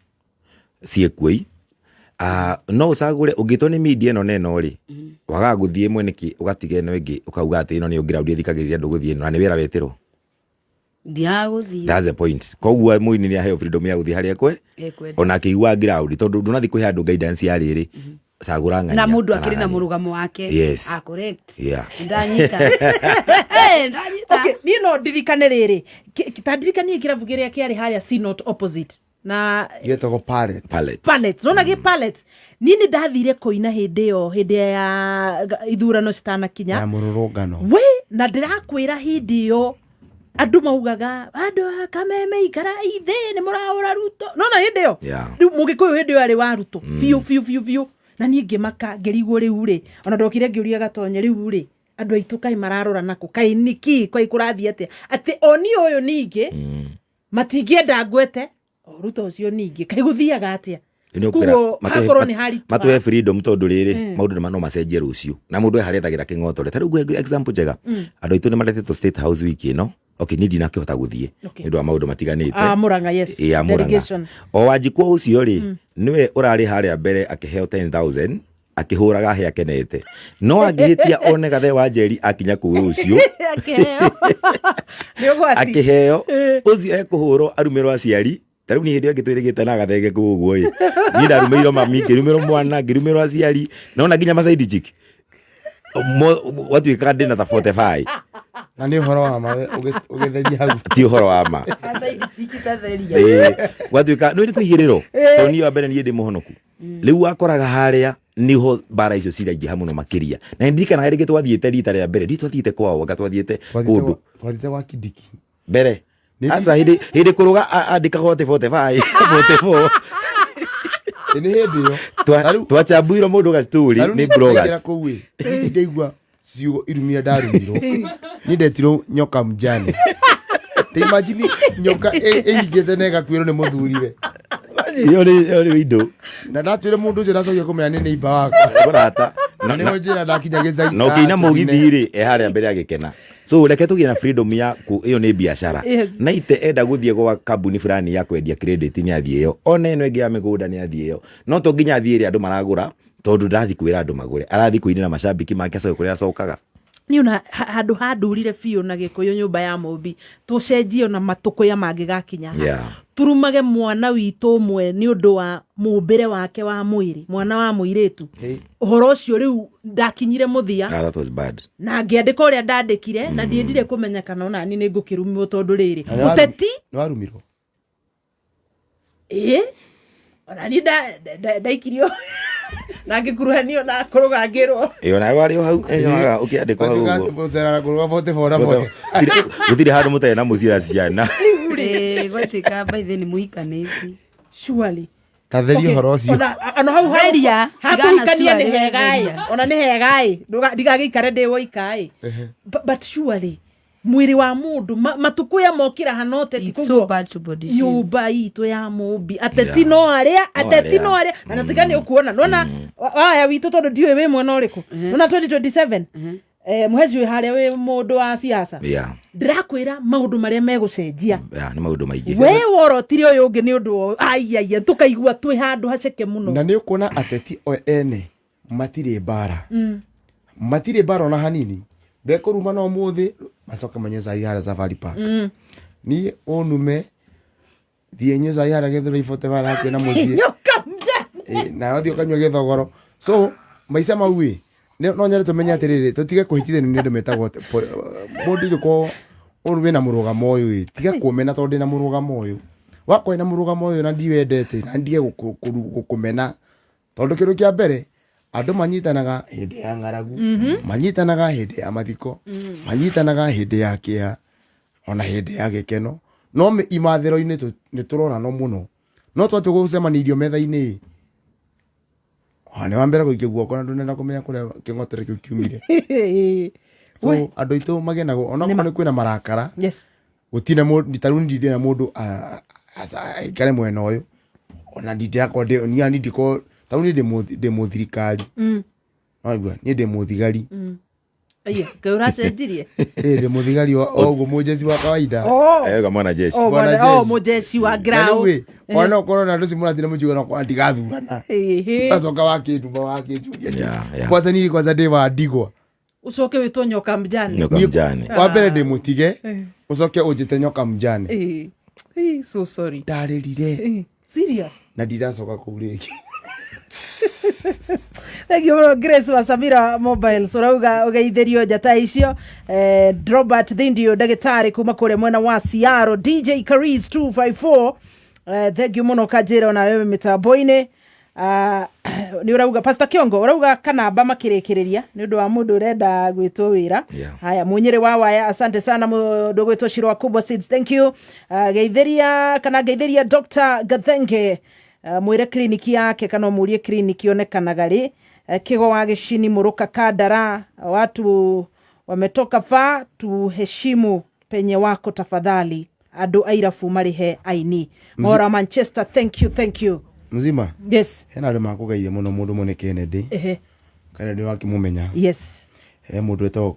ciekuoi no usagure ungitwo ni media no neno ri waga guthie mwe niki ugatiga eno ingi ukauga ati ino ni ground ithikagiriria ndu guthie no na ni wira wetirwo ndiaguthie that's the point koguo muini ni aheo freedom ya guthie haria kwe ona kiigua ground tondu ndunathi kwi handu guidance ya riri sagura ng'ania na mundu akiri na murugamo wake yes correct ndanyita okay ni no ndirikane riri kitandirikanie kiravu giria kiari haria C not opposite na getagwo palette nona ge palette nini ndathire kuina hindi ya ithurano citanakinya ya mururungano we na ndirakwira hindi yo andu maugaga andu Kameme ikara ithe ni muraura Ruto nona hindi yo riu mugikuyu hindi yo ari wa Ruto fiu na niĩ ngĩmaka ngĩrigwo rĩu rĩ ona ndokire ngĩũria Gatonye rĩu rĩ andũ aitũ kai mararora nako kai niki kai kũrathiĩ atĩ oni ũyũ ningĩ matingĩenda ngwete Ruto ũcio ningĩ kai gũthiaga atĩa kuo hakorwo nĩ haritũ matuhe freedom tondu rĩrĩ maũndũ no macenjie rũciũ na mũndũ eharethagĩra kĩng'otore ta rĩu example njega andũ aitũ nĩ maretetwo State House wiki ĩno okay ni ndina kihota guthie ndu wa maundu matiganite Murang'a yes delegation o Wanjikũ ucio ri niwe urari haria mbere akiheo 10,000 akihuraga he akenete no angihitia one Gathee wa Njeri akinya ku ucio akiheo ucio ekuhurwo arumirwo aciari taru ni hindi ngitwirigite na Gathenge kuguo ni ndarumirwo mami ngirumirwo mwana ngirumirwo aciari naona nginya masaidi chick watu ikade na 45 na nĩ ũhoro wa ma ũgĩtheria hau ti ũhoro wa ma gwatuĩka nĩ twĩhĩrĩrwo tondũ niĩ wa mbere niĩ ndĩ mũhonoku rĩu wakoraga harĩa niho bara icio ciraingĩha mũno makĩria na ndirikanaga rĩngĩ twathiĩte rita rĩa mbere twathiĩte kwao anga twathiĩte kũndũ twathiĩte gwa Kidiki mbere asa hĩndĩ kũrũga andĩkaga 45 44 nĩ hĩndĩ ĩyo twachambuirwo mũndũ gastori nĩ bloggers kũu ĩ ndaigua ciugo irumire ndarumirwo nĩ ndetirwo nyoka mjane te imagine nyoka ĩingĩte na ĩgakuĩrwo nĩ mũthuriwe yori indo na ndatwĩre mũndũ ũcio ndacokia kũmenya nĩ neighbor wakwa barata na nĩho njĩra ndakinya gĩcagi no kĩina mũgithi-rĩ harĩa mbere agĩkena so reke tũgĩe na freedom yaku ĩyo nĩ biacara na ite enda gũthiĩ gwa kambuni fulani ya kwendia credit nĩ athiĩ ĩyo ona ĩno ĩngĩ ya mĩgũnda nĩ athiĩ ĩyo no to nginya athiĩ ĩrĩa andũ maragũra tondũ ndathi kwĩra andũ magũre arathiĩ kũinĩra macambiki make acoke kũrĩa acokaga nĩ ona handũ handurire biũ na gĩkũyũ nyũmba ya mũmbi tũcenjie na matũkũya mangĩ gakinya turumage mwana witũ ũmwe nĩ ũndũ wa mũmbĩre wake wa mwĩrĩ mwana wa mũirĩtu ũhoro ũcio rĩu ndakinyire mũthia na ngĩandĩka ũrĩa ndandĩkire na ndiendire kũmenya kana ona ni nĩ ngũkĩrumwo tondũ rĩrĩ mũteti nĩ warumirwo ona ni ndaikirio na ngĩkuruhanio na kũrũgangĩrwo na warĩ hau ũkĩandĩkwo hau ũguo gũtirĩ handũ mũtarĩ na mũciĩ ciana gwatuĩka baithe nĩ mũhikanĩti surely tatheria ũhoro ũcio ona hau hakũhikania nĩ hega ona nĩ hega ndigagĩikare ndĩ woika but surely mwĩrĩ wa mũndũ matũkũya mokĩra hanoteti kũguo nyũmba itũ ya mũmbi ateti no arĩa na natika nĩ ũkuona nona waya witũ tondũ ndiũĩ wĩ mwena ũrĩkũ nona 2027 mũheci wĩ harĩa wĩ mũndũ wa siasa ndĩrakwĩra maũndũ marĩa megũcenjia nĩ maũndũ maingĩ we worotire ũyũ ũngĩ nĩ ũndũ aiya tũkaigua twĩ handũ haceke mũno na nĩ ũkuona ateti o ene matirĩ mbara ona hanini bekũruma no mũthĩ macoka manyue cai harĩa Safari Park niĩ ũnume thiĩ nyue cai harĩa gĩthũra ibote bara hakuhĩ na mũciĩ na wathiĩ ũkanyua gĩthogoro so maica mau no nyare tũmenye atĩrĩrĩ tũtige kũhĩtithania nĩ ũndũ metagwo mũndũ ũngĩkorwo wĩna mũrũgamo ũyũ tiga kũmena tondũ ndĩna mũrũgamo ũyũ wakorwo na mũrũgamo ũyũ na ndiwendete na ndige gũkũmena tondũ kĩndũ kĩa mbere andũ manyitanaga hĩndĩ ya ng'aragu manyitanaga hĩndĩ ya mathiko manyitanaga hĩndĩ ya kĩeha ona hĩndĩ ya gĩkeno no imathĩro-inĩ nĩ tũrorana mũno no twatũ gũcemanirio metha-inĩ nĩ wa mbere gũikia guoko na ndũnenda kũmenya kũrĩa kĩng'otore kĩu kiumire so andũ aitũ magenago ona korwo nĩ kwĩna marakara gũtine mũndũ tarĩu ndindĩ na mũndũ aikare mwena ũyũ ona ndindĩ yakwa niĩ ndindĩko tarĩu niĩ ndĩ mũthirikari niĩ ndĩ mũthigari ũracenjirie ndĩ mũthigari o ũguo mũjeci wa kawaida mwana jeshi mũjeci wa grau ona ũkorwo na andũ ci mũrathiĩ na mũnjugana kwa ndigathurana acoka wakĩnduma wakĩnjuria kwanza niĩ kwanza ndĩ wa ndigwa ucoke wĩtwo nyoka mjane wa mbere ndĩ mũtige ucoke ũnjĩte nyoka mjane so sorry ndarĩrire serious na ndiracoka kũu rĩngĩ thank you bro Grace wa Samira Mobiles urauga ugeithĩrio njata icio Robert Thindio ndagĩtarĩ kuma kũrĩa mwena wa Seattle DJ Caris 254 thank you mũno kanjĩra na wewe mitambo-inĩ nĩ urauga Pastor Kiongo urauga kanamba makĩrĩkĩrĩria nĩ ũndũ wa mũndũ ũrenda gwĩtwo wĩra haya munyĩrĩ wa waya asante sana mũndũ gwĩtwo Shirwa Kubwa Seeds thank you geithĩria Dr. Gathenge mwĩre kliniki yake kana mũrie kliniki onekanaga rĩ Kigo wa Gĩcini Mũruka Kandara watu wametoka fa tuheshimu penye wako tafadhali andũ airabu marihe aini Mora Manchester thank you mzima yes hena andũ makũgeithia mũno mũndũ mũne Kennedy Kennedy wakĩmũmenya yes he mũndũ etagwo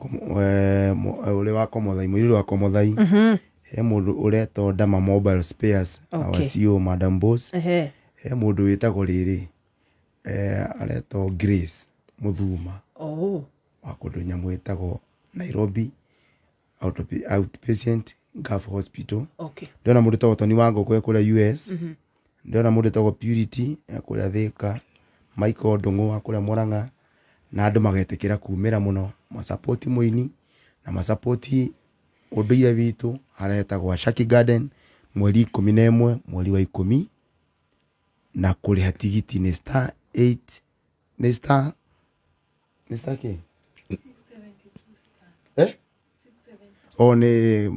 ũrĩa wa Komothai mũirĩru wa Komothai he mũndũ ũretwo Dama Mobile Spares our CEO Madam Boss he mũndũ wĩtagwo rĩrĩ aretwo Grace Muthuma wa kũndũ nyamũ wĩtagwo Nairobi outpatient Gulf Hospital ndĩrona mũndũ wĩtagwo Tony Wangũkũ kũrĩa US ndĩrona mũndũ wĩtagwo Purity kũrĩa Thika Michael Ndung'u wa kũrĩa Murang'a na andũ magetĩkĩra kumĩra mũno ma support mũini na masapoti unduire witu haretagwa Shaki Garden mweri 11 mweri wa 10 na kuriha tigiti ni star 8 ni star ke one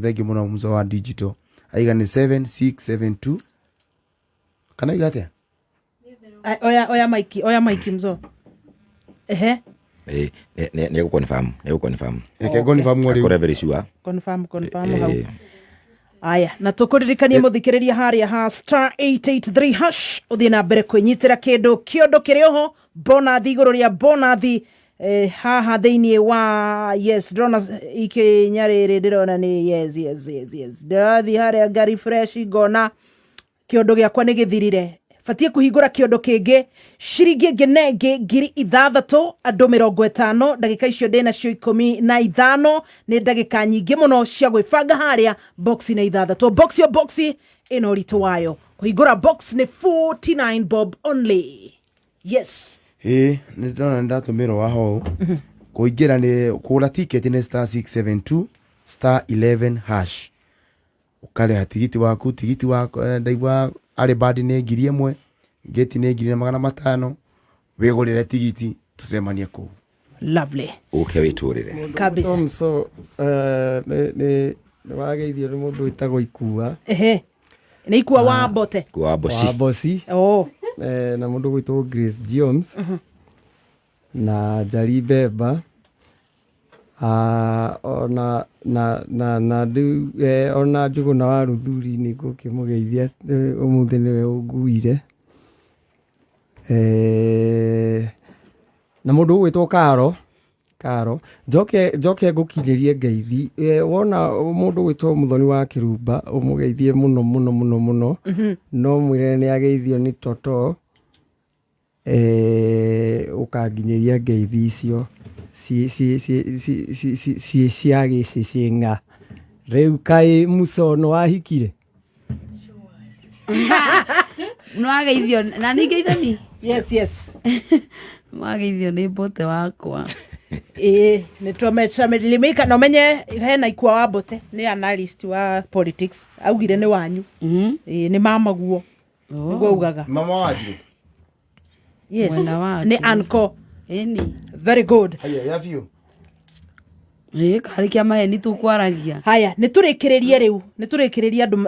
thegi muno mzo wa digital aiga ni 7672 kana igate oya Mike mzo ne confirm ke confirm wori akore very sure confirm hau aya na tukuririkanie muthikiriria haria ha star 883 hash uthie na mbere kwinyitira kindu kiondo kirioho bonathi iguru ria bonathi haha thiini wa yes drona ikinyariri ndirona ni yes ndathi haria ngari fresh gona kiondo giakwa ni githirire fatie kuhingura kiondo kingi shiringi ngenenge ngiri 6 andu 50 ndagika icio ndina cio 15 ni ndagika nyingi muno cia gwibanga haria box na 6 box yo box ino rito wayo kuhingura box ni 49 bob only yes ni ndona ndatumiro wa ho kuingira ni kugura ticket ni star 672 star 11 hash ukale tigiti waku ndaigwa ari badi ni ngiri 1 geti ni ngiri 500 wigurire tigiti tusemanie ku lovely okay witurire kabisa so ni wageithio ni mundu witagwo ikua ni ikua wa bote kwa bosi na mundu gwitwo Grace Jones na Jari Beba ona ona njugu na waruthuri ni ngukimugeithia umuthi niwe unguire na mundu gwitwo Karo njoke ngukinyirie ngeithi wona mundu gwitwo Muthoni wa Kirumba umugeithie muno no mwire ni ageithio ni Toto ukanginyiria ngeithi icio ciagicinga riu kai mucono wahikire no ageithio na ningeithani yes mageithio ni bote wakwa ni tumecha milimika no menye hena ikwa wa bote ni analyst wa politics augire ni wanyu ni mama guo niguo ugaga mama waju yes ni anko very good have you karikia maheni tukwaragia haya niturikirerie riu niturikireria andu